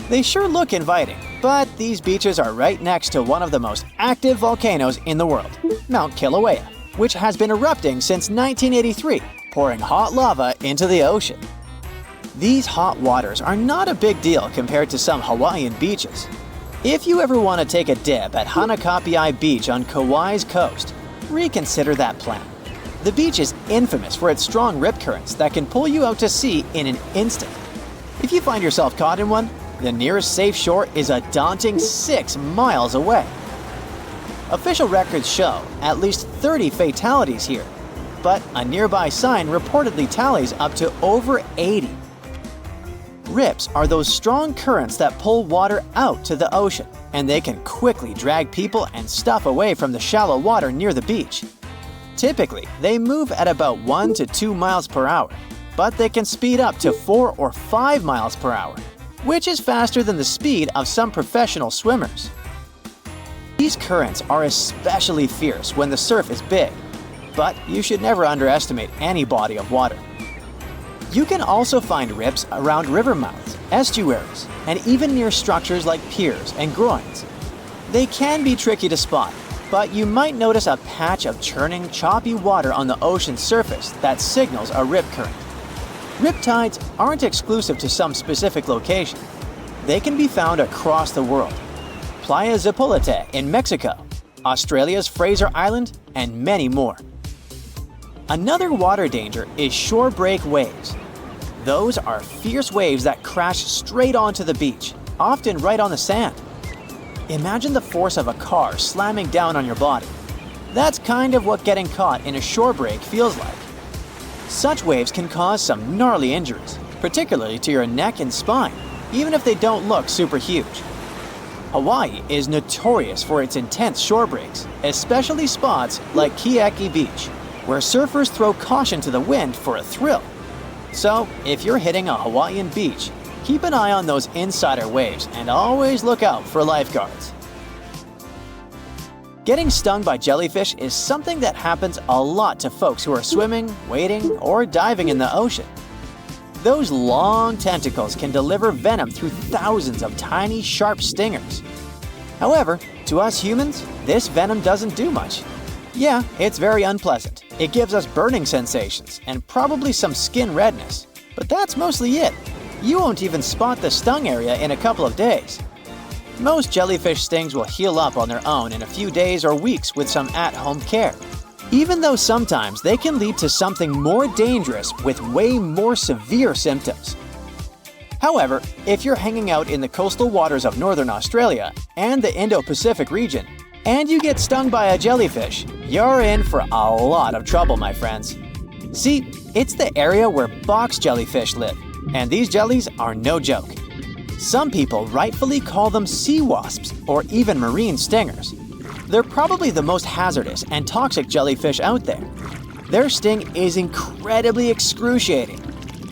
They sure look inviting, but these beaches are right next to one of the most active volcanoes in the world, Mount Kilauea, which has been erupting since 1983, pouring hot lava into the ocean. These hot waters are not a big deal compared to some Hawaiian beaches. If you ever want to take a dip at Hanakapiai Beach on Kauai's coast, reconsider that plan. The beach is infamous for its strong rip currents that can pull you out to sea in an instant. If you find yourself caught in one, the nearest safe shore is a daunting 6 miles away. Official records show at least 30 fatalities here, but a nearby sign reportedly tallies up to over 80. Rips are those strong currents that pull water out to the ocean, and they can quickly drag people and stuff away from the shallow water near the beach. Typically, they move at about 1 to 2 miles per hour, but they can speed up to 4 or 5 miles per hour, which is faster than the speed of some professional swimmers. These currents are especially fierce when the surf is big, but you should never underestimate any body of water. You can also find rips around river mouths, estuaries, and even near structures like piers and groins. They can be tricky to spot, but you might notice a patch of churning, choppy water on the ocean's surface that signals a rip current. Riptides aren't exclusive to some specific location. They can be found across the world. Playa Zapolite in Mexico, Australia's Fraser Island, and many more. Another water danger is shore break waves. Those are fierce waves that crash straight onto the beach, often right on the sand. Imagine the force of a car slamming down on your body. That's kind of what getting caught in a shore break feels like. Such waves can cause some gnarly injuries, particularly to your neck and spine, even if they don't look super huge. Hawaii is notorious for its intense shore breaks, especially spots like Keiki Beach, where surfers throw caution to the wind for a thrill. So, if you're hitting a Hawaiian beach, keep an eye on those insider waves and always look out for lifeguards. Getting stung by jellyfish is something that happens a lot to folks who are swimming, wading, or diving in the ocean. Those long tentacles can deliver venom through thousands of tiny, sharp stingers. However, to us humans, this venom doesn't do much. Yeah, it's very unpleasant. It gives us burning sensations and probably some skin redness, but that's mostly it. You won't even spot the stung area in a couple of days. Most jellyfish stings will heal up on their own in a few days or weeks with some at-home care, even though sometimes they can lead to something more dangerous with way more severe symptoms. However, if you're hanging out in the coastal waters of northern Australia and the Indo-Pacific region, and you get stung by a jellyfish, you're in for a lot of trouble, my friends. See, it's the area where box jellyfish live, and these jellies are no joke. Some people rightfully call them sea wasps or even marine stingers. They're probably the most hazardous and toxic jellyfish out there. Their sting is incredibly excruciating,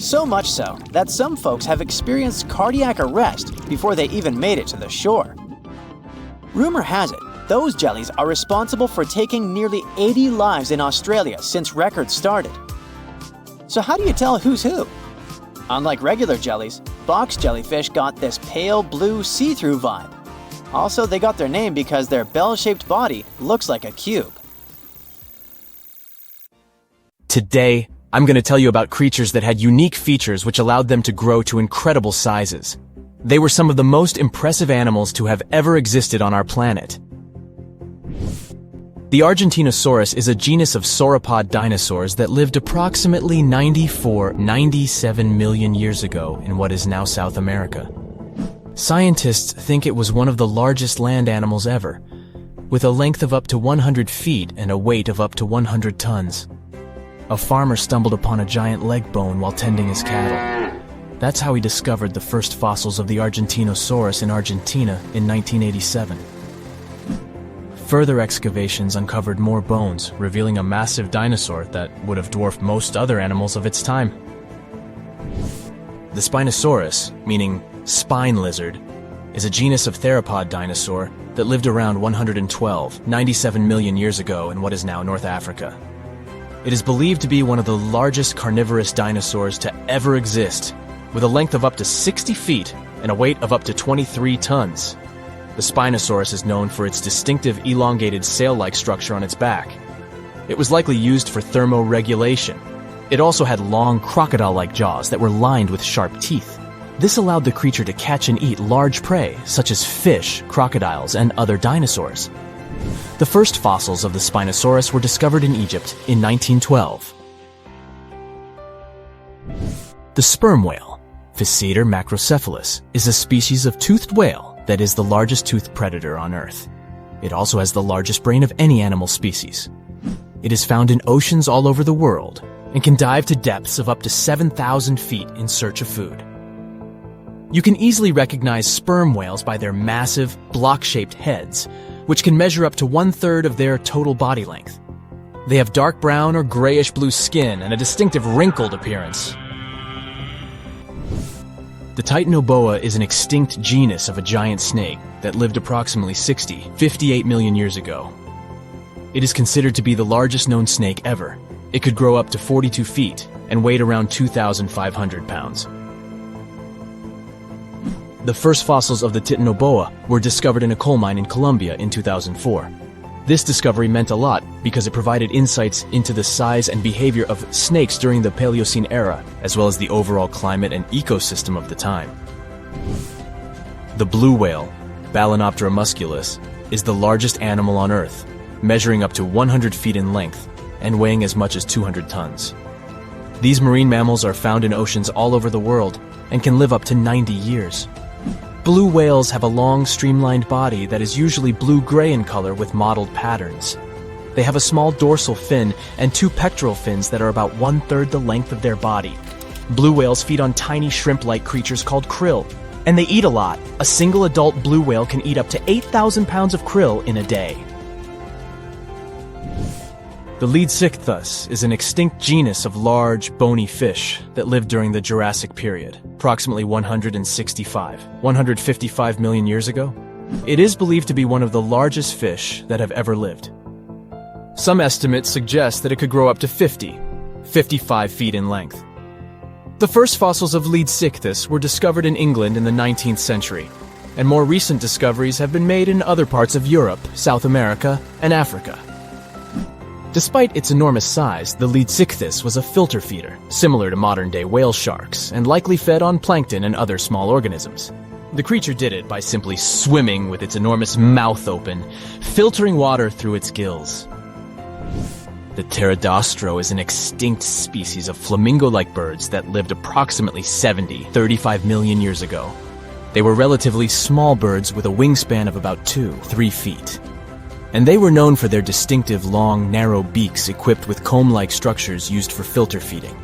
so much so that some folks have experienced cardiac arrest before they even made it to the shore. Rumor has it, those jellies are responsible for taking nearly 80 lives in Australia since records started. So how do you tell who's who? Unlike regular jellies, box jellyfish got this pale blue see-through vibe. Also, they got their name because their bell-shaped body looks like a cube. Today, I'm going to tell you about creatures that had unique features which allowed them to grow to incredible sizes. They were some of the most impressive animals to have ever existed on our planet. The Argentinosaurus is a genus of sauropod dinosaurs that lived approximately 97 million years ago in what is now South America. Scientists think it was one of the largest land animals ever, with a length of up to 100 feet and a weight of up to 100 tons. A farmer stumbled upon a giant leg bone while tending his cattle. That's how he discovered the first fossils of the Argentinosaurus in Argentina in 1987. Further excavations uncovered more bones, revealing a massive dinosaur that would have dwarfed most other animals of its time. The Spinosaurus, meaning spine lizard, is a genus of theropod dinosaur that lived around 97 million years ago in what is now North Africa. It is believed to be one of the largest carnivorous dinosaurs to ever exist, with a length of up to 60 feet and a weight of up to 23 tons. The Spinosaurus is known for its distinctive elongated sail-like structure on its back. It was likely used for thermoregulation. It also had long crocodile-like jaws that were lined with sharp teeth. This allowed the creature to catch and eat large prey, such as fish, crocodiles, and other dinosaurs. The first fossils of the Spinosaurus were discovered in Egypt in 1912. The sperm whale, Physeter macrocephalus, is a species of toothed whale that is the largest toothed predator on Earth. It also has the largest brain of any animal species. It is found in oceans all over the world and can dive to depths of up to 7,000 feet in search of food. You can easily recognize sperm whales by their massive, block-shaped heads, which can measure up to 1/3 of their total body length. They have dark brown or grayish-blue skin and a distinctive wrinkled appearance. The Titanoboa is an extinct genus of a giant snake that lived approximately 58 million years ago. It is considered to be the largest known snake ever. It could grow up to 42 feet and weighed around 2,500 pounds. The first fossils of the Titanoboa were discovered in a coal mine in Colombia in 2004. This discovery meant a lot because it provided insights into the size and behavior of snakes during the Paleocene era, as well as the overall climate and ecosystem of the time. The blue whale, Balænoptera musculus, is the largest animal on Earth, measuring up to 100 feet in length and weighing as much as 200 tons. These marine mammals are found in oceans all over the world and can live up to 90 years. Blue whales have a long, streamlined body that is usually blue-gray in color with mottled patterns. They have a small dorsal fin and 2 pectoral fins that are about 1/3 the length of their body. Blue whales feed on tiny shrimp-like creatures called krill, and they eat a lot. A single adult blue whale can eat up to 8,000 pounds of krill in a day. The Leadsichthus is an extinct genus of large, bony fish that lived during the Jurassic period, approximately 155 million years ago. It is believed to be one of the largest fish that have ever lived. Some estimates suggest that it could grow up to 55 feet in length. The first fossils of Leadsichthus were discovered in England in the 19th century, and more recent discoveries have been made in other parts of Europe, South America, and Africa. Despite its enormous size, the Leadsichthus was a filter feeder, similar to modern-day whale sharks, and likely fed on plankton and other small organisms. The creature did it by simply swimming with its enormous mouth open, filtering water through its gills. The pterodostro is an extinct species of flamingo-like birds that lived approximately 35 million years ago. They were relatively small birds with a wingspan of about 2-3 feet. And they were known for their distinctive long, narrow beaks equipped with comb-like structures used for filter feeding.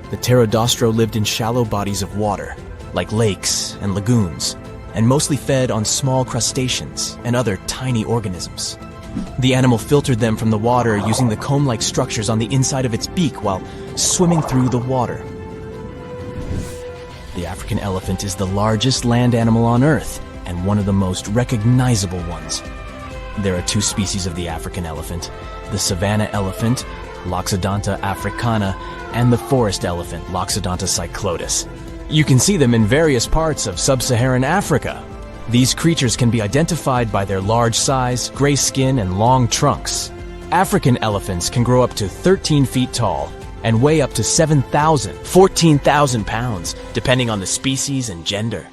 The pterodostro lived in shallow bodies of water, like lakes and lagoons, and mostly fed on small crustaceans and other tiny organisms. The animal filtered them from the water using the comb-like structures on the inside of its beak while swimming through the water. The African elephant is the largest land animal on Earth and one of the most recognizable ones. There are 2 species of the African elephant, the savanna elephant, Loxodonta africana, and the forest elephant, Loxodonta cyclotis. You can see them in various parts of sub-Saharan Africa. These creatures can be identified by their large size, gray skin, and long trunks. African elephants can grow up to 13 feet tall and weigh up to 14,000 pounds, depending on the species and gender.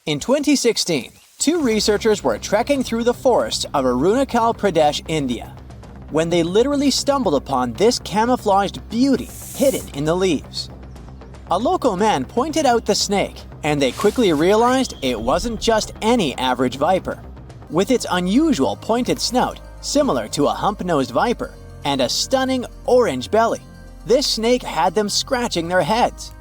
In 2016, 2 researchers were trekking through the forests of Arunachal Pradesh, India, when they literally stumbled upon this camouflaged beauty hidden in the leaves. A local man pointed out the snake, and they quickly realized it wasn't just any average viper. With its unusual pointed snout, similar to a hump-nosed viper, and a stunning orange belly, this snake had them scratching their heads.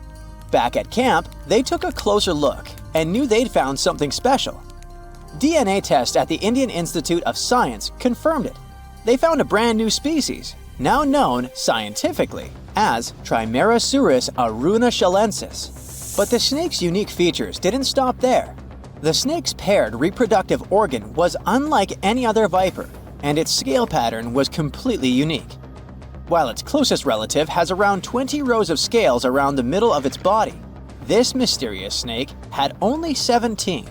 Back at camp, they took a closer look and knew they'd found something special. DNA tests at the Indian Institute of Science confirmed it. They found a brand new species, now known scientifically as Trimeresurus arunachalensis. But the snake's unique features didn't stop there. The snake's paired reproductive organ was unlike any other viper, and its scale pattern was completely unique. While its closest relative has around 20 rows of scales around the middle of its body, this mysterious snake had only 17.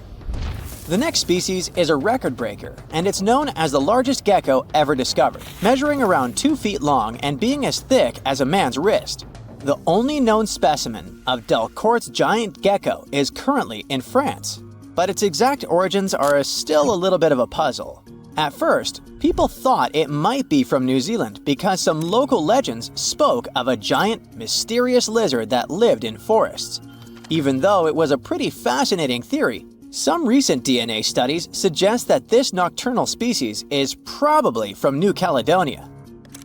The next species is a record breaker, and it's known as the largest gecko ever discovered, measuring around 2 feet long and being as thick as a man's wrist. The only known specimen of Delcourt's giant gecko is currently in France, but its exact origins are still a little bit of a puzzle. At first, people thought it might be from New Zealand because some local legends spoke of a giant, mysterious lizard that lived in forests. Even though it was a pretty fascinating theory, some recent DNA studies suggest that this nocturnal species is probably from New Caledonia.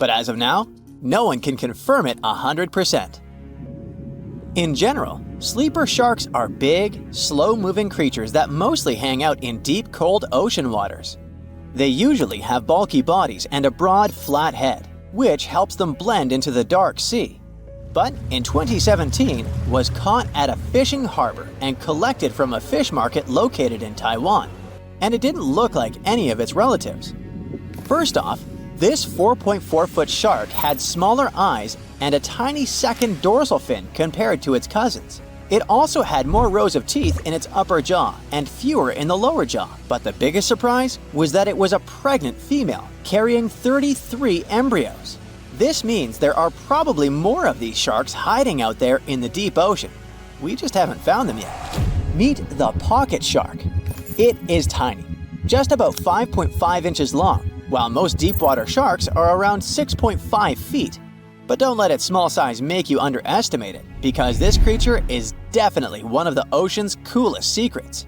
But as of now, no one can confirm it 100%. In general, sleeper sharks are big, slow-moving creatures that mostly hang out in deep, cold ocean waters. They usually have bulky bodies and a broad, flat head, which helps them blend into the dark sea. But in 2017, was caught at a fishing harbor and collected from a fish market located in Taiwan, and it didn't look like any of its relatives. First off, this 4.4-foot shark had smaller eyes and a tiny second dorsal fin compared to its cousins. It also had more rows of teeth in its upper jaw and fewer in the lower jaw, but the biggest surprise was that it was a pregnant female carrying 33 embryos. This means there are probably more of these sharks hiding out there in the deep ocean. We just haven't found them yet. Meet the pocket shark. It is tiny, just about 5.5 inches long, while most deepwater sharks are around 6.5 feet. But don't let its small size make you underestimate it, because this creature is definitely one of the ocean's coolest secrets.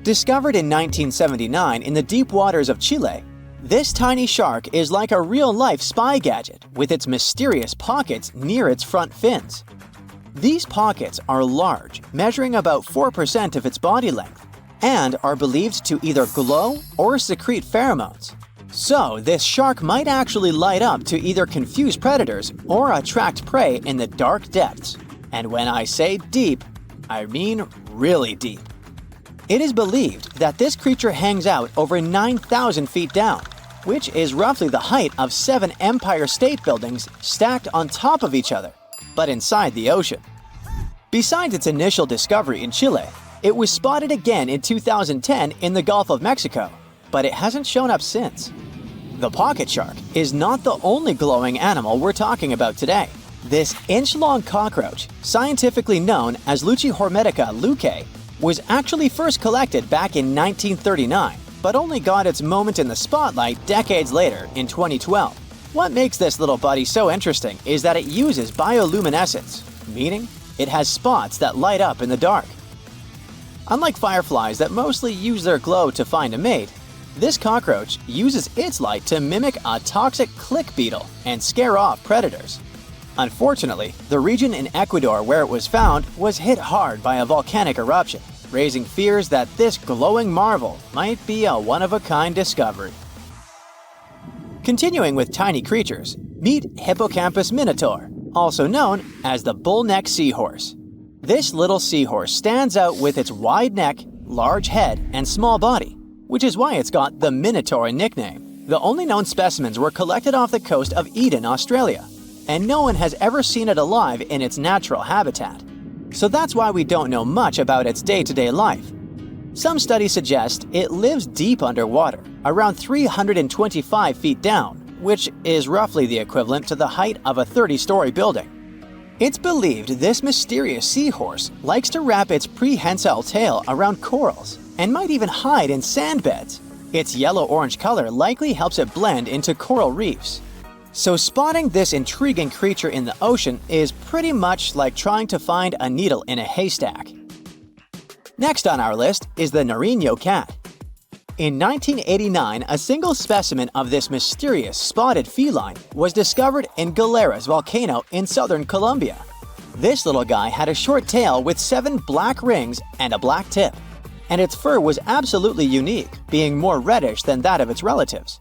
Discovered in 1979 in the deep waters of Chile, this tiny shark is like a real-life spy gadget with its mysterious pockets near its front fins. These pockets are large, measuring about 4% of its body length, and are believed to either glow or secrete pheromones. So this shark might actually light up to either confuse predators or attract prey in the dark depths. And when I say deep, I mean really deep. It is believed that this creature hangs out over 9,000 feet down, which is roughly the height of 7 Empire State Buildings stacked on top of each other, but inside the ocean. Besides its initial discovery in Chile, it was spotted again in 2010 in the Gulf of Mexico, but it hasn't shown up since. The pocket shark is not the only glowing animal we're talking about today. This inch-long cockroach, scientifically known as Luchihormetica lucae, was actually first collected back in 1939, but only got its moment in the spotlight decades later in 2012. What makes this little buddy so interesting is that it uses bioluminescence, meaning it has spots that light up in the dark. Unlike fireflies that mostly use their glow to find a mate, this cockroach uses its light to mimic a toxic click beetle and scare off predators. Unfortunately, the region in Ecuador where it was found was hit hard by a volcanic eruption, raising fears that this glowing marvel might be a one-of-a-kind discovery. Continuing with tiny creatures, meet Hippocampus minotaur, also known as the bull-neck seahorse. This little seahorse stands out with its wide neck, large head, and small body, which is why it's got the Minotaur nickname. The only known specimens were collected off the coast of Eden, Australia, and no one has ever seen it alive in its natural habitat. So that's why we don't know much about its day-to-day life. Some studies suggest it lives deep underwater, around 325 feet down, which is roughly the equivalent to the height of a 30-story building. It's believed this mysterious seahorse likes to wrap its prehensile tail around corals and might even hide in sand beds. Its yellow-orange color likely helps it blend into coral reefs. So spotting this intriguing creature in the ocean is pretty much like trying to find a needle in a haystack. Next on our list is the Nariño cat. In 1989, a single specimen of this mysterious spotted feline was discovered in Galeras volcano in southern Colombia. This little guy had a short tail with 7 black rings and a black tip, and its fur was absolutely unique, being more reddish than that of its relatives.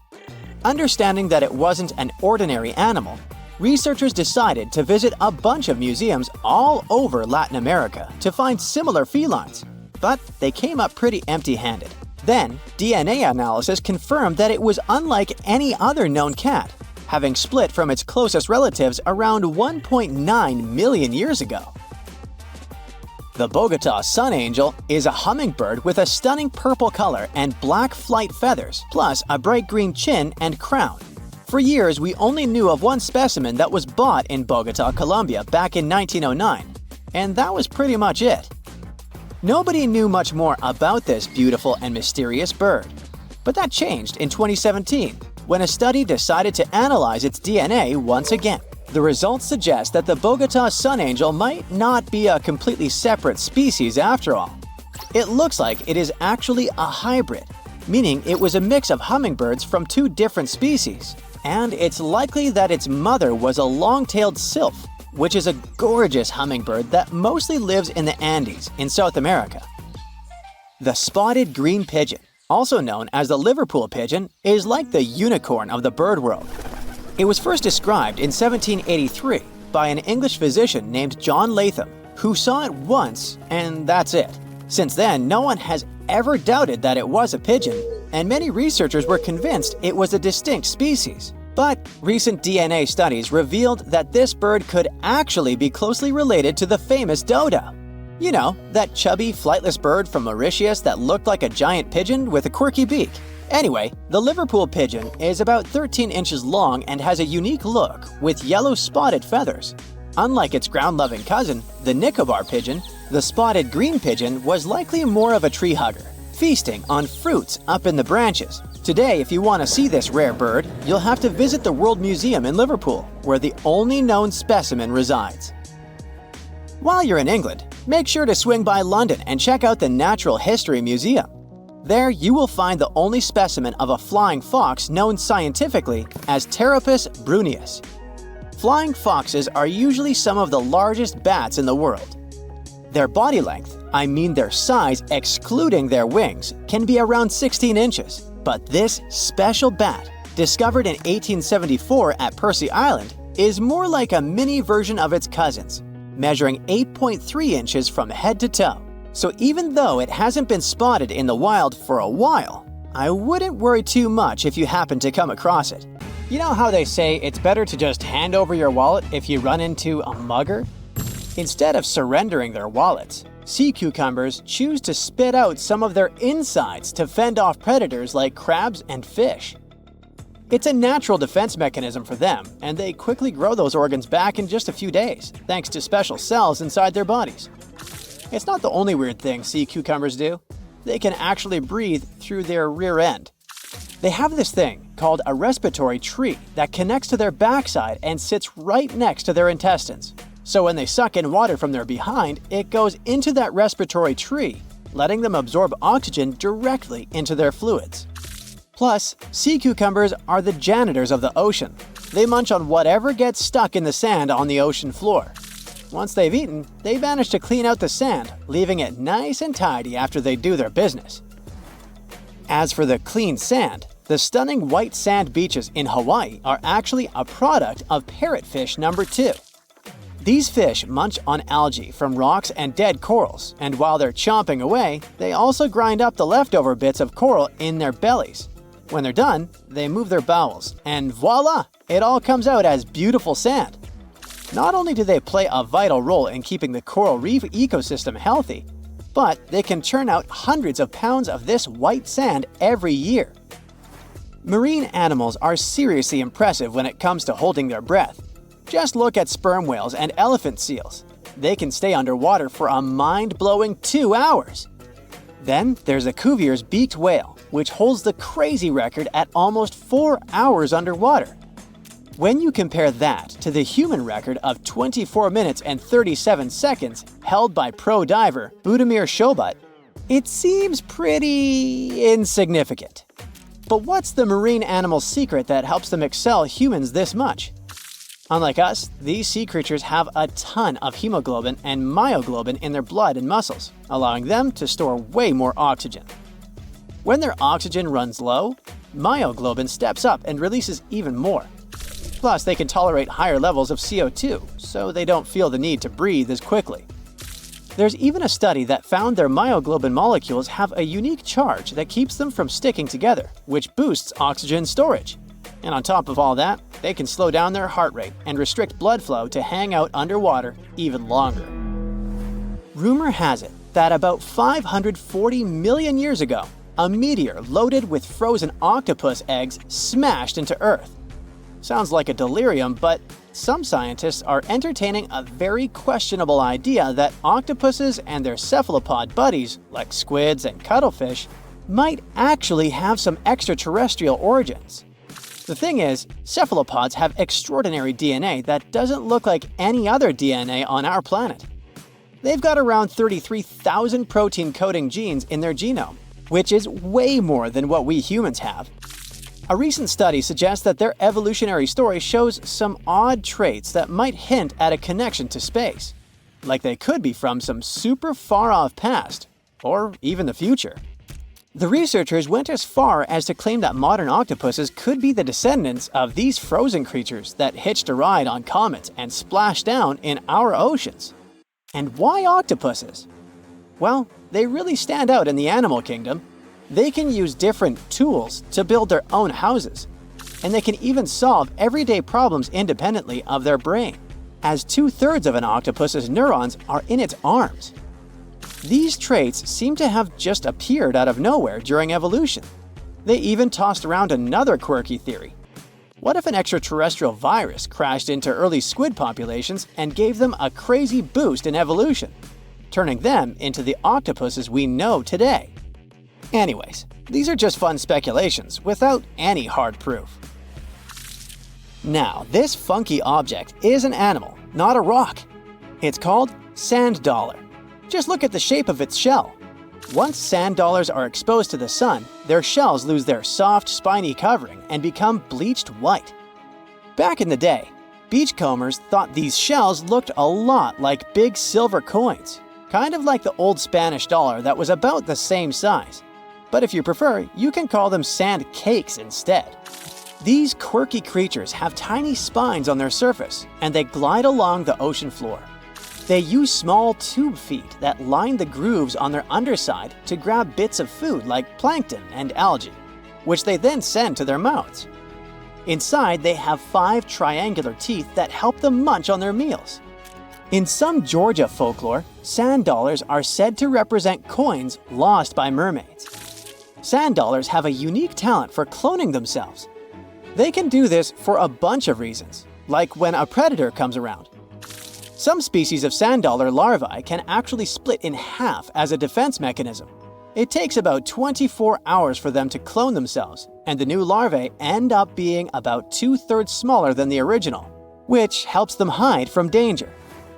Understanding that it wasn't an ordinary animal, researchers decided to visit a bunch of museums all over Latin America to find similar felines, but they came up pretty empty-handed. Then, DNA analysis confirmed that it was unlike any other known cat, having split from its closest relatives around 1.9 million years ago. The Bogota sun angel is a hummingbird with a stunning purple color and black flight feathers, plus a bright green chin and crown. For years, we only knew of one specimen that was bought in Bogota, Colombia back in 1909, and that was pretty much it. Nobody knew much more about this beautiful and mysterious bird. But that changed in 2017, when a study decided to analyze its DNA once again. The results suggest that the Bogota sun angel might not be a completely separate species after all. It looks like it is actually a hybrid, meaning it was a mix of hummingbirds from two different species. And it's likely that its mother was a long-tailed sylph, which is a gorgeous hummingbird that mostly lives in the Andes in South America. The spotted green pigeon, also known as the Liverpool pigeon, is like the unicorn of the bird world. It was first described in 1783 by an English physician named John Latham, who saw it once and that's it. Since then, no one has ever doubted that it was a pigeon, and many researchers were convinced it was a distinct species. But recent DNA studies revealed that this bird could actually be closely related to the famous dodo. You know, that chubby, flightless bird from Mauritius that looked like a giant pigeon with a quirky beak. Anyway, the Liverpool pigeon is about 13 inches long and has a unique look with yellow spotted feathers. Unlike its ground-loving cousin, the Nicobar pigeon, the spotted green pigeon was likely more of a tree hugger, feasting on fruits up in the branches. Today, if you want to see this rare bird, you'll have to visit the World Museum in Liverpool, where the only known specimen resides. While you're in England, make sure to swing by London and check out the Natural History Museum. There, you will find the only specimen of a flying fox known scientifically as Pteropus bruneus. Flying foxes are usually some of the largest bats in the world. Their body length, I mean their size excluding their wings, can be around 16 inches. But this special bat, discovered in 1874 at Percy Island, is more like a mini version of its cousins, measuring 8.3 inches from head to toe. So even though it hasn't been spotted in the wild for a while, I wouldn't worry too much if you happen to come across it. You know how they say it's better to just hand over your wallet if you run into a mugger? Instead of surrendering their wallets, sea cucumbers choose to spit out some of their insides to fend off predators like crabs and fish. It's a natural defense mechanism for them, and they quickly grow those organs back in just a few days, thanks to special cells inside their bodies. It's not the only weird thing sea cucumbers do. They can actually breathe through their rear end. They have this thing called a respiratory tree that connects to their backside and sits right next to their intestines. So when they suck in water from their behind, it goes into that respiratory tree, letting them absorb oxygen directly into their fluids. Plus, sea cucumbers are the janitors of the ocean. They munch on whatever gets stuck in the sand on the ocean floor. Once they've eaten, they vanish to clean out the sand, leaving it nice and tidy after they do their business. As for the clean sand, the stunning white sand beaches in Hawaii are actually a product of parrotfish number 2. These fish munch on algae from rocks and dead corals, and while they're chomping away, they also grind up the leftover bits of coral in their bellies. When they're done, they move their bowels, and voila! It all comes out as beautiful sand. Not only do they play a vital role in keeping the coral reef ecosystem healthy, but they can churn out hundreds of pounds of this white sand every year. Marine animals are seriously impressive when it comes to holding their breath. Just look at sperm whales and elephant seals. They can stay underwater for a mind-blowing 2 hours. Then there's the Cuvier's beaked whale, which holds the crazy record at almost 4 hours underwater. When you compare that to the human record of 24 minutes and 37 seconds held by pro diver Budimir Shobat, it seems pretty insignificant. But what's the marine animal's secret that helps them excel humans this much? Unlike us, these sea creatures have a ton of hemoglobin and myoglobin in their blood and muscles, allowing them to store way more oxygen. When their oxygen runs low, myoglobin steps up and releases even more. Plus, they can tolerate higher levels of CO2, so they don't feel the need to breathe as quickly. There's even a study that found their myoglobin molecules have a unique charge that keeps them from sticking together, which boosts oxygen storage. And on top of all that, they can slow down their heart rate and restrict blood flow to hang out underwater even longer. Rumor has it that about 540 million years ago, a meteor loaded with frozen octopus eggs smashed into Earth. Sounds like a delirium, but some scientists are entertaining a very questionable idea that octopuses and their cephalopod buddies, like squids and cuttlefish, might actually have some extraterrestrial origins. The thing is, cephalopods have extraordinary DNA that doesn't look like any other DNA on our planet. They've got around 33,000 protein-coding genes in their genome, which is way more than what we humans have. A recent study suggests that their evolutionary story shows some odd traits that might hint at a connection to space, like they could be from some super far-off past, or even the future. The researchers went as far as to claim that modern octopuses could be the descendants of these frozen creatures that hitched a ride on comets and splashed down in our oceans. And why octopuses? Well, they really stand out in the animal kingdom. They can use different tools to build their own houses, and they can even solve everyday problems independently of their brain, as 2/3 of an octopus's neurons are in its arms. These traits seem to have just appeared out of nowhere during evolution. They even tossed around another quirky theory. What if an extraterrestrial virus crashed into early squid populations and gave them a crazy boost in evolution, turning them into the octopuses we know today? Anyways, these are just fun speculations without any hard proof. Now, this funky object is an animal, not a rock. It's called sand dollar. Just look at the shape of its shell. Once sand dollars are exposed to the sun, their shells lose their soft, spiny covering and become bleached white. Back in the day, beachcombers thought these shells looked a lot like big silver coins, kind of like the old Spanish dollar that was about the same size. But if you prefer, you can call them sand cakes instead. These quirky creatures have tiny spines on their surface, and they glide along the ocean floor. They use small tube feet that line the grooves on their underside to grab bits of food like plankton and algae, which they then send to their mouths. Inside, they have 5 triangular teeth that help them munch on their meals. In some Georgia folklore, sand dollars are said to represent coins lost by mermaids. Sand dollars have a unique talent for cloning themselves. They can do this for a bunch of reasons, like when a predator comes around. Some species of sand dollar larvae can actually split in half as a defense mechanism. It takes about 24 hours for them to clone themselves, and the new larvae end up being about 2/3 smaller than the original, which helps them hide from danger.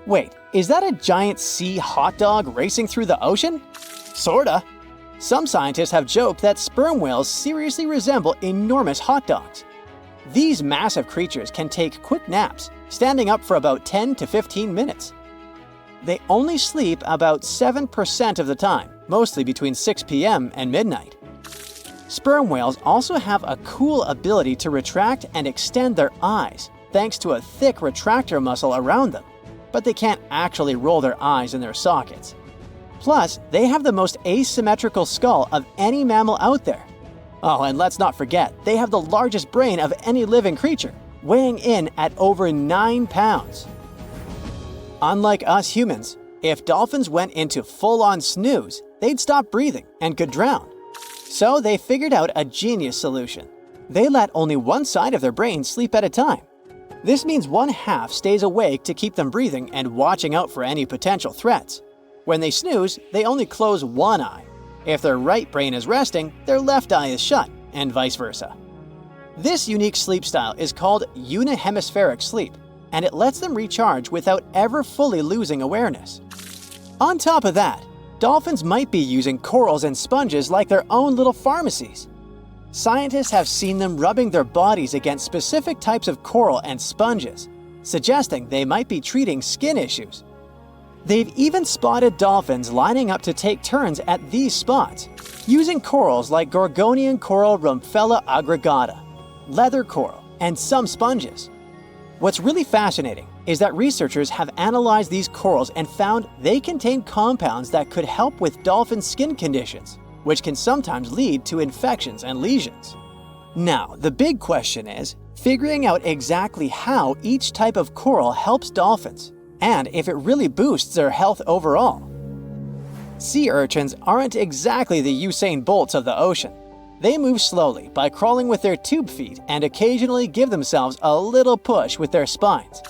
Wait, is that a giant sea hot dog racing through the ocean? Sorta. Some scientists have joked that sperm whales seriously resemble enormous hot dogs. These massive creatures can take quick naps, standing up for about 10 to 15 minutes. They only sleep about 7% of the time, mostly between 6 p.m. and midnight. Sperm whales also have a cool ability to retract and extend their eyes, thanks to a thick retractor muscle around them, but they can't actually roll their eyes in their sockets. Plus, they have the most asymmetrical skull of any mammal out there. Oh, and let's not forget, they have the largest brain of any living creature, weighing in at over 9 pounds. Unlike us humans, if dolphins went into full-on snooze, they'd stop breathing and could drown. So they figured out a genius solution. They let only one side of their brain sleep at a time. This means one half stays awake to keep them breathing and watching out for any potential threats. When they snooze, they only close one eye. If their right brain is resting, their left eye is shut, and vice versa. This unique sleep style is called unihemispheric sleep, and it lets them recharge without ever fully losing awareness. On top of that, dolphins might be using corals and sponges like their own little pharmacies. Scientists have seen them rubbing their bodies against specific types of coral and sponges, suggesting they might be treating skin issues. They've even spotted dolphins lining up to take turns at these spots, using corals like Gorgonian coral Rumphella aggregata, leather coral, and some sponges. What's really fascinating is that researchers have analyzed these corals and found they contain compounds that could help with dolphin skin conditions, which can sometimes lead to infections and lesions. Now, the big question is figuring out exactly how each type of coral helps dolphins, and if it really boosts their health overall. Sea urchins aren't exactly the Usain Bolts of the ocean. They move slowly by crawling with their tube feet and occasionally give themselves a little push with their spines.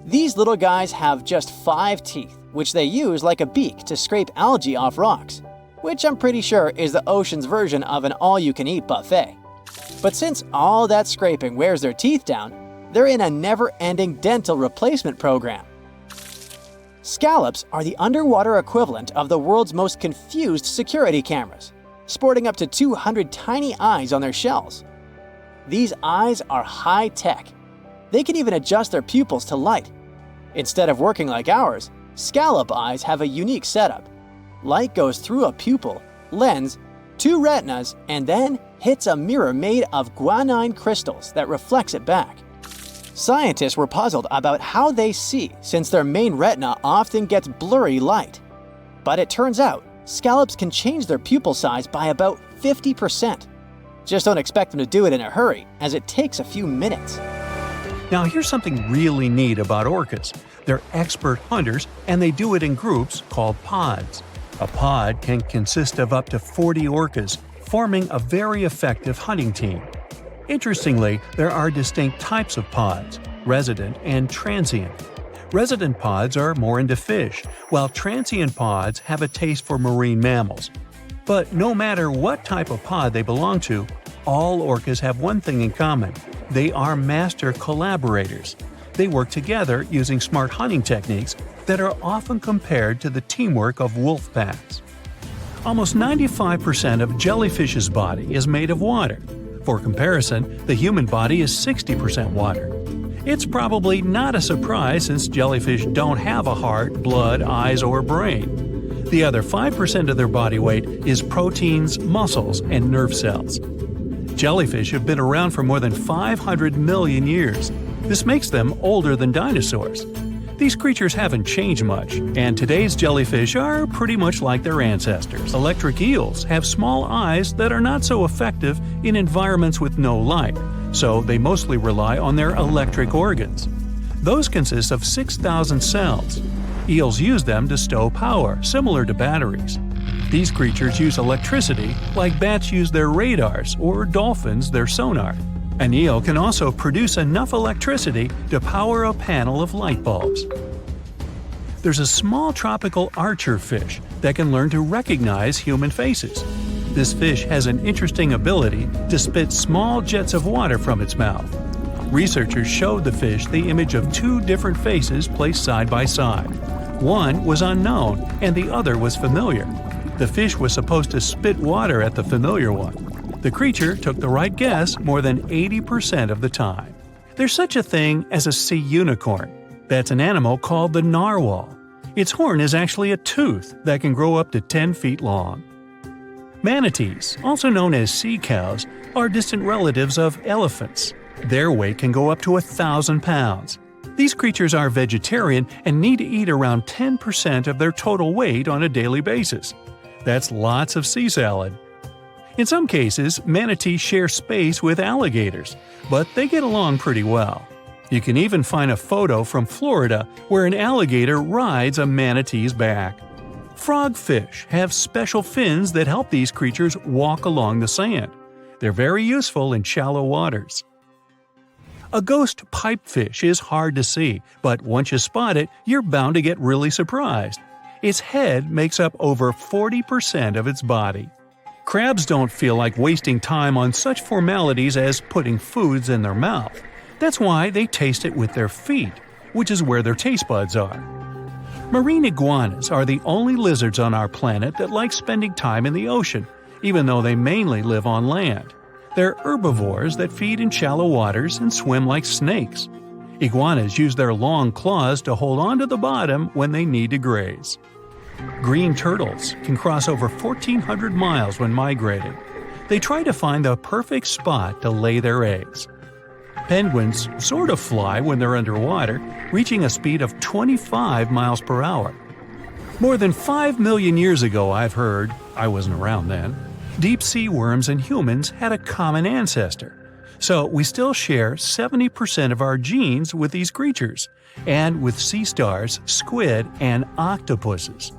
These little guys have just 5 teeth, which they use like a beak to scrape algae off rocks, which I'm pretty sure is the ocean's version of an all-you-can-eat buffet. But since all that scraping wears their teeth down, they're in a never-ending dental replacement program. Scallops are the underwater equivalent of the world's most confused security cameras, sporting up to 200 tiny eyes on their shells. These eyes are high-tech. They can even adjust their pupils to light. Instead of working like ours, scallop eyes have a unique setup. Light goes through a pupil, lens, 2 retinas, and then hits a mirror made of guanine crystals that reflects it back. Scientists were puzzled about how they see since their main retina often gets blurry light. But it turns out, scallops can change their pupil size by about 50%. Just don't expect them to do it in a hurry, as it takes a few minutes. Now here's something really neat about orcas. They're expert hunters, and they do it in groups called pods. A pod can consist of up to 40 orcas, forming a very effective hunting team. Interestingly, there are distinct types of pods: resident and transient. Resident pods are more into fish, while transient pods have a taste for marine mammals. But no matter what type of pod they belong to, all orcas have one thing in common: they are master collaborators. They work together using smart hunting techniques that are often compared to the teamwork of wolf packs. Almost 95% of jellyfish's body is made of water. For comparison, the human body is 60% water. It's probably not a surprise since jellyfish don't have a heart, blood, eyes, or brain. The other 5% of their body weight is proteins, muscles, and nerve cells. Jellyfish have been around for more than 500 million years. This makes them older than dinosaurs. These creatures haven't changed much, and today's jellyfish are pretty much like their ancestors. Electric eels have small eyes that are not so effective in environments with no light, so they mostly rely on their electric organs. Those consist of 6,000 cells. Eels use them to stow power, similar to batteries. These creatures use electricity like bats use their radars or dolphins their sonar. An eel can also produce enough electricity to power a panel of light bulbs. There's a small tropical archer fish that can learn to recognize human faces. This fish has an interesting ability to spit small jets of water from its mouth. Researchers showed the fish the image of 2 different faces placed side by side. One was unknown and the other was familiar. The fish was supposed to spit water at the familiar one. The creature took the right guess more than 80% of the time. There's such a thing as a sea unicorn. That's an animal called the narwhal. Its horn is actually a tooth that can grow up to 10 feet long. Manatees, also known as sea cows, are distant relatives of elephants. Their weight can go up to 1,000 pounds. These creatures are vegetarian and need to eat around 10% of their total weight on a daily basis. That's lots of sea salad. In some cases, manatees share space with alligators, but they get along pretty well. You can even find a photo from Florida where an alligator rides a manatee's back. Frogfish have special fins that help these creatures walk along the sand. They're very useful in shallow waters. A ghost pipefish is hard to see, but once you spot it, you're bound to get really surprised. Its head makes up over 40% of its body. Crabs don't feel like wasting time on such formalities as putting foods in their mouth. That's why they taste it with their feet, which is where their taste buds are. Marine iguanas are the only lizards on our planet that like spending time in the ocean, even though they mainly live on land. They're herbivores that feed in shallow waters and swim like snakes. Iguanas use their long claws to hold on to the bottom when they need to graze. Green turtles can cross over 1,400 miles when migrating. They try to find the perfect spot to lay their eggs. Penguins sort of fly when they're underwater, reaching a speed of 25 miles per hour. More than 5 million years ago, I've heard, I wasn't around then, deep-sea worms and humans had a common ancestor. So we still share 70% of our genes with these creatures, and with sea stars, squid, and octopuses.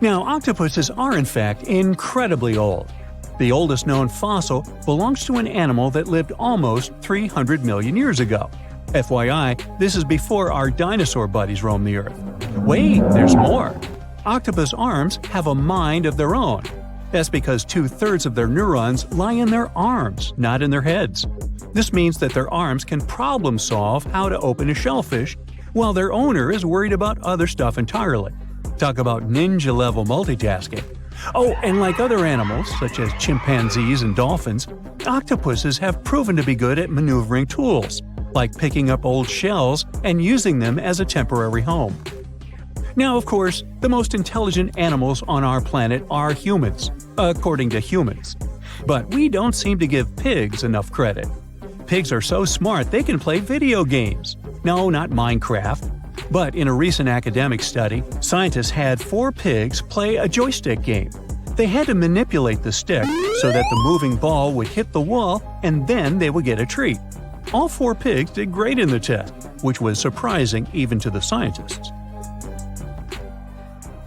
Now, octopuses are in fact incredibly old. The oldest known fossil belongs to an animal that lived almost 300 million years ago. FYI, this is before our dinosaur buddies roamed the Earth. Wait, there's more! Octopus arms have a mind of their own. That's because 2/3 of their neurons lie in their arms, not in their heads. This means that their arms can problem-solve how to open a shellfish, while their owner is worried about other stuff entirely. Talk about ninja-level multitasking. Oh, and like other animals, such as chimpanzees and dolphins, octopuses have proven to be good at maneuvering tools, like picking up old shells and using them as a temporary home. Now, of course, the most intelligent animals on our planet are humans, according to humans. But we don't seem to give pigs enough credit. Pigs are so smart they can play video games. No, not Minecraft. But in a recent academic study, scientists had 4 pigs play a joystick game. They had to manipulate the stick so that the moving ball would hit the wall and then they would get a treat. All 4 pigs did great in the test, which was surprising even to the scientists.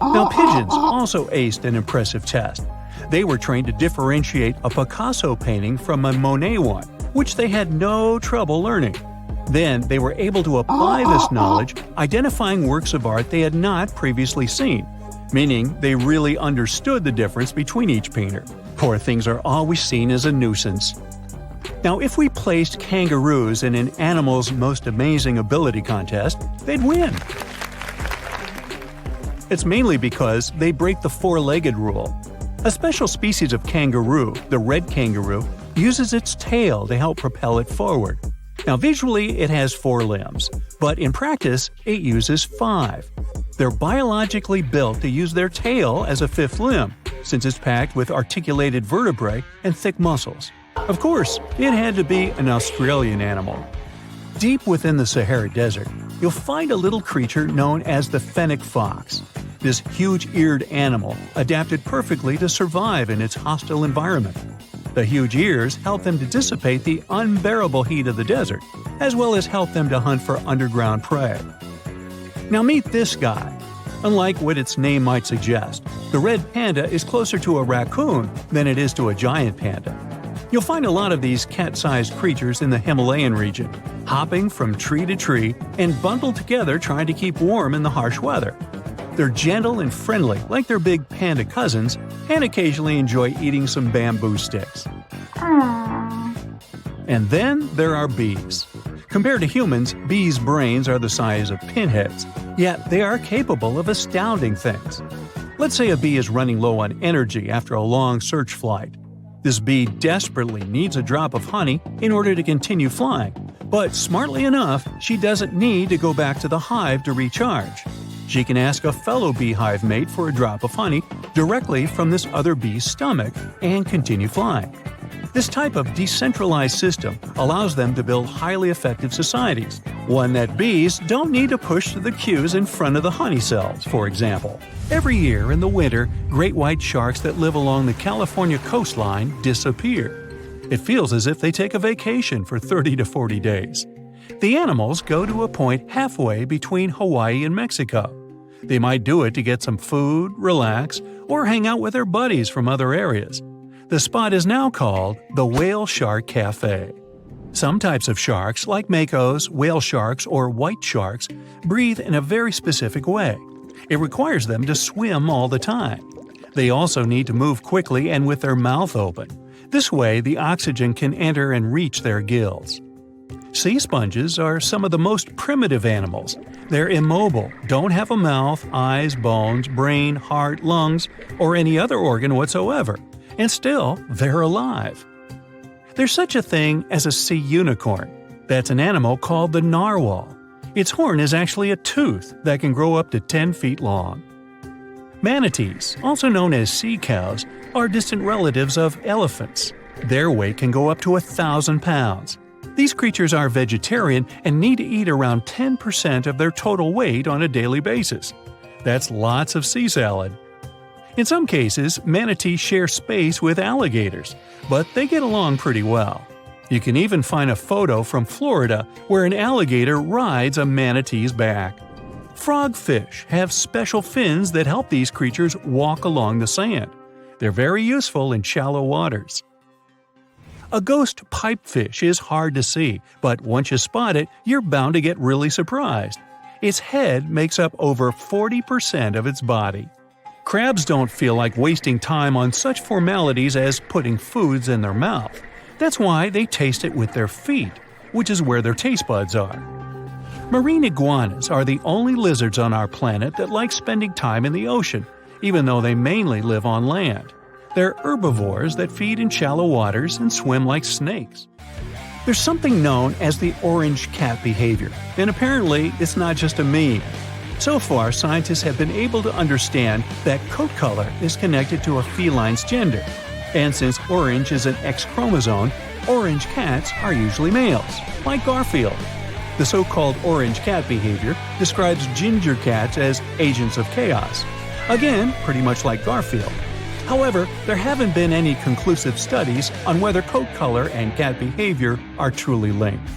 Now, pigeons also aced an impressive test. They were trained to differentiate a Picasso painting from a Monet one, which they had no trouble learning. Then they were able to apply this knowledge, identifying works of art they had not previously seen, meaning they really understood the difference between each painter. Poor things are always seen as a nuisance. Now, if we placed kangaroos in an animal's most amazing ability contest, they'd win. It's mainly because they break the 4-legged rule. A special species of kangaroo, the red kangaroo, uses its tail to help propel it forward. Now, visually, it has 4 limbs, but in practice, it uses 5. They're biologically built to use their tail as a 5th limb, since it's packed with articulated vertebrae and thick muscles. Of course, it had to be an Australian animal. Deep within the Sahara Desert, you'll find a little creature known as the fennec fox. This huge-eared animal adapted perfectly to survive in its hostile environment. The huge ears help them to dissipate the unbearable heat of the desert, as well as help them to hunt for underground prey. Now meet this guy. Unlike what its name might suggest, the red panda is closer to a raccoon than it is to a giant panda. You'll find a lot of these cat-sized creatures in the Himalayan region, hopping from tree to tree and bundled together trying to keep warm in the harsh weather. They're gentle and friendly like their big panda cousins, and occasionally enjoy eating some bamboo sticks. And then there are bees. Compared to humans, bees' brains are the size of pinheads, yet they are capable of astounding things. Let's say a bee is running low on energy after a long search flight. This bee desperately needs a drop of honey in order to continue flying, but smartly enough, she doesn't need to go back to the hive to recharge. She can ask a fellow beehive mate for a drop of honey directly from this other bee's stomach and continue flying. This type of decentralized system allows them to build highly effective societies, one that bees don't need to push through the queues in front of the honey cells, for example. Every year in the winter, great white sharks that live along the California coastline disappear. It feels as if they take a vacation for 30 to 40 days. The animals go to a point halfway between Hawaii and Mexico. They might do it to get some food, relax, or hang out with their buddies from other areas. The spot is now called the Whale Shark Cafe. Some types of sharks, like makos, whale sharks, or white sharks, breathe in a very specific way. It requires them to swim all the time. They also need to move quickly and with their mouth open. This way, the oxygen can enter and reach their gills. Sea sponges are some of the most primitive animals. They're immobile, don't have a mouth, eyes, bones, brain, heart, lungs, or any other organ whatsoever, and still, they're alive. There's such a thing as a sea unicorn. That's an animal called the narwhal. Its horn is actually a tooth that can grow up to 10 feet long. Manatees, also known as sea cows, are distant relatives of elephants. Their weight can go up to 1,000 pounds. These creatures are vegetarian and need to eat around 10% of their total weight on a daily basis. That's lots of sea salad. In some cases, manatees share space with alligators, but they get along pretty well. You can even find a photo from Florida where an alligator rides a manatee's back. Frogfish have special fins that help these creatures walk along the sand. They're very useful in shallow waters. A ghost pipefish is hard to see, but once you spot it, you're bound to get really surprised. Its head makes up over 40% of its body. Crabs don't feel like wasting time on such formalities as putting foods in their mouth. That's why they taste it with their feet, which is where their taste buds are. Marine iguanas are the only lizards on our planet that like spending time in the ocean, even though they mainly live on land. They're herbivores that feed in shallow waters and swim like snakes. There's something known as the orange cat behavior, and apparently it's not just a meme. So far, scientists have been able to understand that coat color is connected to a feline's gender. And since orange is an X chromosome, orange cats are usually males, like Garfield. The so-called orange cat behavior describes ginger cats as agents of chaos. Again, pretty much like Garfield. However, there haven't been any conclusive studies on whether coat color and cat behavior are truly linked.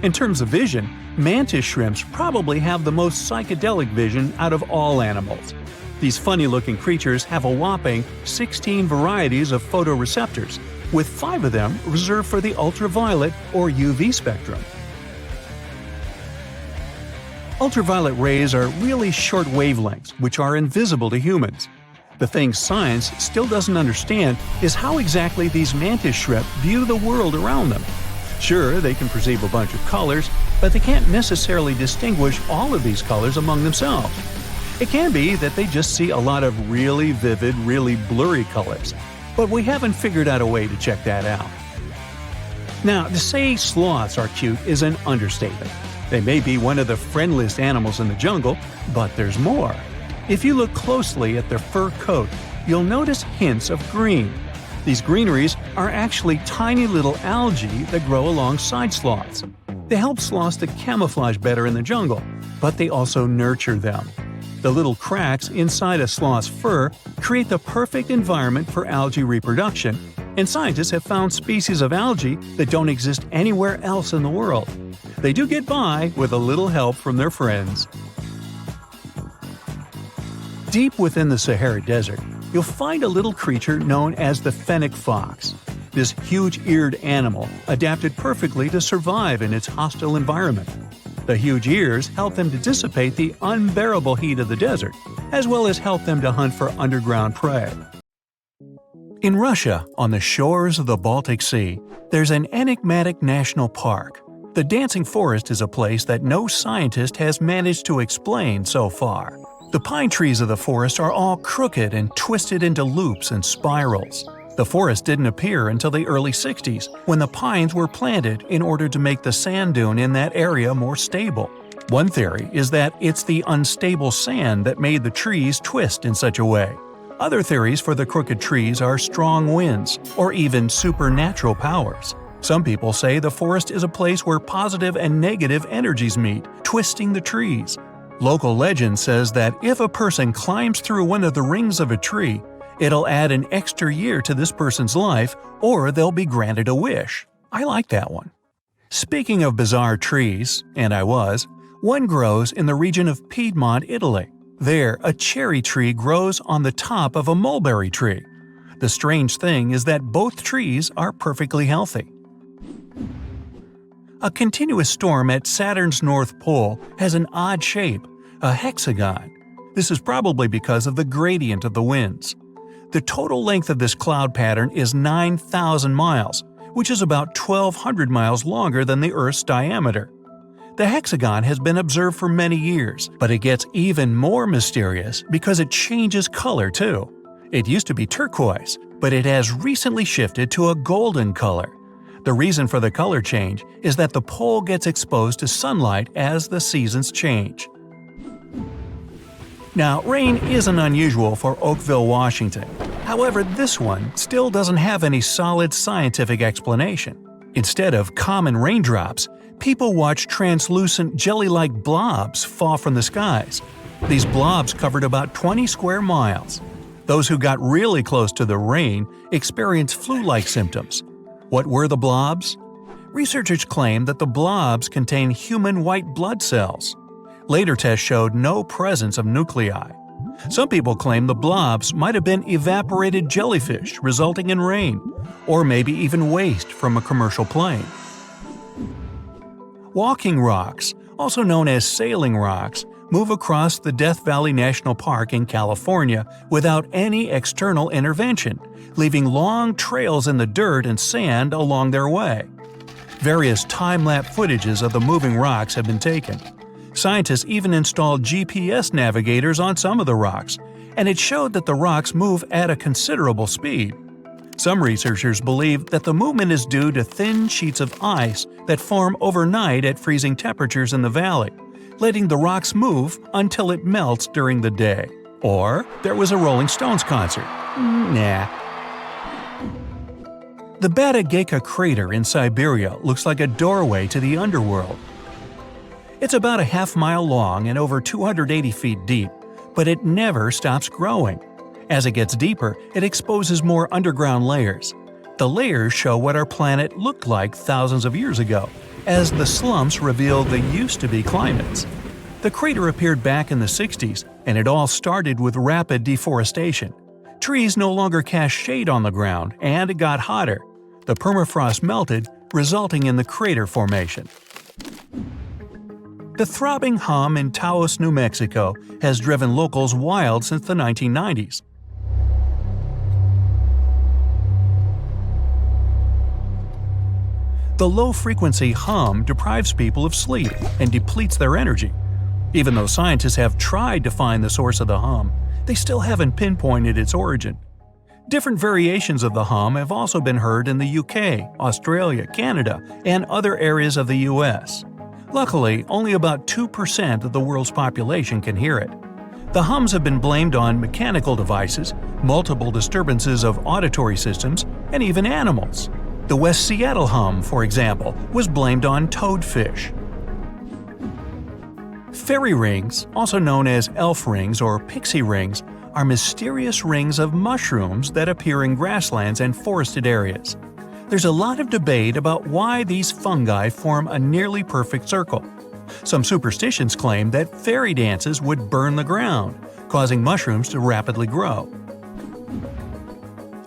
In terms of vision, mantis shrimps probably have the most psychedelic vision out of all animals. These funny-looking creatures have a whopping 16 varieties of photoreceptors, with 5 of them reserved for the ultraviolet or UV spectrum. Ultraviolet rays are really short wavelengths, which are invisible to humans. The thing science still doesn't understand is how exactly these mantis shrimp view the world around them. Sure, they can perceive a bunch of colors, but they can't necessarily distinguish all of these colors among themselves. It can be that they just see a lot of really vivid, really blurry colors, but we haven't figured out a way to check that out. Now, to say sloths are cute is an understatement. They may be one of the friendliest animals in the jungle, but there's more. If you look closely at their fur coat, you'll notice hints of green. These greeneries are actually tiny little algae that grow alongside sloths. They help sloths to camouflage better in the jungle, but they also nurture them. The little cracks inside a sloth's fur create the perfect environment for algae reproduction, and scientists have found species of algae that don't exist anywhere else in the world. They do get by with a little help from their friends. Deep within the Sahara Desert, you'll find a little creature known as the fennec fox. This huge-eared animal adapted perfectly to survive in its hostile environment. The huge ears help them to dissipate the unbearable heat of the desert, as well as help them to hunt for underground prey. In Russia, on the shores of the Baltic Sea, there's an enigmatic national park. The Dancing Forest is a place that no scientist has managed to explain so far. The pine trees of the forest are all crooked and twisted into loops and spirals. The forest didn't appear until the early 60s, when the pines were planted in order to make the sand dune in that area more stable. One theory is that it's the unstable sand that made the trees twist in such a way. Other theories for the crooked trees are strong winds, or even supernatural powers. Some people say the forest is a place where positive and negative energies meet, twisting the trees. Local legend says that if a person climbs through one of the rings of a tree, it'll add an extra year to this person's life, or they'll be granted a wish. I like that one. Speaking of bizarre trees, and one grows in the region of Piedmont, Italy. There, a cherry tree grows on the top of a mulberry tree. The strange thing is that both trees are perfectly healthy. A continuous storm at Saturn's North Pole has an odd shape, a hexagon. This is probably because of the gradient of the winds. The total length of this cloud pattern is 9,000 miles, which is about 1,200 miles longer than the Earth's diameter. The hexagon has been observed for many years, but it gets even more mysterious because it changes color too. It used to be turquoise, but it has recently shifted to a golden color. The reason for the color change is that the pole gets exposed to sunlight as the seasons change. Now, rain isn't unusual for Oakville, Washington. However, this one still doesn't have any solid scientific explanation. Instead of common raindrops, people watch translucent jelly-like blobs fall from the skies. These blobs covered about 20 square miles. Those who got really close to the rain experienced flu-like symptoms. What were the blobs? Researchers claim that the blobs contain human white blood cells. Later tests showed no presence of nuclei. Some people claim the blobs might have been evaporated jellyfish resulting in rain, or maybe even waste from a commercial plane. Walking rocks, also known as sailing rocks, move across the Death Valley National Park in California without any external intervention, leaving long trails in the dirt and sand along their way. Various time-lapse footages of the moving rocks have been taken. Scientists even installed GPS navigators on some of the rocks, and it showed that the rocks move at a considerable speed. Some researchers believe that the movement is due to thin sheets of ice that form overnight at freezing temperatures in the valley, letting the rocks move until it melts during the day. Or there was a Rolling Stones concert. Nah. The Batagayka crater in Siberia looks like a doorway to the underworld. It's about a half-mile long and over 280 feet deep, but it never stops growing. As it gets deeper, it exposes more underground layers. The layers show what our planet looked like thousands of years ago, as the slumps reveal the used-to-be climates. The crater appeared back in the 60s, and it all started with rapid deforestation. Trees no longer cast shade on the ground, and it got hotter. The permafrost melted, resulting in the crater formation. The throbbing hum in Taos, New Mexico has driven locals wild since the 1990s. The low-frequency hum deprives people of sleep and depletes their energy. Even though scientists have tried to find the source of the hum, they still haven't pinpointed its origin. Different variations of the hum have also been heard in the UK, Australia, Canada, and other areas of the US. Luckily, only about 2% of the world's population can hear it. The hums have been blamed on mechanical devices, multiple disturbances of auditory systems, and even animals. The West Seattle hum, for example, was blamed on toadfish. Fairy rings, also known as elf rings or pixie rings, are mysterious rings of mushrooms that appear in grasslands and forested areas. There's a lot of debate about why these fungi form a nearly perfect circle. Some superstitions claim that fairy dances would burn the ground, causing mushrooms to rapidly grow.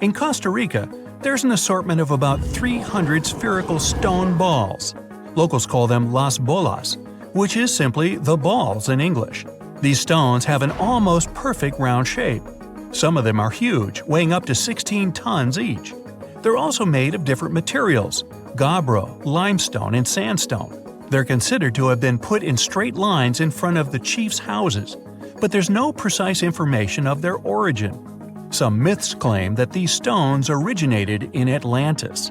In Costa Rica, there's an assortment of about 300 spherical stone balls. Locals call them las bolas, which is simply the balls in English. These stones have an almost perfect round shape. Some of them are huge, weighing up to 16 tons each. They're also made of different materials: gabbro, limestone, and sandstone. They're considered to have been put in straight lines in front of the chief's houses, but there's no precise information of their origin. Some myths claim that these stones originated in Atlantis.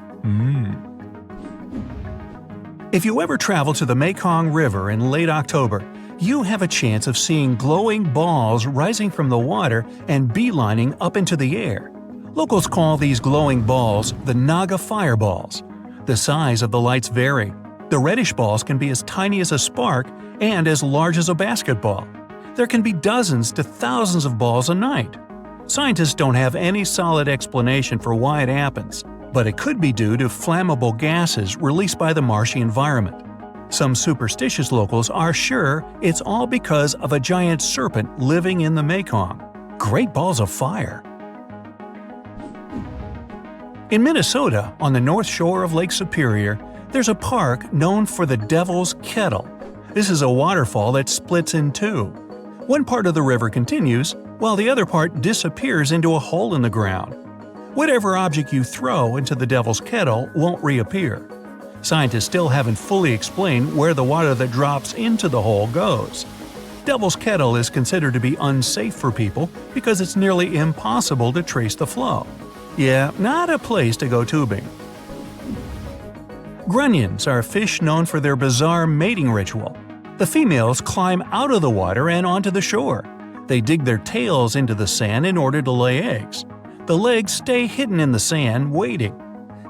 If you ever travel to the Mekong River in late October, you have a chance of seeing glowing balls rising from the water and beelining up into the air. Locals call these glowing balls the Naga fireballs. The size of the lights vary. The reddish balls can be as tiny as a spark and as large as a basketball. There can be dozens to thousands of balls a night. Scientists don't have any solid explanation for why it happens, but it could be due to flammable gases released by the marshy environment. Some superstitious locals are sure it's all because of a giant serpent living in the Mekong. Great balls of fire! In Minnesota, on the north shore of Lake Superior, there's a park known for the Devil's Kettle. This is a waterfall that splits in two. One part of the river continues, while the other part disappears into a hole in the ground. Whatever object you throw into the Devil's Kettle won't reappear. Scientists still haven't fully explained where the water that drops into the hole goes. Devil's Kettle is considered to be unsafe for people because it's nearly impossible to trace the flow. Yeah, not a place to go tubing. Grunions are fish known for their bizarre mating ritual. The females climb out of the water and onto the shore. They dig their tails into the sand in order to lay eggs. The legs stay hidden in the sand, waiting.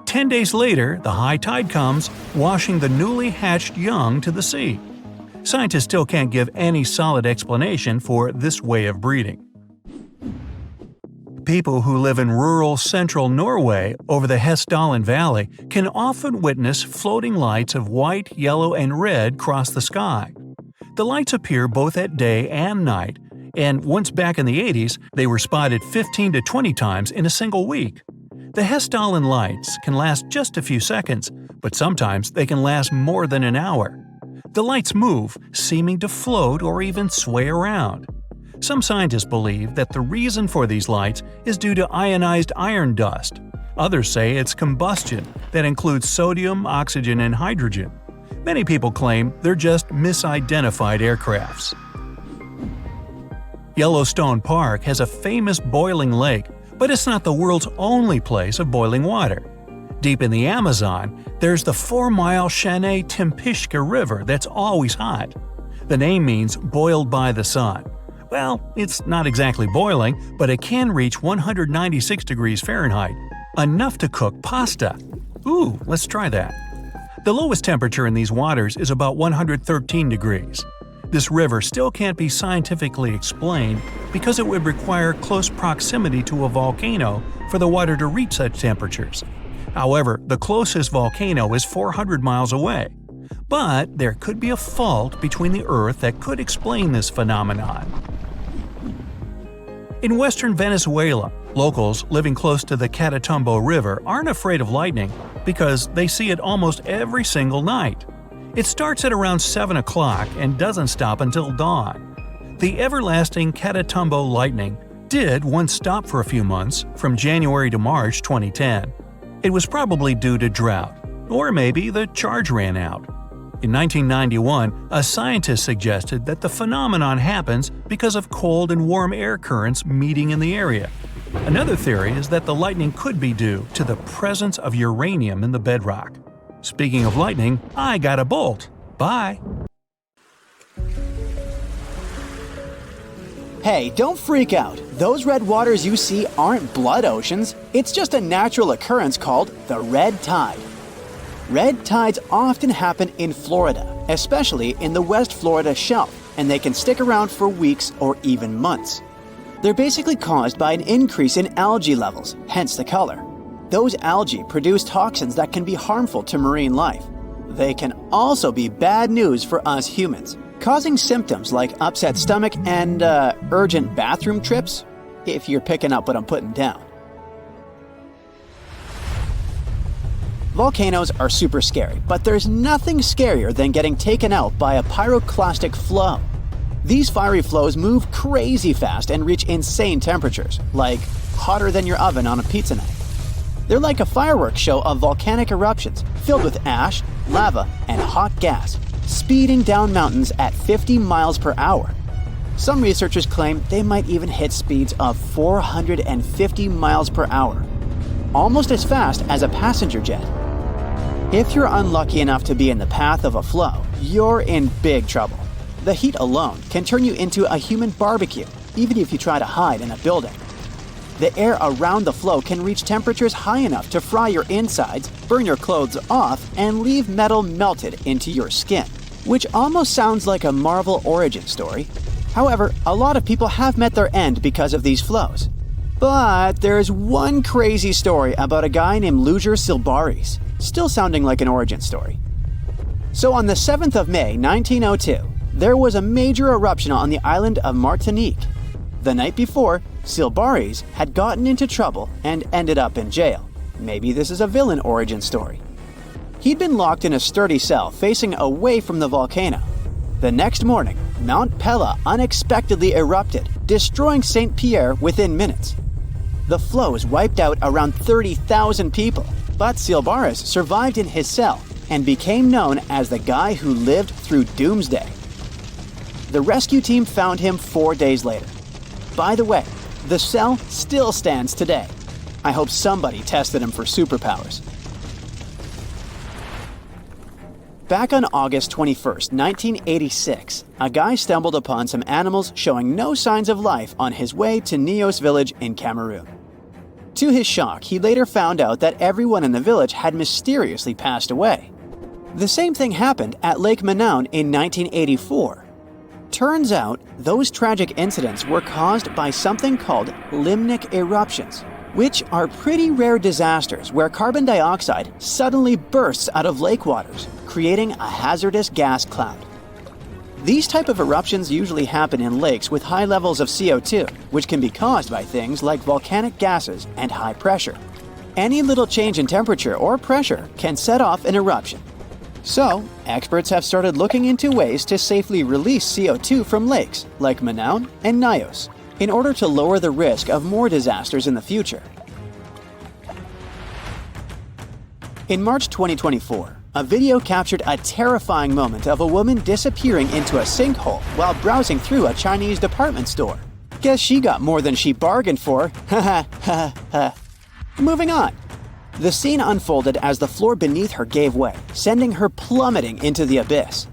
10 days later, the high tide comes, washing the newly hatched young to the sea. Scientists still can't give any solid explanation for this way of breeding. People who live in rural central Norway over the Hessdalen Valley can often witness floating lights of white, yellow, and red cross the sky. The lights appear both at day and night, and once back in the 80s, they were spotted 15 to 20 times in a single week. The Hessdalen lights can last just a few seconds, but sometimes they can last more than an hour. The lights move, seeming to float or even sway around. Some scientists believe that the reason for these lights is due to ionized iron dust. Others say it's combustion that includes sodium, oxygen, and hydrogen. Many people claim they're just misidentified aircrafts. Yellowstone Park has a famous boiling lake, but it's not the world's only place of boiling water. Deep in the Amazon, there's the 4-mile Shanay-Timpishka River that's always hot. The name means boiled by the sun. Well, it's not exactly boiling, but it can reach 196 degrees Fahrenheit, enough to cook pasta. Ooh, let's try that. The lowest temperature in these waters is about 113 degrees. This river still can't be scientifically explained because it would require close proximity to a volcano for the water to reach such temperatures. However, the closest volcano is 400 miles away. But there could be a fault between the Earth that could explain this phenomenon. In western Venezuela, locals living close to the Catatumbo River aren't afraid of lightning because they see it almost every single night. It starts at around 7 o'clock and doesn't stop until dawn. The everlasting Catatumbo lightning did once stop for a few months, from January to March 2010. It was probably due to drought, or maybe the charge ran out. In 1991, a scientist suggested that the phenomenon happens because of cold and warm air currents meeting in the area. Another theory is that the lightning could be due to the presence of uranium in the bedrock. Speaking of lightning, I got a bolt. Bye! Hey, don't freak out. Those red waters you see aren't blood oceans. It's just a natural occurrence called the red tide. Red tides often happen in Florida, especially in the West Florida shelf, and they can stick around for weeks or even months. They're basically caused by an increase in algae levels, hence the color. Those algae produce toxins that can be harmful to marine life. They can also be bad news for us humans, causing symptoms like upset stomach and urgent bathroom trips, if you're picking up what I'm putting down. Volcanoes are super scary, but there's nothing scarier than getting taken out by a pyroclastic flow. These fiery flows move crazy fast and reach insane temperatures, like hotter than your oven on a pizza night. They're like a fireworks show of volcanic eruptions filled with ash, lava, and hot gas, speeding down mountains at 50 miles per hour. Some researchers claim they might even hit speeds of 450 miles per hour, almost as fast as a passenger jet. If you're unlucky enough to be in the path of a flow, you're in big trouble. The heat alone can turn you into a human barbecue, even if you try to hide in a building. The air around the flow can reach temperatures high enough to fry your insides, burn your clothes off, and leave metal melted into your skin, which almost sounds like a Marvel origin story. However, a lot of people have met their end because of these flows. But there's one crazy story about a guy named Luger Silbaris, still sounding like an origin story. So on the 7th of May, 1902, there was a major eruption on the island of Martinique. The night before, Silbaris had gotten into trouble and ended up in jail. Maybe this is a villain origin story. He'd been locked in a sturdy cell facing away from the volcano. The next morning, Mount Pella unexpectedly erupted, destroying St. Pierre within minutes. The flows wiped out around 30,000 people, but Silbaris survived in his cell and became known as the guy who lived through doomsday. The rescue team found him 4 days later. By the way, the cell still stands today. I hope somebody tested him for superpowers. Back on August 21st, 1986, a guy stumbled upon some animals showing no signs of life on his way to Nios village in Cameroon. To his shock, he later found out that everyone in the village had mysteriously passed away. The same thing happened at Lake Manaun in 1984. Turns out, those tragic incidents were caused by something called limnic eruptions, which are pretty rare disasters where carbon dioxide suddenly bursts out of lake waters, creating a hazardous gas cloud. These type of eruptions usually happen in lakes with high levels of CO2, which can be caused by things like volcanic gases and high pressure. Any little change in temperature or pressure can set off an eruption. So, experts have started looking into ways to safely release CO2 from lakes like Manaus and Nios in order to lower the risk of more disasters in the future. In March 2024, a video captured a terrifying moment of a woman disappearing into a sinkhole while browsing through a Chinese department store. Guess she got more than she bargained for. Ha ha ha. Moving on. The scene unfolded as the floor beneath her gave way, sending her plummeting into the abyss.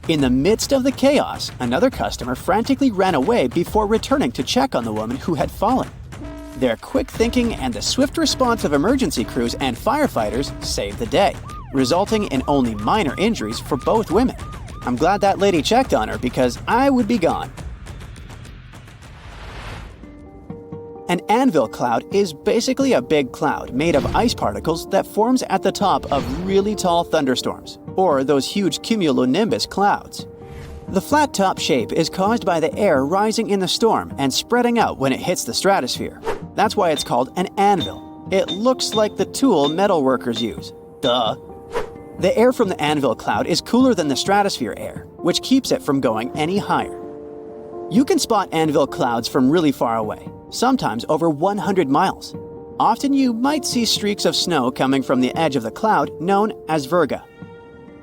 In the midst of the chaos, another customer frantically ran away before returning to check on the woman who had fallen. Their quick thinking and the swift response of emergency crews and firefighters saved the day, resulting in only minor injuries for both women. I'm glad that lady checked on her because I would be gone. An anvil cloud is basically a big cloud made of ice particles that forms at the top of really tall thunderstorms, or those huge cumulonimbus clouds. The flat top shape is caused by the air rising in the storm and spreading out when it hits the stratosphere. That's why it's called an anvil. It looks like the tool metal workers use. Duh. The air from the anvil cloud is cooler than the stratosphere air, which keeps it from going any higher. You can spot anvil clouds from really far away, sometimes over 100 miles. Often you might see streaks of snow coming from the edge of the cloud known as virga.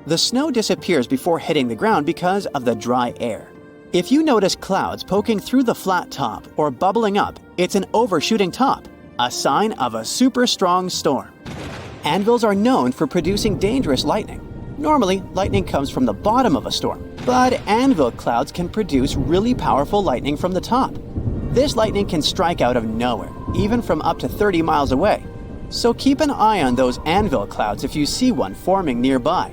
The snow disappears before hitting the ground because of the dry air. If you notice clouds poking through the flat top or bubbling up, it's an overshooting top, a sign of a super strong storm. Anvils are known for producing dangerous lightning. Normally, lightning comes from the bottom of a storm, but anvil clouds can produce really powerful lightning from the top. This lightning can strike out of nowhere, even from up to 30 miles away. So keep an eye on those anvil clouds if you see one forming nearby.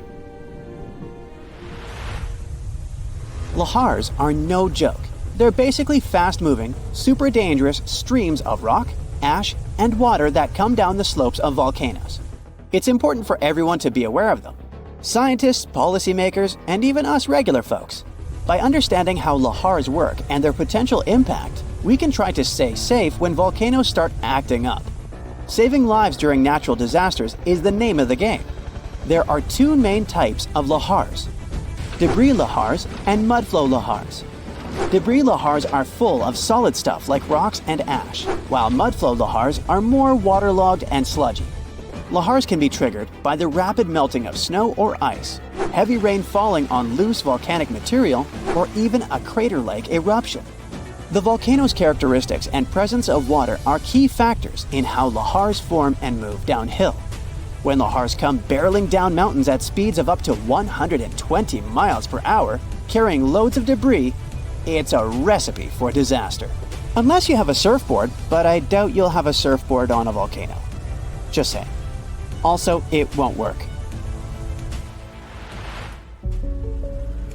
Lahars are no joke. They're basically fast-moving, super dangerous streams of rock, ash, and water that come down the slopes of volcanoes. It's important for everyone to be aware of them. Scientists, policymakers, and even us regular folks. By understanding how lahars work and their potential impact, we can try to stay safe when volcanoes start acting up. Saving lives during natural disasters is the name of the game. There are two main types of lahars: debris lahars and mudflow lahars. Debris lahars are full of solid stuff like rocks and ash, while mudflow lahars are more waterlogged and sludgy. Lahars can be triggered by the rapid melting of snow or ice, heavy rain falling on loose volcanic material, or even a crater-like eruption. The volcano's characteristics and presence of water are key factors in how lahars form and move downhill. When lahars come barreling down mountains at speeds of up to 120 miles per hour, carrying loads of debris, it's a recipe for disaster. Unless you have a surfboard, but I doubt you'll have a surfboard on a volcano. Just saying. Also, it won't work.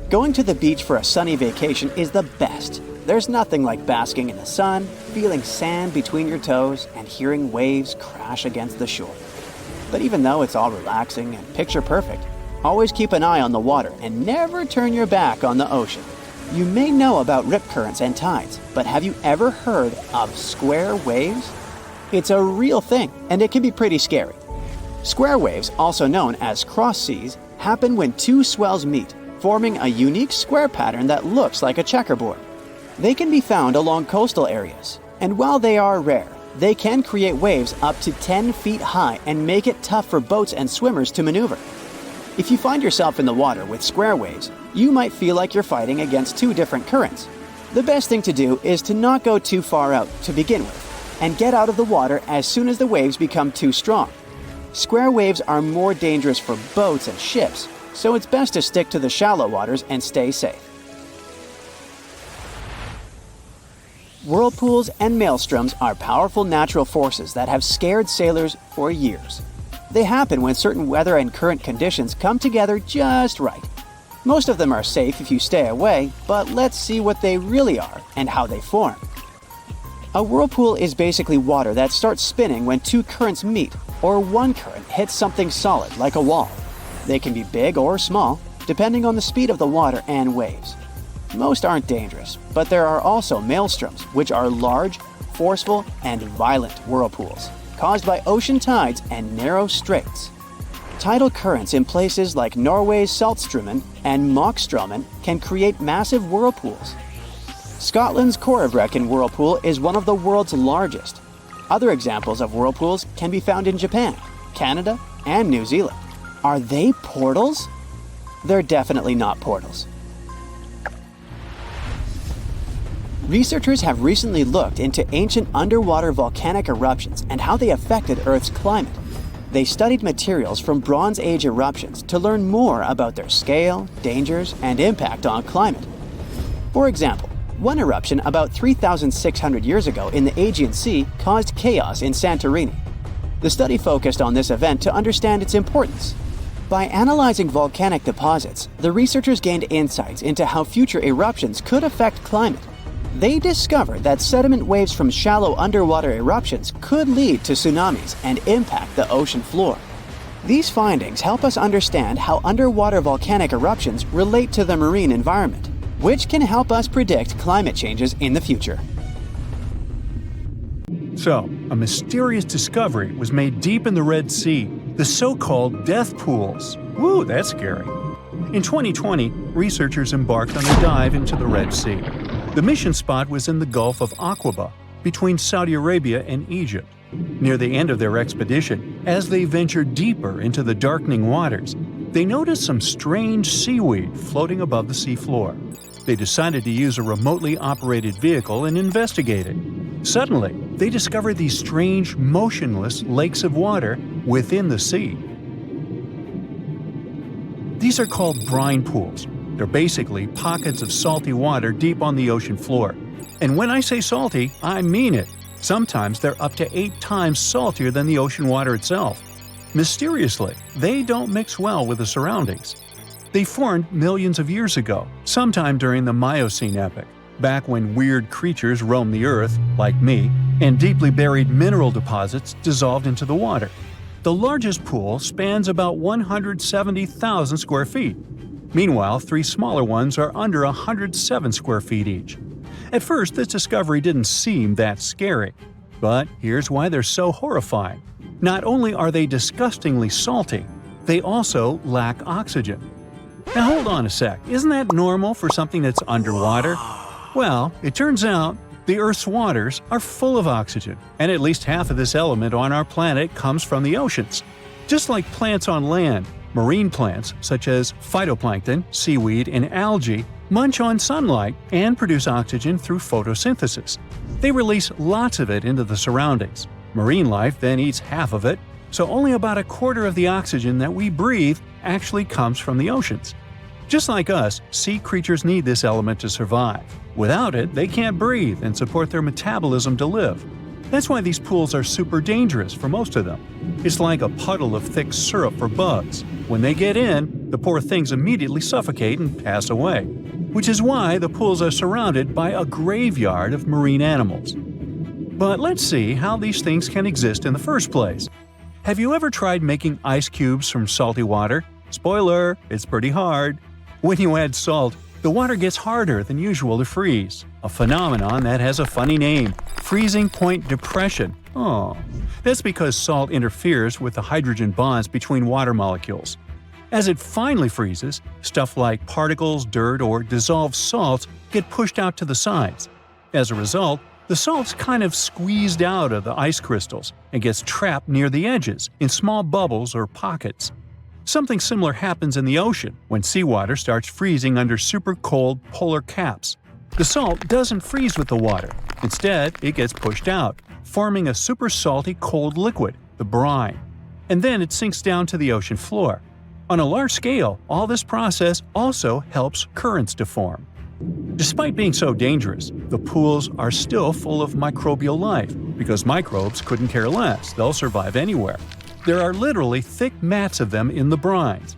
Going to the beach for a sunny vacation is the best. There's nothing like basking in the sun, feeling sand between your toes, and hearing waves crash against the shore. But even though it's all relaxing and picture perfect, always keep an eye on the water and never turn your back on the ocean. You may know about rip currents and tides, but have you ever heard of square waves? It's a real thing, and it can be pretty scary. Square waves, also known as cross seas, happen when two swells meet, forming a unique square pattern that looks like a checkerboard. They can be found along coastal areas, and while they are rare, they can create waves up to 10 feet high and make it tough for boats and swimmers to maneuver. If you find yourself in the water with square waves, you might feel like you're fighting against two different currents. The best thing to do is to not go too far out to begin with, and get out of the water as soon as the waves become too strong. Square waves are more dangerous for boats and ships, so it's best to stick to the shallow waters and stay safe. Whirlpools and maelstroms are powerful natural forces that have scared sailors for years. They happen when certain weather and current conditions come together just right. Most of them are safe if you stay away, but let's see what they really are and how they form. A whirlpool is basically water that starts spinning when two currents meet, or one current hits something solid like a wall. They can be big or small, depending on the speed of the water and waves. Most aren't dangerous, but there are also maelstroms, which are large, forceful, and violent whirlpools caused by ocean tides and narrow straits. Tidal currents in places like Norway's Saltstraumen and Moxstraumen can create massive whirlpools. Scotland's Corribrecken whirlpool is one of the world's largest. Other examples of whirlpools can be found in Japan, Canada, and New Zealand. Are they portals? They're definitely not portals. Researchers have recently looked into ancient underwater volcanic eruptions and how they affected Earth's climate. They studied materials from Bronze Age eruptions to learn more about their scale, dangers, and impact on climate. For example, one eruption about 3,600 years ago in the Aegean Sea caused chaos in Santorini. The study focused on this event to understand its importance. By analyzing volcanic deposits, the researchers gained insights into how future eruptions could affect climate. They discovered that sediment waves from shallow underwater eruptions could lead to tsunamis and impact the ocean floor. These findings help us understand how underwater volcanic eruptions relate to the marine environment, which can help us predict climate changes in the future. So, a mysterious discovery was made deep in the Red Sea, the so-called death pools. Woo, that's scary. In 2020, researchers embarked on a dive into the Red Sea. The mission spot was in the Gulf of Aqaba, between Saudi Arabia and Egypt. Near the end of their expedition, as they ventured deeper into the darkening waters, they noticed some strange seaweed floating above the seafloor. They decided to use a remotely operated vehicle and investigate it. Suddenly, they discovered these strange, motionless lakes of water within the sea. These are called brine pools. They're basically pockets of salty water deep on the ocean floor. And when I say salty, I mean it. Sometimes they're up to 8 times saltier than the ocean water itself. Mysteriously, they don't mix well with the surroundings. They formed millions of years ago, sometime during the Miocene epoch, back when weird creatures roamed the earth, like me, and deeply buried mineral deposits dissolved into the water. The largest pool spans about 170,000 square feet. Meanwhile, 3 smaller ones are under 107 square feet each. At first, this discovery didn't seem that scary. But here's why they're so horrifying. Not only are they disgustingly salty, they also lack oxygen. Now hold on a sec, isn't that normal for something that's underwater? Well, it turns out the Earth's waters are full of oxygen, and at least half of this element on our planet comes from the oceans. Just like plants on land, marine plants such as phytoplankton, seaweed, and algae munch on sunlight and produce oxygen through photosynthesis. They release lots of it into the surroundings. Marine life then eats half of it, so only about a quarter of the oxygen that we breathe actually comes from the oceans. Just like us, sea creatures need this element to survive. Without it, they can't breathe and support their metabolism to live. That's why these pools are super dangerous for most of them. It's like a puddle of thick syrup for bugs. When they get in, the poor things immediately suffocate and pass away. Which is why the pools are surrounded by a graveyard of marine animals. But let's see how these things can exist in the first place. Have you ever tried making ice cubes from salty water? Spoiler, it's pretty hard. When you add salt, the water gets harder than usual to freeze, a phenomenon that has a funny name, freezing point depression. Oh, that's because salt interferes with the hydrogen bonds between water molecules. As it finally freezes, stuff like particles, dirt, or dissolved salts get pushed out to the sides. As a result, the salt's kind of squeezed out of the ice crystals and gets trapped near the edges in small bubbles or pockets. Something similar happens in the ocean when seawater starts freezing under super cold polar caps. The salt doesn't freeze with the water. Instead, it gets pushed out, forming a super salty cold liquid, the brine. And then it sinks down to the ocean floor. On a large scale, all this process also helps currents to form. Despite being so dangerous, the pools are still full of microbial life, because microbes couldn't care less, they'll survive anywhere. There are literally thick mats of them in the brines.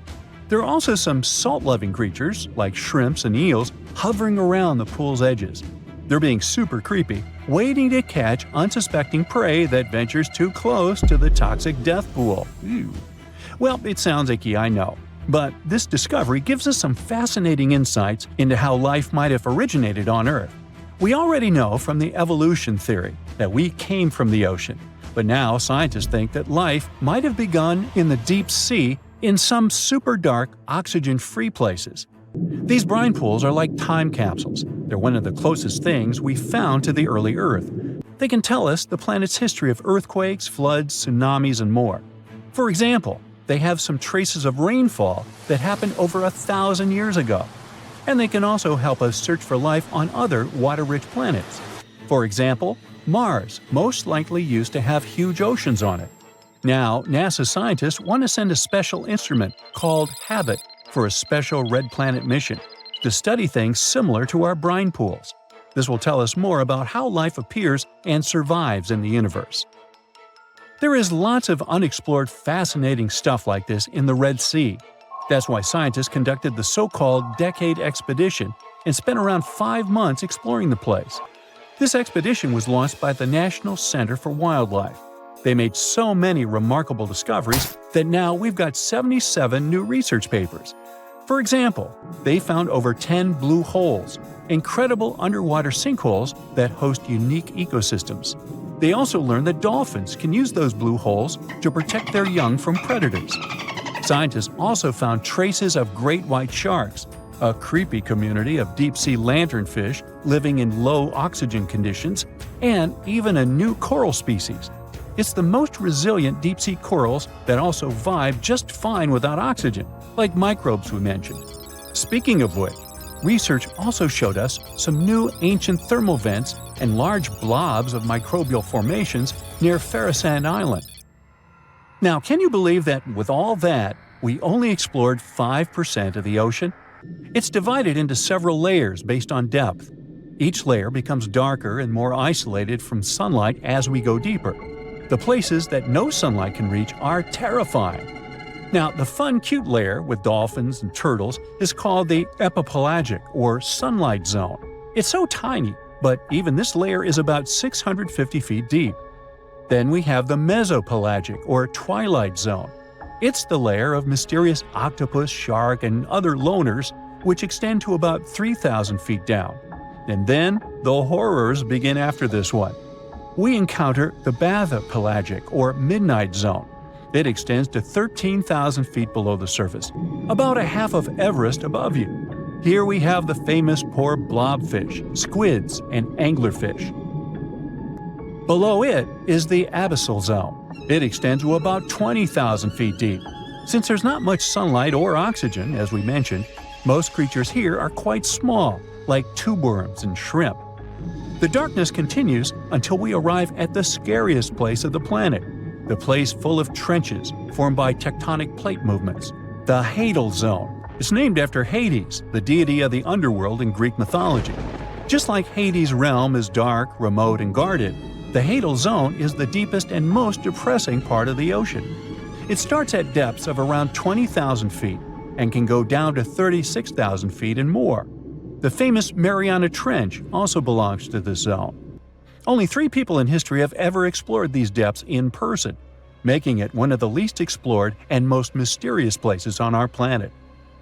There are also some salt-loving creatures, like shrimps and eels, hovering around the pool's edges. They're being super creepy, waiting to catch unsuspecting prey that ventures too close to the toxic death pool. Ew. Well, it sounds icky, I know. But this discovery gives us some fascinating insights into how life might have originated on Earth. We already know from the evolution theory that we came from the ocean, but now scientists think that life might have begun in the deep sea in some super dark, oxygen-free places. These brine pools are like time capsules. They're one of the closest things we found to the early Earth. They can tell us the planet's history of earthquakes, floods, tsunamis, and more. For example, they have some traces of rainfall that happened over 1,000 years ago. And they can also help us search for life on other water-rich planets. For example, Mars most likely used to have huge oceans on it. Now, NASA scientists want to send a special instrument called HABIT for a special red planet mission to study things similar to our brine pools. This will tell us more about how life appears and survives in the universe. There is lots of unexplored fascinating stuff like this in the Red Sea. That's why scientists conducted the so-called Decade Expedition and spent around 5 months exploring the place. This expedition was launched by the National Center for Wildlife. They made so many remarkable discoveries that now we've got 77 new research papers. For example, they found over 10 blue holes, incredible underwater sinkholes that host unique ecosystems. They also learned that dolphins can use those blue holes to protect their young from predators. Scientists also found traces of great white sharks, a creepy community of deep-sea lanternfish living in low oxygen conditions, and even a new coral species. It's the most resilient deep-sea corals that also vibe just fine without oxygen, like microbes we mentioned. Speaking of which, research also showed us some new ancient thermal vents and large blobs of microbial formations near Farasand Island. Now, can you believe that with all that, we only explored 5% of the ocean? It's divided into several layers based on depth. Each layer becomes darker and more isolated from sunlight as we go deeper. The places that no sunlight can reach are terrifying. Now, the fun, cute layer with dolphins and turtles is called the epipelagic or sunlight zone. It's so tiny, but even this layer is about 650 feet deep. Then we have the mesopelagic or twilight zone. It's the layer of mysterious octopus, shark, and other loners which extend to about 3,000 feet down. And then the horrors begin after this one. We encounter the bathopelagic or midnight zone. It extends to 13,000 feet below the surface, about a half of Everest above you. Here we have the famous poor blobfish, squids, and anglerfish. Below it is the abyssal zone. It extends to about 20,000 feet deep. Since there's not much sunlight or oxygen, as we mentioned, most creatures here are quite small, like tube worms and shrimp. The darkness continues until we arrive at the scariest place of the planet, the place full of trenches formed by tectonic plate movements, the Hadal Zone. It's named after Hades, the deity of the underworld in Greek mythology. Just like Hades' realm is dark, remote, and guarded, the Hadal Zone is the deepest and most depressing part of the ocean. It starts at depths of around 20,000 feet and can go down to 36,000 feet and more. The famous Mariana Trench also belongs to this zone. Only 3 people in history have ever explored these depths in person, making it one of the least explored and most mysterious places on our planet.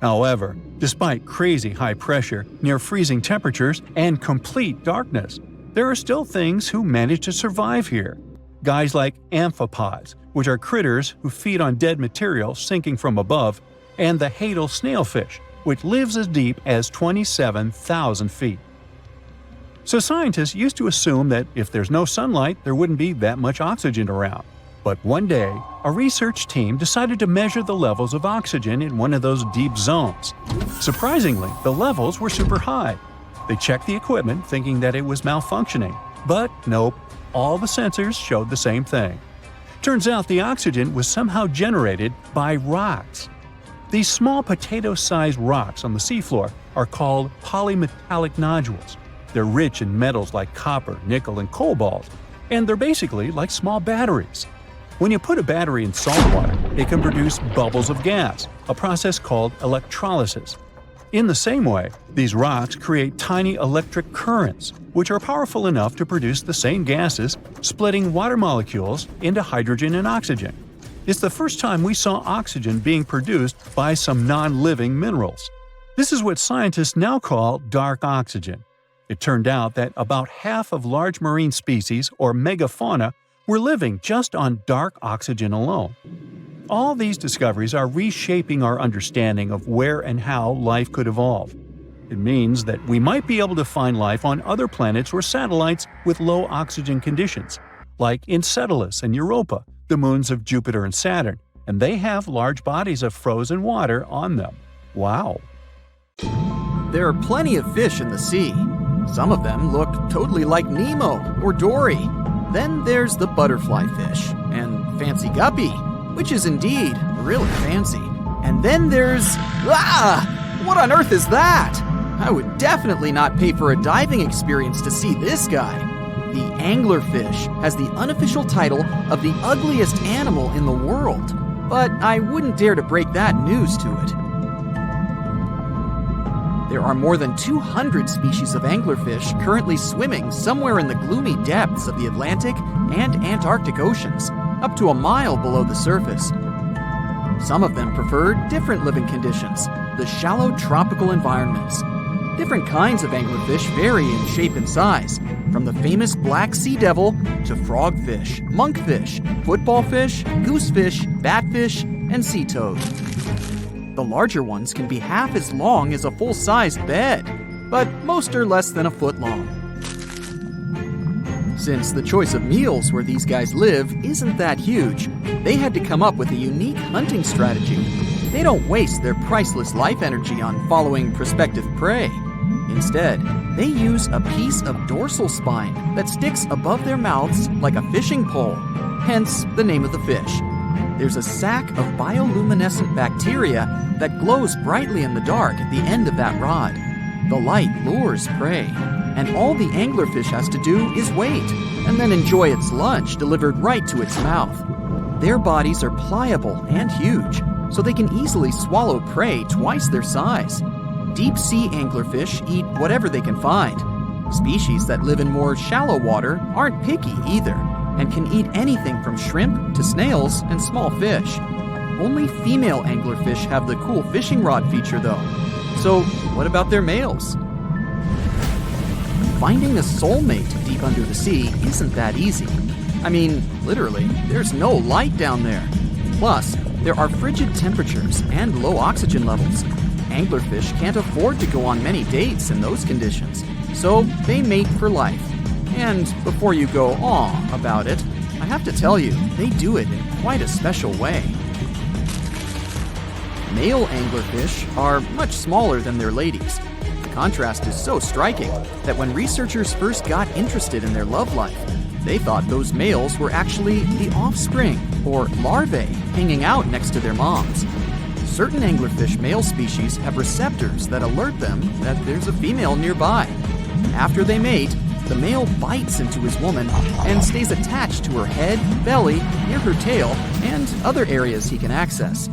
However, despite crazy high pressure, near freezing temperatures, and complete darkness, there are still things who manage to survive here. Guys like amphipods, which are critters who feed on dead material sinking from above, and the Hadal snailfish, which lives as deep as 27,000 feet. So scientists used to assume that if there's no sunlight, there wouldn't be that much oxygen around. But one day, a research team decided to measure the levels of oxygen in one of those deep zones. Surprisingly, the levels were super high. They checked the equipment thinking that it was malfunctioning, but nope, all the sensors showed the same thing. Turns out the oxygen was somehow generated by rocks. These small potato-sized rocks on the seafloor are called polymetallic nodules. They're rich in metals like copper, nickel, and cobalt, and they're basically like small batteries. When you put a battery in salt water, it can produce bubbles of gas, a process called electrolysis. In the same way, these rocks create tiny electric currents, which are powerful enough to produce the same gases, splitting water molecules into hydrogen and oxygen. It's the first time we saw oxygen being produced by some non-living minerals. This is what scientists now call dark oxygen. It turned out that about half of large marine species, or megafauna, were living just on dark oxygen alone. All these discoveries are reshaping our understanding of where and how life could evolve. It means that we might be able to find life on other planets or satellites with low oxygen conditions, like Enceladus and Europa, the moons of Jupiter and Saturn, and they have large bodies of frozen water on them. Wow! There are plenty of fish in the sea. Some of them look totally like Nemo or Dory. Then there's the butterfly fish and fancy guppy, which is indeed really fancy. And then there's… What on earth is that? I would definitely not pay for a diving experience to see this guy. The anglerfish has the unofficial title of the ugliest animal in the world, but I wouldn't dare to break that news to it. There are more than 200 species of anglerfish currently swimming somewhere in the gloomy depths of the Atlantic and Antarctic Oceans, up to a mile below the surface. Some of them prefer different living conditions, the shallow tropical environments. Different kinds of anglerfish vary in shape and size, from the famous black sea devil to frogfish, monkfish, footballfish, goosefish, batfish, and sea toad. The larger ones can be half as long as a full-sized bed, but most are less than a foot long. Since the choice of meals where these guys live isn't that huge, they had to come up with a unique hunting strategy. They don't waste their priceless life energy on following prospective prey. Instead, they use a piece of dorsal spine that sticks above their mouths like a fishing pole, hence the name of the fish. There's a sac of bioluminescent bacteria that glows brightly in the dark at the end of that rod. The light lures prey, and all the anglerfish has to do is wait, and then enjoy its lunch delivered right to its mouth. Their bodies are pliable and huge, so they can easily swallow prey twice their size. Deep-sea anglerfish eat whatever they can find. Species that live in more shallow water aren't picky either, and can eat anything from shrimp to snails and small fish. Only female anglerfish have the cool fishing rod feature though. So what about their males? Finding a soulmate deep under the sea isn't that easy. I mean, literally, there's no light down there. Plus, there are frigid temperatures and low oxygen levels. Anglerfish can't afford to go on many dates in those conditions, so they mate for life. And before you go aw about it, I have to tell you, they do it in quite a special way. Male anglerfish are much smaller than their ladies. The contrast is so striking that when researchers first got interested in their love life, they thought those males were actually the offspring, or larvae, hanging out next to their moms. Certain anglerfish male species have receptors that alert them that there's a female nearby. After they mate, the male bites into his woman and stays attached to her head, belly, near her tail, and other areas he can access.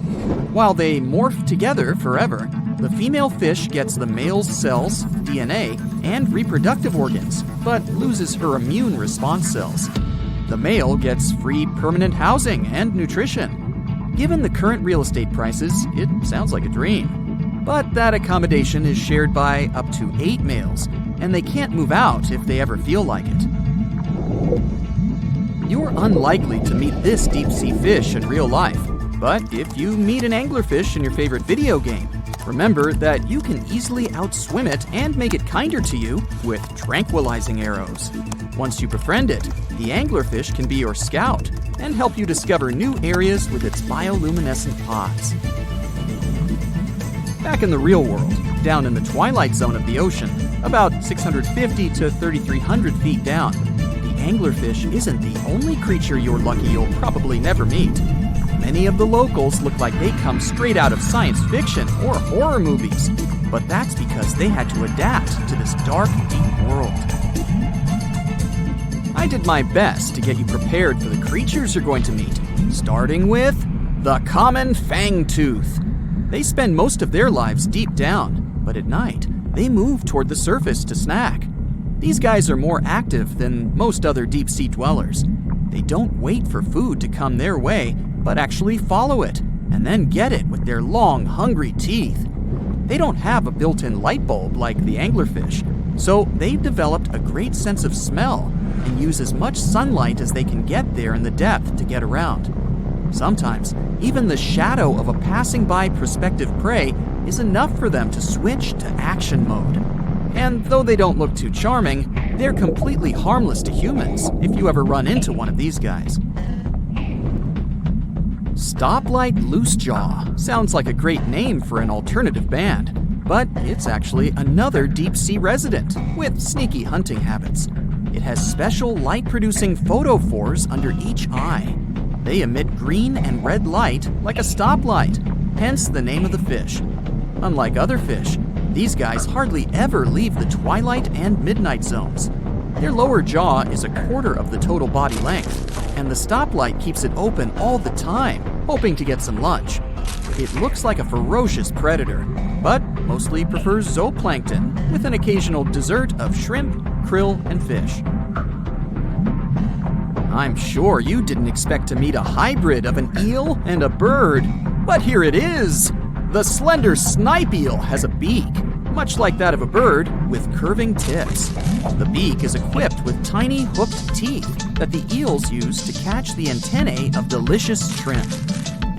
While they morph together forever, the female fish gets the male's cells, DNA, and reproductive organs, but loses her immune response cells. The male gets free permanent housing and nutrition. Given the current real estate prices, it sounds like a dream. But that accommodation is shared by up to 8 males, and they can't move out if they ever feel like it. You're unlikely to meet this deep-sea fish in real life, but if you meet an anglerfish in your favorite video game, remember that you can easily outswim it and make it kinder to you with tranquilizing arrows. Once you befriend it, the anglerfish can be your scout and help you discover new areas with its bioluminescent pods. Back in the real world, down in the twilight zone of the ocean, about 650 to 3,300 feet down, the anglerfish isn't the only creature you're lucky you'll probably never meet. Many of the locals look like they come straight out of science fiction or horror movies, but that's because they had to adapt to this dark, deep world. I did my best to get you prepared for the creatures you're going to meet, starting with the common fangtooth. They spend most of their lives deep down, but at night, they move toward the surface to snack. These guys are more active than most other deep-sea dwellers. They don't wait for food to come their way. but actually follow it and then get it with their long, hungry teeth. They don't have a built-in light bulb like the anglerfish, so they've developed a great sense of smell and use as much sunlight as they can get there in the depth to get around. Sometimes, even the shadow of a passing by prospective prey is enough for them to switch to action mode. And though they don't look too charming, they're completely harmless to humans if you ever run into one of these guys. Stoplight Loosejaw sounds like a great name for an alternative band, but it's actually another deep-sea resident with sneaky hunting habits. It has special light-producing photophores under each eye. They emit green and red light like a stoplight, hence the name of the fish. Unlike other fish, these guys hardly ever leave the twilight and midnight zones. Their lower jaw is a quarter of the total body length, and the stoplight keeps it open all the time, hoping to get some lunch. It looks like a ferocious predator, but mostly prefers zooplankton with an occasional dessert of shrimp, krill, and fish. I'm sure you didn't expect to meet a hybrid of an eel and a bird, but here it is! The slender snipe eel has a beak, much like that of a bird, with curving tips. The beak is equipped with tiny hooked teeth that the eels use to catch the antennae of delicious shrimp.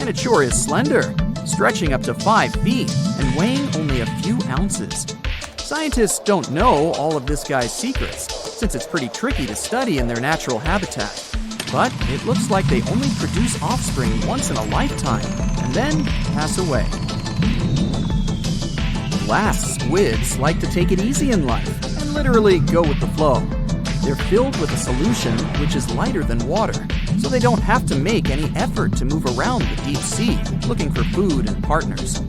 And it sure is slender, stretching up to 5 feet and weighing only a few ounces. Scientists don't know all of this guy's secrets, since it's pretty tricky to study in their natural habitat. But it looks like they only produce offspring once in a lifetime, and then pass away. Glass squids like to take it easy in life and literally go with the flow. They're filled with a solution which is lighter than water, so they don't have to make any effort to move around the deep sea looking for food and partners.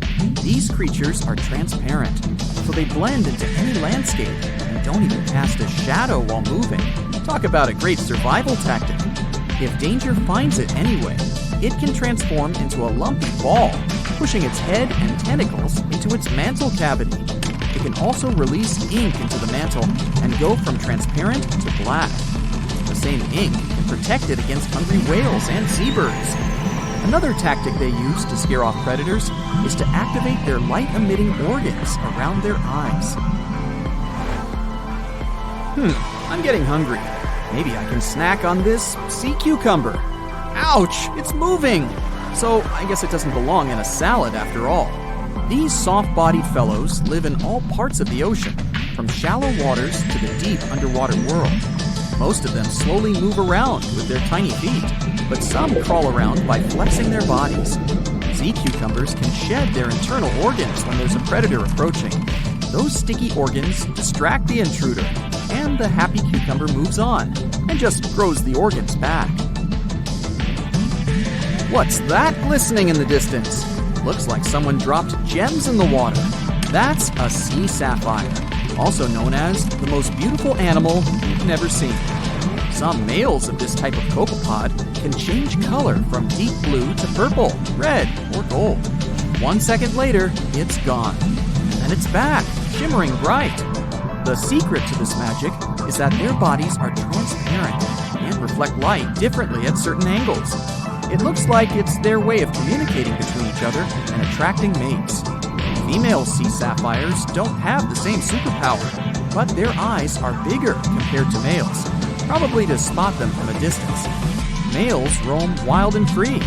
These creatures are transparent, so they blend into any landscape and don't even cast a shadow while moving. Talk about a great survival tactic. If danger finds it anyway, it can transform into a lumpy ball, pushing its head and tentacles into its mantle cavity. It can also release ink into the mantle and go from transparent to black. The same ink can protect it against hungry whales and seabirds. Another tactic they use to scare off predators is to activate their light-emitting organs around their eyes. I'm getting hungry. Maybe I can snack on this sea cucumber. Ouch, it's moving! So I guess it doesn't belong in a salad after all. These soft-bodied fellows live in all parts of the ocean, from shallow waters to the deep underwater world. Most of them slowly move around with their tiny feet, but some crawl around by flexing their bodies. Sea cucumbers can shed their internal organs when there's a predator approaching. Those sticky organs distract the intruder, and the happy cucumber moves on and just grows the organs back. What's that glistening in the distance? Looks like someone dropped gems in the water. That's a sea sapphire, also known as the most beautiful animal you've never seen. Some males of this type of copepod can change color from deep blue to purple, red, or gold. 1 second later, it's gone. And it's back, shimmering bright. The secret to this magic is that their bodies are transparent and reflect light differently at certain angles. It looks like it's their way of communicating between each other and attracting mates. Female sea sapphires don't have the same superpower, but their eyes are bigger compared to males, probably to spot them from a distance. Males roam wild and free,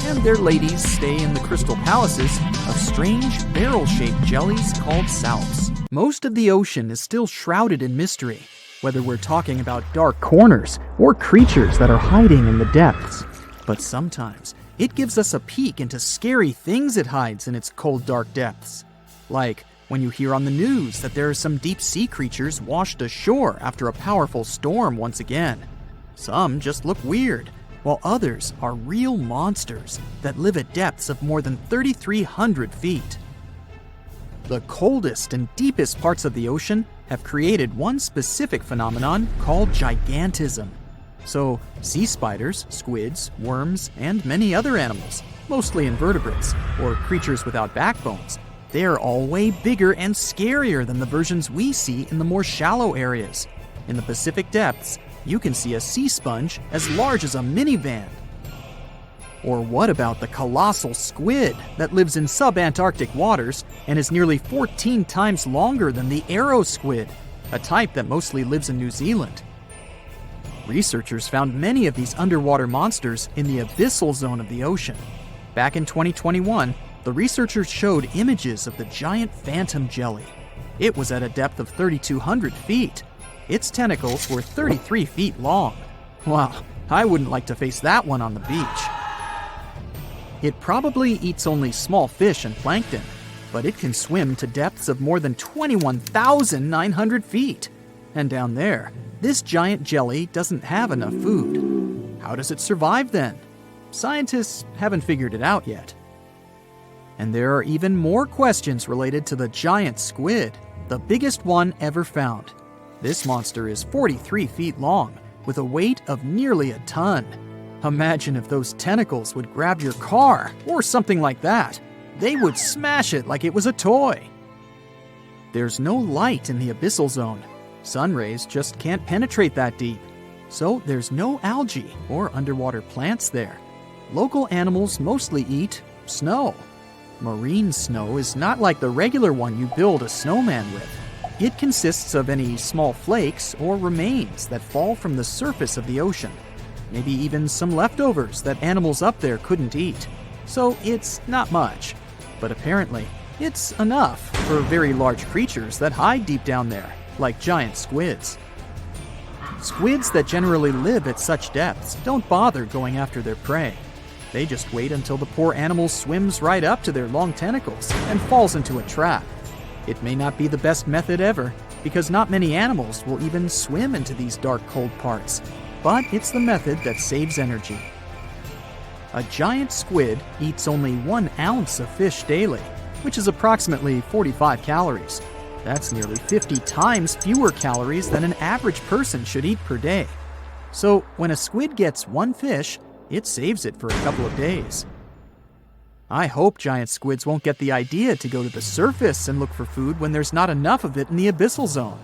and their ladies stay in the crystal palaces of strange barrel-shaped jellies called salps. Most of the ocean is still shrouded in mystery, whether we're talking about dark corners or creatures that are hiding in the depths. But sometimes it gives us a peek into scary things it hides in its cold, dark depths. Like when you hear on the news that there are some deep-sea creatures washed ashore after a powerful storm once again. Some just look weird, while others are real monsters that live at depths of more than 3,300 feet. The coldest and deepest parts of the ocean have created one specific phenomenon called gigantism. So, sea spiders, squids, worms, and many other animals, mostly invertebrates, or creatures without backbones, they're all way bigger and scarier than the versions we see in the more shallow areas. In the Pacific depths, you can see a sea sponge as large as a minivan. Or what about the colossal squid that lives in subantarctic waters and is nearly 14 times longer than the arrow squid, a type that mostly lives in New Zealand? Researchers found many of these underwater monsters in the abyssal zone of the ocean. Back in 2021, the researchers showed images of the giant phantom jelly. It was at a depth of 3,200 feet. Its tentacles were 33 feet long. Wow, I wouldn't like to face that one on the beach. It probably eats only small fish and plankton, but it can swim to depths of more than 21,900 feet. And down there, this giant jelly doesn't have enough food. How does it survive then? Scientists haven't figured it out yet. And there are even more questions related to the giant squid, the biggest one ever found. This monster is 43 feet long, with a weight of nearly a ton. Imagine if those tentacles would grab your car, or something like that. They would smash it like it was a toy. There's no light in the abyssal zone. Sun rays just can't penetrate that deep. So there's no algae or underwater plants there. Local animals mostly eat snow. Marine snow is not like the regular one you build a snowman with. It consists of any small flakes or remains that fall from the surface of the ocean. Maybe even some leftovers that animals up there couldn't eat. So it's not much. But apparently, it's enough for very large creatures that hide deep down there, like giant squids. Squids that generally live at such depths don't bother going after their prey. They just wait until the poor animal swims right up to their long tentacles and falls into a trap. It may not be the best method ever, because not many animals will even swim into these dark, cold parts. But it's the method that saves energy. A giant squid eats only 1 ounce of fish daily, which is approximately 45 calories. That's nearly 50 times fewer calories than an average person should eat per day. So when a squid gets 1 fish, it saves it for a couple of days. I hope giant squids won't get the idea to go to the surface and look for food when there's not enough of it in the abyssal zone.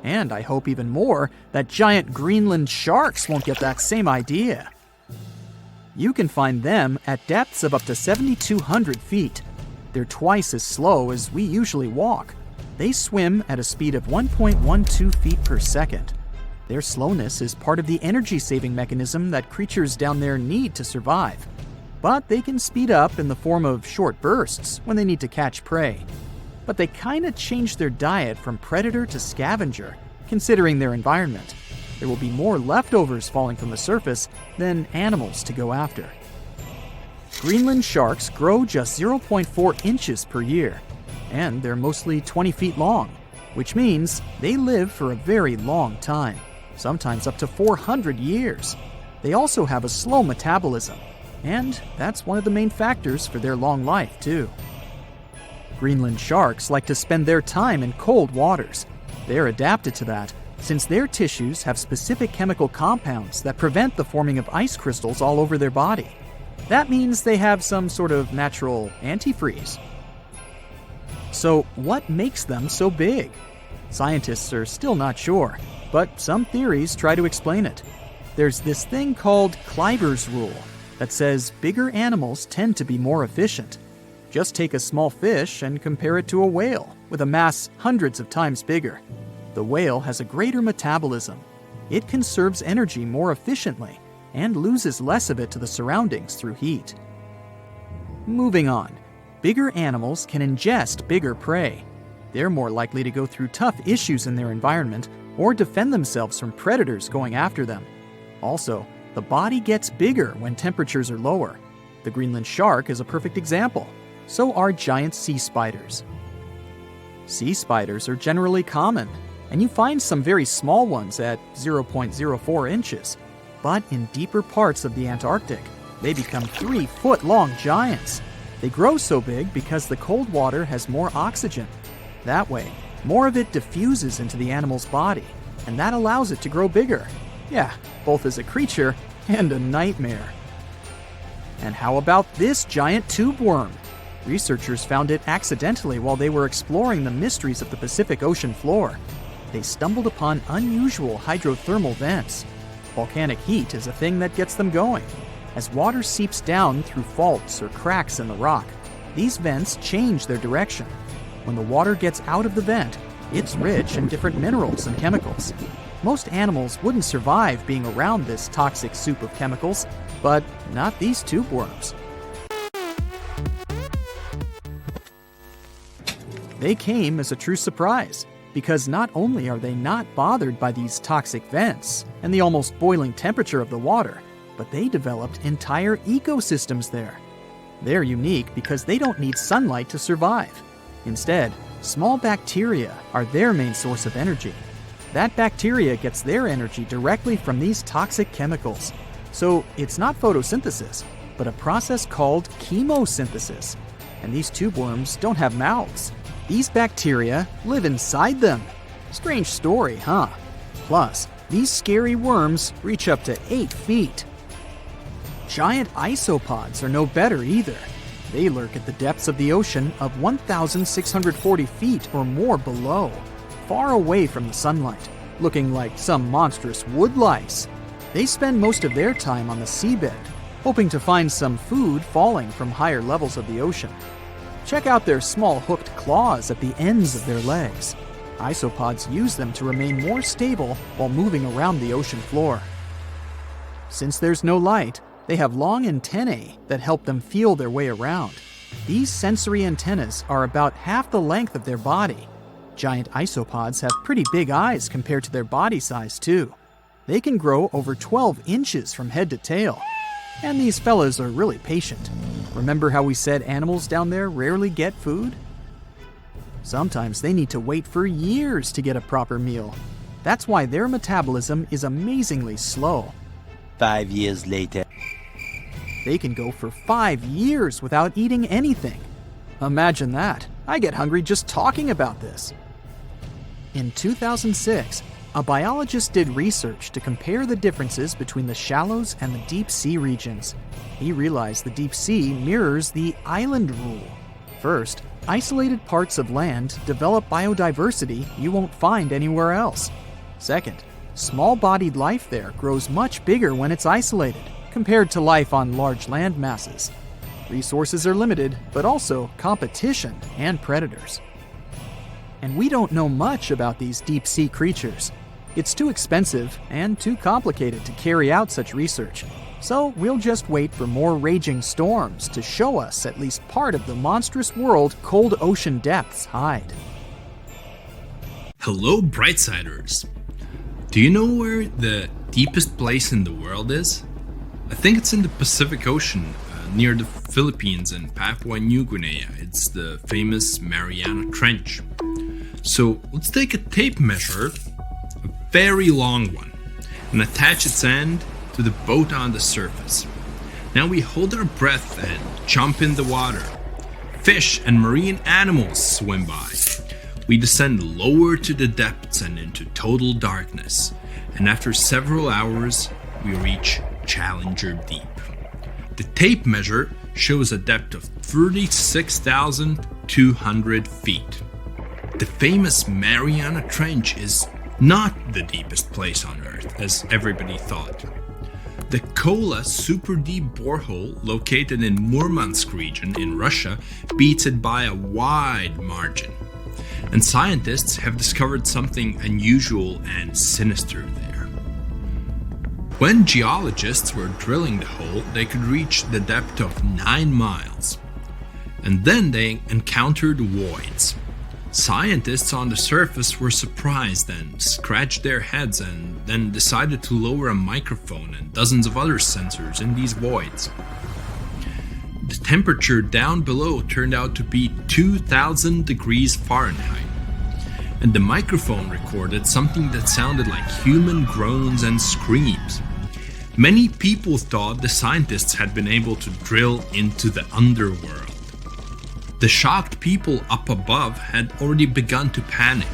And I hope even more that giant Greenland sharks won't get that same idea. You can find them at depths of up to 7,200 feet. They're twice as slow as we usually walk. They swim at a speed of 1.12 feet per second. Their slowness is part of the energy-saving mechanism that creatures down there need to survive. But they can speed up in the form of short bursts when they need to catch prey. But they kinda change their diet from predator to scavenger, considering their environment. There will be more leftovers falling from the surface than animals to go after. Greenland sharks grow just 0.4 inches per year, and they're mostly 20 feet long, which means they live for a very long time, sometimes up to 400 years. They also have a slow metabolism, and that's one of the main factors for their long life, too. Greenland sharks like to spend their time in cold waters. They're adapted to that, since their tissues have specific chemical compounds that prevent the forming of ice crystals all over their body. That means they have some sort of natural antifreeze. So what makes them so big? Scientists are still not sure, but some theories try to explain it. There's this thing called Kleiber's rule that says bigger animals tend to be more efficient. Just take a small fish and compare it to a whale with a mass hundreds of times bigger. The whale has a greater metabolism. It conserves energy more efficiently and loses less of it to the surroundings through heat. Moving on, bigger animals can ingest bigger prey. They're more likely to go through tough issues in their environment or defend themselves from predators going after them. Also, the body gets bigger when temperatures are lower. The Greenland shark is a perfect example. So are giant sea spiders. Sea spiders are generally common, and you find some very small ones at 0.04 inches. But in deeper parts of the Antarctic, they become 3-foot-long giants. They grow so big because the cold water has more oxygen. That way, more of it diffuses into the animal's body, and that allows it to grow bigger. Yeah, both as a creature and a nightmare. And how about this giant tube worm? Researchers found it accidentally while they were exploring the mysteries of the Pacific Ocean floor. They stumbled upon unusual hydrothermal vents. Volcanic heat is a thing that gets them going. As water seeps down through faults or cracks in the rock, these vents change their direction. When the water gets out of the vent, it's rich in different minerals and chemicals. Most animals wouldn't survive being around this toxic soup of chemicals, but not these tube worms. They came as a true surprise, because not only are they not bothered by these toxic vents and the almost boiling temperature of the water, but they developed entire ecosystems there. They're unique because they don't need sunlight to survive. Instead, small bacteria are their main source of energy. That bacteria gets their energy directly from these toxic chemicals. So it's not photosynthesis, but a process called chemosynthesis. And these tube worms don't have mouths. These bacteria live inside them. Strange story, huh? Plus, these scary worms reach up to 8 feet. Giant isopods are no better either. They lurk at the depths of the ocean of 1,640 feet or more below, far away from the sunlight, looking like some monstrous wood lice. They spend most of their time on the seabed, hoping to find some food falling from higher levels of the ocean. Check out their small hooked claws at the ends of their legs. Isopods use them to remain more stable while moving around the ocean floor. Since there's no light, they have long antennae that help them feel their way around. These sensory antennas are about half the length of their body. Giant isopods have pretty big eyes compared to their body size, too. They can grow over 12 inches from head to tail. And these fellas are really patient. Remember how we said animals down there rarely get food? Sometimes they need to wait for years to get a proper meal. That's why their metabolism is amazingly slow. 5 years later. They can go for 5 years without eating anything. Imagine that. I get hungry just talking about this. In 2006, a biologist did research to compare the differences between the shallows and the deep sea regions. He realized the deep sea mirrors the island rule. First, isolated parts of land develop biodiversity you won't find anywhere else. Second, small-bodied life there grows much bigger when it's isolated, compared to life on large land masses. Resources are limited, but also competition and predators. And we don't know much about these deep-sea creatures. It's too expensive and too complicated to carry out such research. So we'll just wait for more raging storms to show us at least part of the monstrous world cold ocean depths hide. Hello, Brightsiders! Do you know where the deepest place in the world is? I think it's in the Pacific Ocean, near the Philippines and Papua New Guinea. It's the famous Mariana Trench. So let's take a tape measure, a very long one, and attach its end to the boat on the surface. Now we hold our breath and jump in the water. Fish and marine animals swim by. We descend lower to the depths and into total darkness. And after several hours, we reach Challenger Deep. The tape measure shows a depth of 36,200 feet. The famous Mariana Trench is not the deepest place on Earth, as everybody thought. The Kola super deep borehole located in Murmansk region in Russia beats it by a wide margin. And scientists have discovered something unusual and sinister there. When geologists were drilling the hole, they could reach the depth of 9 miles. And then they encountered voids. Scientists on the surface were surprised and scratched their heads and then decided to lower a microphone and dozens of other sensors in these voids. The temperature down below turned out to be 2,000 degrees Fahrenheit. And the microphone recorded something that sounded like human groans and screams. Many people thought the scientists had been able to drill into the underworld. The shocked people up above had already begun to panic,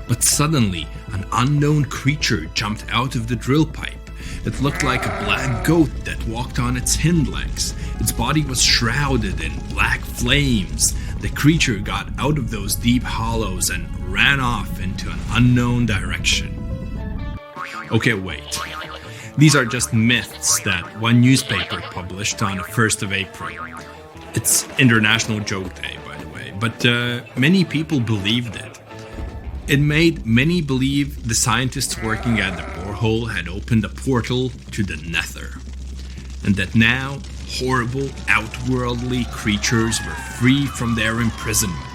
but suddenly an unknown creature jumped out of the drill pipe. It looked like a black goat that walked on its hind legs. Its body was shrouded in black flames. The creature got out of those deep hollows and ran off into an unknown direction. Okay, wait. These are just myths that one newspaper published on the 1st of April. It's International Joke Day, by the way, but many people believed it. It made many believe the scientists working at the borehole had opened a portal to the nether, and that now horrible, outworldly creatures were free from their imprisonment.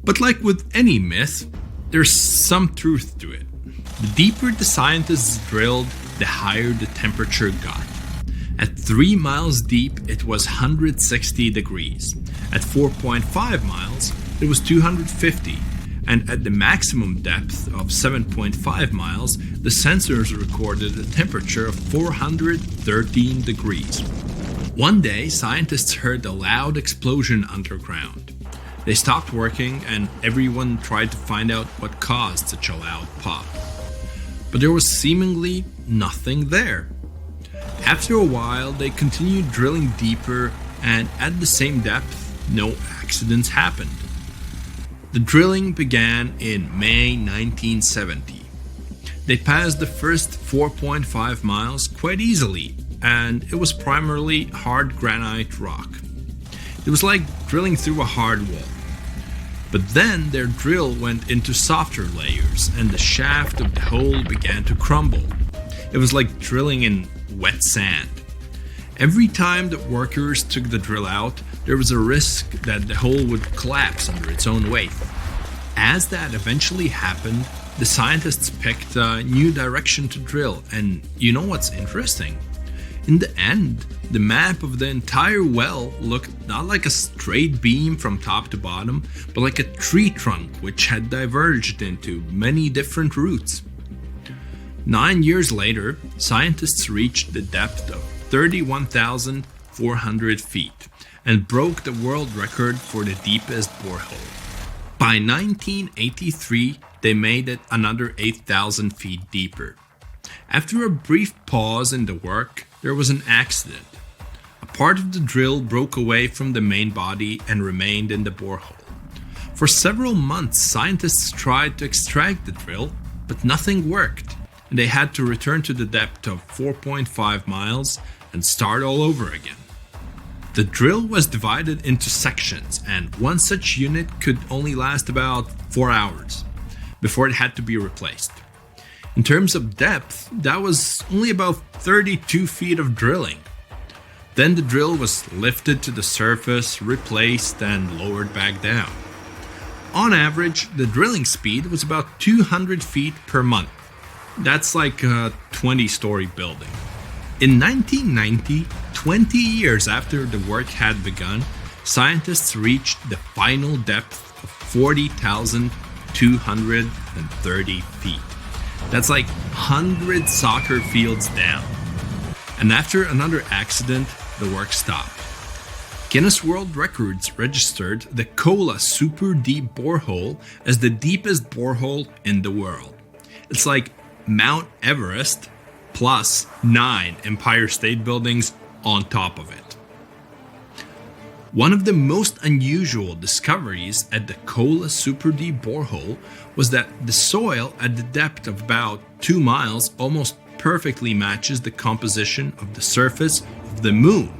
But like with any myth, there's some truth to it. The deeper the scientists drilled, the higher the temperature got. At 3 miles deep, it was 160 degrees. At 4.5 miles, it was 250. And at the maximum depth of 7.5 miles, the sensors recorded a temperature of 413 degrees. One day, scientists heard a loud explosion underground. They stopped working and everyone tried to find out what caused such a loud pop. But there was seemingly nothing there. After a while, they continued drilling deeper, and at the same depth, no accidents happened. The drilling began in May 1970. They passed the first 4.5 miles quite easily, and it was primarily hard granite rock. It was like drilling through a hard wall. But then their drill went into softer layers, and the shaft of the hole began to crumble. It was like drilling in wet sand. Every time the workers took the drill out, there was a risk that the hole would collapse under its own weight. As that eventually happened, the scientists picked a new direction to drill, and you know what's interesting? In the end, the map of the entire well looked not like a straight beam from top to bottom, but like a tree trunk which had diverged into many different routes. 9 years later, scientists reached the depth of 31,400 feet and broke the world record for the deepest borehole. By 1983, they made it another 8,000 feet deeper. After a brief pause in the work, there was an accident. A part of the drill broke away from the main body and remained in the borehole. For several months, scientists tried to extract the drill, but nothing worked, and they had to return to the depth of 4.5 miles and start all over again. The drill was divided into sections, and one such unit could only last about 4 hours before it had to be replaced. In terms of depth, that was only about 32 feet of drilling. Then the drill was lifted to the surface, replaced, and lowered back down. On average, the drilling speed was about 200 feet per month. That's like a 20-story building. In 1990, 20 years after the work had begun, scientists reached the final depth of 40,230 feet. That's like 100 soccer fields down. And after another accident, the work stopped. Guinness World Records registered the Kola Super Deep Borehole as the deepest borehole in the world. It's like Mount Everest plus 9 Empire State Buildings on top of it. One of the most unusual discoveries at the Kola Super Deep Borehole was that the soil at the depth of about 2 miles almost perfectly matches the composition of the surface of the moon.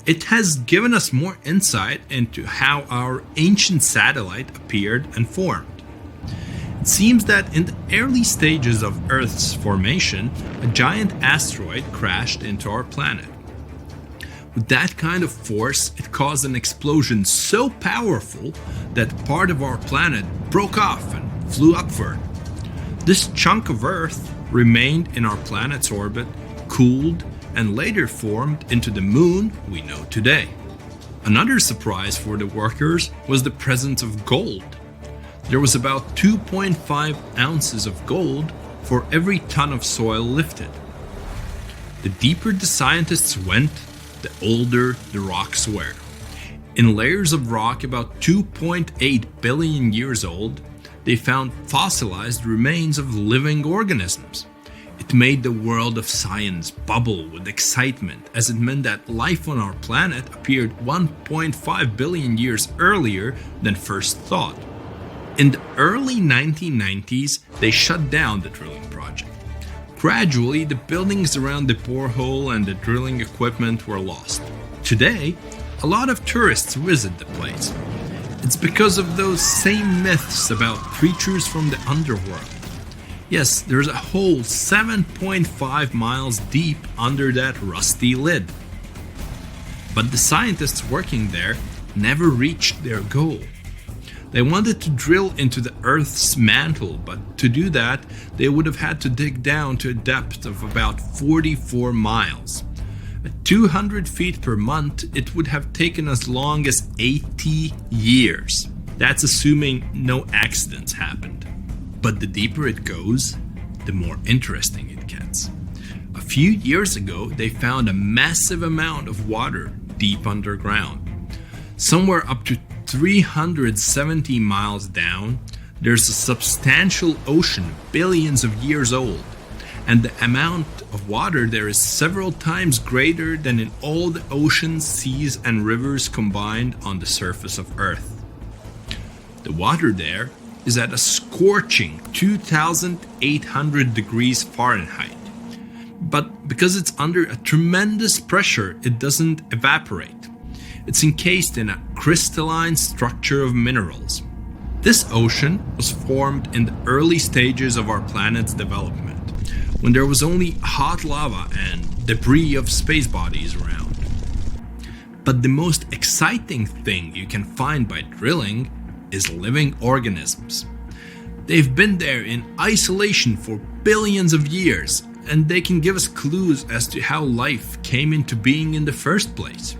It has given us more insight into how our ancient satellite appeared and formed. It seems that in the early stages of Earth's formation, a giant asteroid crashed into our planet. With that kind of force, it caused an explosion so powerful that part of our planet broke off and flew upward. This chunk of Earth remained in our planet's orbit, cooled, and later formed into the moon we know today. Another surprise for the workers was the presence of gold. There was about 2.5 ounces of gold for every ton of soil lifted. The deeper the scientists went, the older the rocks were. In layers of rock about 2.8 billion years old, they found fossilized remains of living organisms. It made the world of science bubble with excitement, as it meant that life on our planet appeared 1.5 billion years earlier than first thought. In the early 1990s, they shut down the drilling project. Gradually, the buildings around the borehole and the drilling equipment were lost. Today, a lot of tourists visit the place. It's because of those same myths about creatures from the underworld. Yes, there's a hole 7.5 miles deep under that rusty lid. But the scientists working there never reached their goal. They wanted to drill into the Earth's mantle, but to do that, they would have had to dig down to a depth of about 44 miles. At 200 feet per month, it would have taken as long as 80 years. That's assuming no accidents happened. But the deeper it goes, the more interesting it gets. A few years ago, they found a massive amount of water deep underground. Somewhere up to 370 miles down, there's a substantial ocean billions of years old, and the amount of water there is several times greater than in all the oceans, seas, and rivers combined on the surface of Earth. The water there is at a scorching 2,800 degrees Fahrenheit. But because it's under a tremendous pressure, it doesn't evaporate. It's encased in a crystalline structure of minerals. This ocean was formed in the early stages of our planet's development, when there was only hot lava and debris of space bodies around. But the most exciting thing you can find by drilling is living organisms. They've been there in isolation for billions of years, and they can give us clues as to how life came into being in the first place.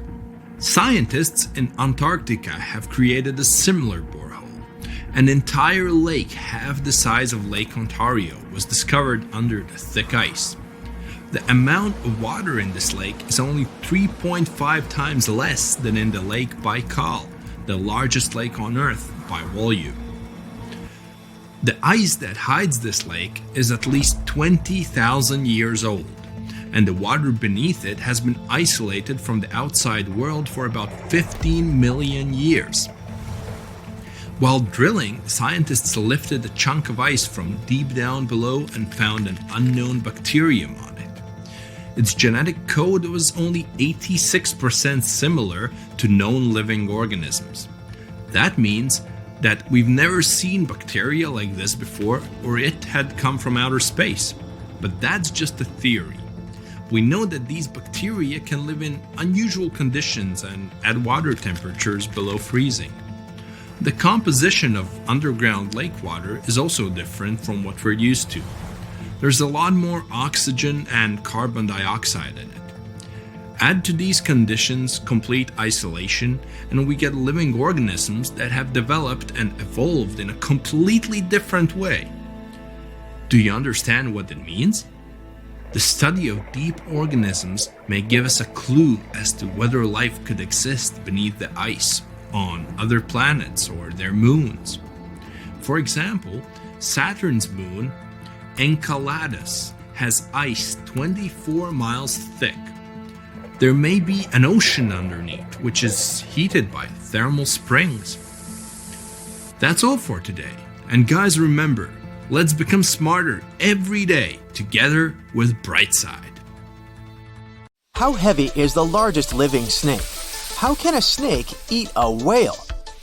Scientists in Antarctica have created a similar borehole. An entire lake half the size of Lake Ontario was discovered under the thick ice. The amount of water in this lake is only 3.5 times less than in the Lake Baikal, the largest lake on Earth by volume. The ice that hides this lake is at least 20,000 years old, and the water beneath it has been isolated from the outside world for about 15 million years. While drilling, scientists lifted a chunk of ice from deep down below and found an unknown bacterium on it. Its genetic code was only 86% similar to known living organisms. That means that we've never seen bacteria like this before, or it had come from outer space. But that's just a theory. We know that these bacteria can live in unusual conditions and at water temperatures below freezing. The composition of underground lake water is also different from what we're used to. There's a lot more oxygen and carbon dioxide in it. Add to these conditions complete isolation, and we get living organisms that have developed and evolved in a completely different way. Do you understand what it means? The study of deep organisms may give us a clue as to whether life could exist beneath the ice on other planets or their moons. For example, Saturn's moon, Enceladus, has ice 24 miles thick. There may be an ocean underneath, which is heated by thermal springs. That's all for today. And guys, remember, let's become smarter every day together with Brightside. How heavy is the largest living snake? How can a snake eat a whale?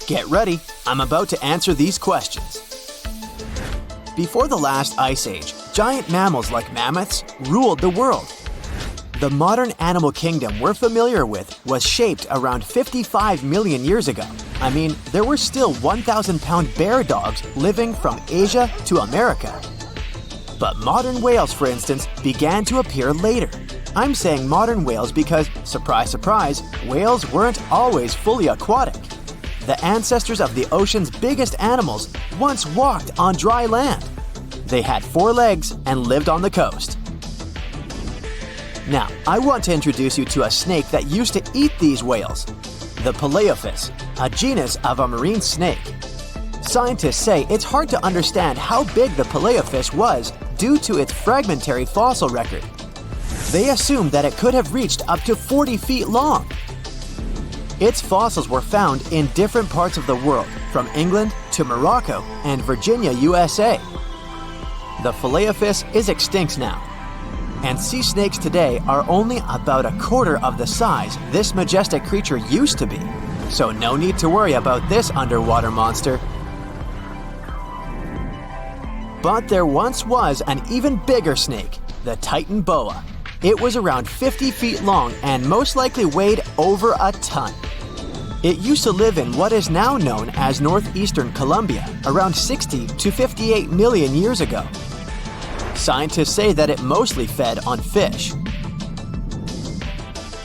Get ready, I'm about to answer these questions. Before the last ice age, giant mammals like mammoths ruled the world. The modern animal kingdom we're familiar with was shaped around 55 million years ago. I mean, there were still 1,000-pound bear dogs living from Asia to America. But modern whales, for instance, began to appear later. I'm saying modern whales because, surprise, surprise, whales weren't always fully aquatic. The ancestors of the ocean's biggest animals once walked on dry land. They had 4 legs and lived on the coast. Now, I want to introduce you to a snake that used to eat these whales, the Paleophis, a genus of a marine snake. Scientists say it's hard to understand how big the Paleophis was due to its fragmentary fossil record. They assumed that it could have reached up to 40 feet long. Its fossils were found in different parts of the world, from England to Morocco and Virginia, USA. The Paleophis is extinct now, and sea snakes today are only about a quarter of the size this majestic creature used to be. So no need to worry about this underwater monster. But there once was an even bigger snake, the Titan boa. It was around 50 feet long and most likely weighed over a ton. It used to live in what is now known as northeastern Colombia around 60 to 58 million years ago. Scientists say that it mostly fed on fish.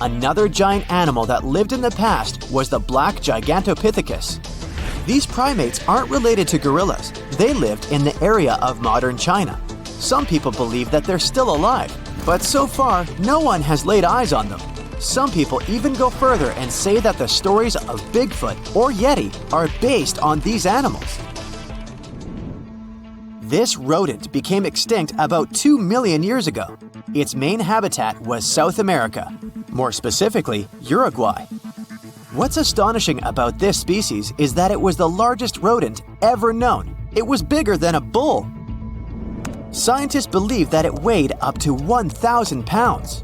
Another giant animal that lived in the past was the black Gigantopithecus. These primates aren't related to gorillas. They lived in the area of modern China. Some people believe that they're still alive, but so far, no one has laid eyes on them. Some people even go further and say that the stories of Bigfoot or Yeti are based on these animals. This rodent became extinct about 2 million years ago. Its main habitat was South America, more specifically, Uruguay. What's astonishing about this species is that it was the largest rodent ever known. It was bigger than a bull. Scientists believe that it weighed up to 1,000 pounds.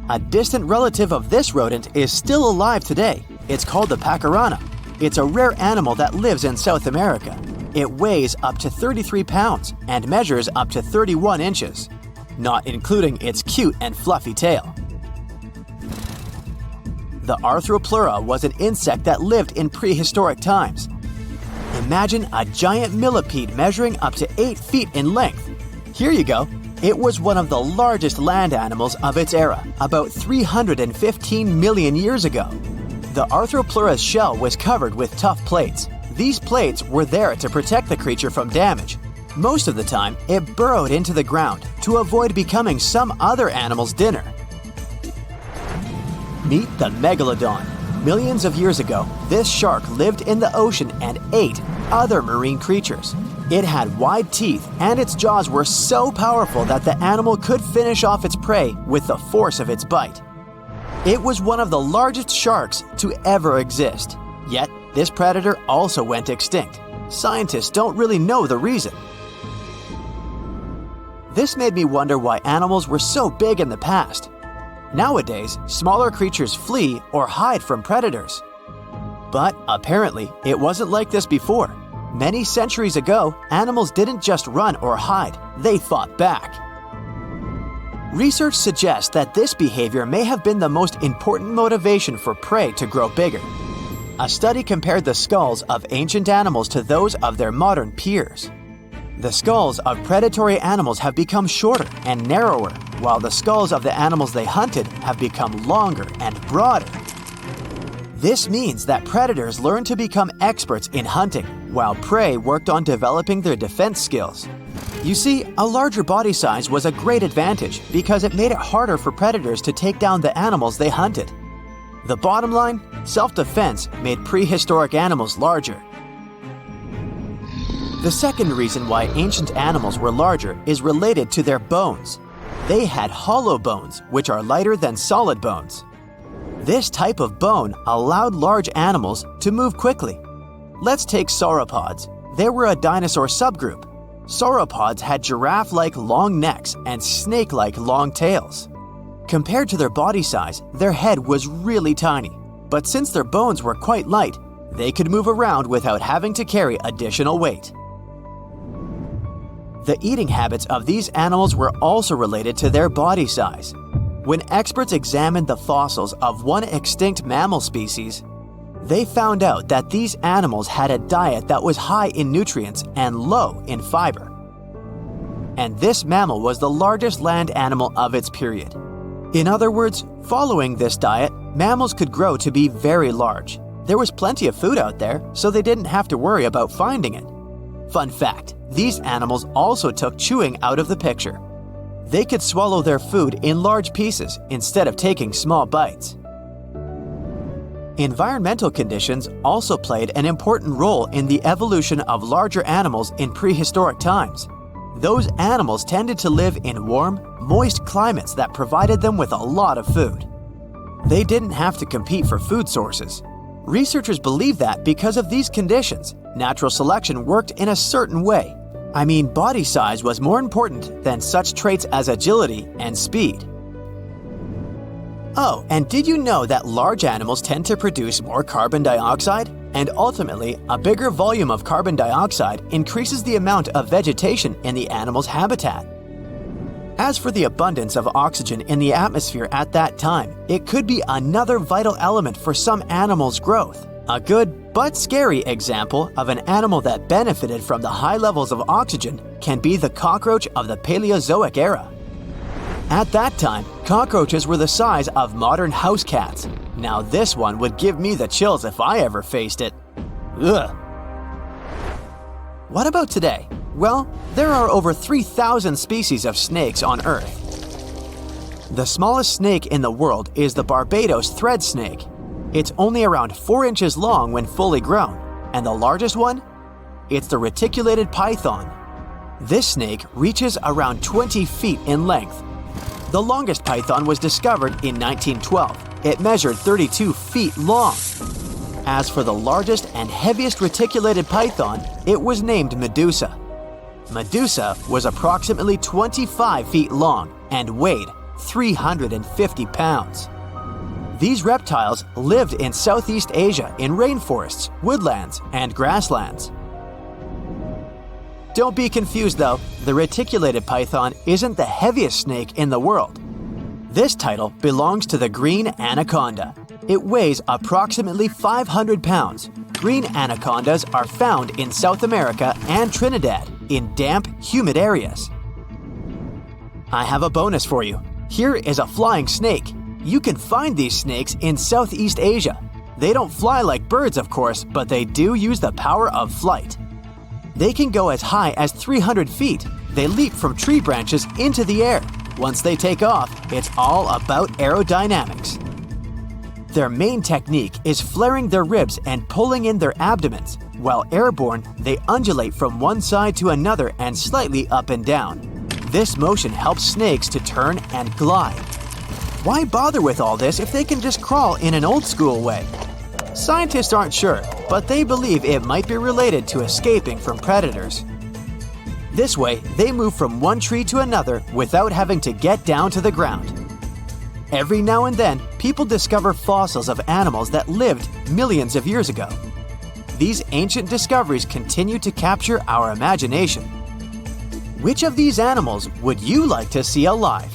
A distant relative of this rodent is still alive today. It's called the pacarana. It's a rare animal that lives in South America. It weighs up to 33 pounds and measures up to 31 inches, not including its cute and fluffy tail. The Arthropleura was an insect that lived in prehistoric times. Imagine a giant millipede measuring up to 8 feet in length. Here you go. It was one of the largest land animals of its era, about 315 million years ago. The Arthropleura's shell was covered with tough plates. These plates were there to protect the creature from damage. Most of the time, it burrowed into the ground to avoid becoming some other animal's dinner. Meet the megalodon. Millions of years ago, this shark lived in the ocean and ate other marine creatures. It had wide teeth, and its jaws were so powerful that the animal could finish off its prey with the force of its bite. It was one of the largest sharks to ever exist. Yet, this predator also went extinct. Scientists don't really know the reason. This made me wonder why animals were so big in the past. Nowadays, smaller creatures flee or hide from predators. But apparently, it wasn't like this before. Many centuries ago, animals didn't just run or hide, they fought back. Research suggests that this behavior may have been the most important motivation for prey to grow bigger. A study compared the skulls of ancient animals to those of their modern peers. The skulls of predatory animals have become shorter and narrower, while the skulls of the animals they hunted have become longer and broader. This means that predators learned to become experts in hunting, while prey worked on developing their defense skills. You see, a larger body size was a great advantage because it made it harder for predators to take down the animals they hunted. The bottom line, self-defense made prehistoric animals larger. The second reason why ancient animals were larger is related to their bones. They had hollow bones, which are lighter than solid bones. This type of bone allowed large animals to move quickly. Let's take sauropods. They were a dinosaur subgroup. Sauropods had giraffe-like long necks and snake-like long tails. Compared to their body size, their head was really tiny. But since their bones were quite light, they could move around without having to carry additional weight. The eating habits of these animals were also related to their body size. When experts examined the fossils of one extinct mammal species, they found out that these animals had a diet that was high in nutrients and low in fiber. And this mammal was the largest land animal of its period. In other words, following this diet, mammals could grow to be very large. There was plenty of food out there, so they didn't have to worry about finding it. Fun fact, these animals also took chewing out of the picture. They could swallow their food in large pieces instead of taking small bites. Environmental conditions also played an important role in the evolution of larger animals in prehistoric times. Those animals tended to live in warm, moist climates that provided them with a lot of food. They didn't have to compete for food sources. Researchers believe that because of these conditions, natural selection worked in a certain way. I mean, body size was more important than such traits as agility and speed. Oh, and did you know that large animals tend to produce more carbon dioxide? And ultimately, a bigger volume of carbon dioxide increases the amount of vegetation in the animal's habitat. As for the abundance of oxygen in the atmosphere at that time, it could be another vital element for some animals' growth. A good but scary example of an animal that benefited from the high levels of oxygen can be the cockroach of the Paleozoic era. At that time, cockroaches were the size of modern house cats. Now this one would give me the chills if I ever faced it. Ugh. What about today? Well, there are over 3,000 species of snakes on Earth. The smallest snake in the world is the Barbados thread snake. It's only around 4 inches long when fully grown, and the largest one? It's the reticulated python. This snake reaches around 20 feet in length. The longest python was discovered in 1912. It measured 32 feet long. As for the largest and heaviest reticulated python, it was named Medusa. Medusa was approximately 25 feet long and weighed 350 pounds. These reptiles lived in Southeast Asia in rainforests, woodlands, and grasslands. Don't be confused though, the reticulated python isn't the heaviest snake in the world. This title belongs to the green anaconda. It weighs approximately 500 pounds. Green anacondas are found in South America and Trinidad in damp, humid areas. I have a bonus for you. Here is a flying snake. You can find these snakes in Southeast Asia. They don't fly like birds, of course, but they do use the power of flight. They can go as high as 300 feet. They leap from tree branches into the air. Once they take off, it's all about aerodynamics. Their main technique is flaring their ribs and pulling in their abdomens. While airborne, they undulate from one side to another and slightly up and down. This motion helps snakes to turn and glide. Why bother with all this if they can just crawl in an old-school way? Scientists aren't sure, but they believe it might be related to escaping from predators. This way, they move from one tree to another without having to get down to the ground. Every now and then, people discover fossils of animals that lived millions of years ago. These ancient discoveries continue to capture our imagination. Which of these animals would you like to see alive?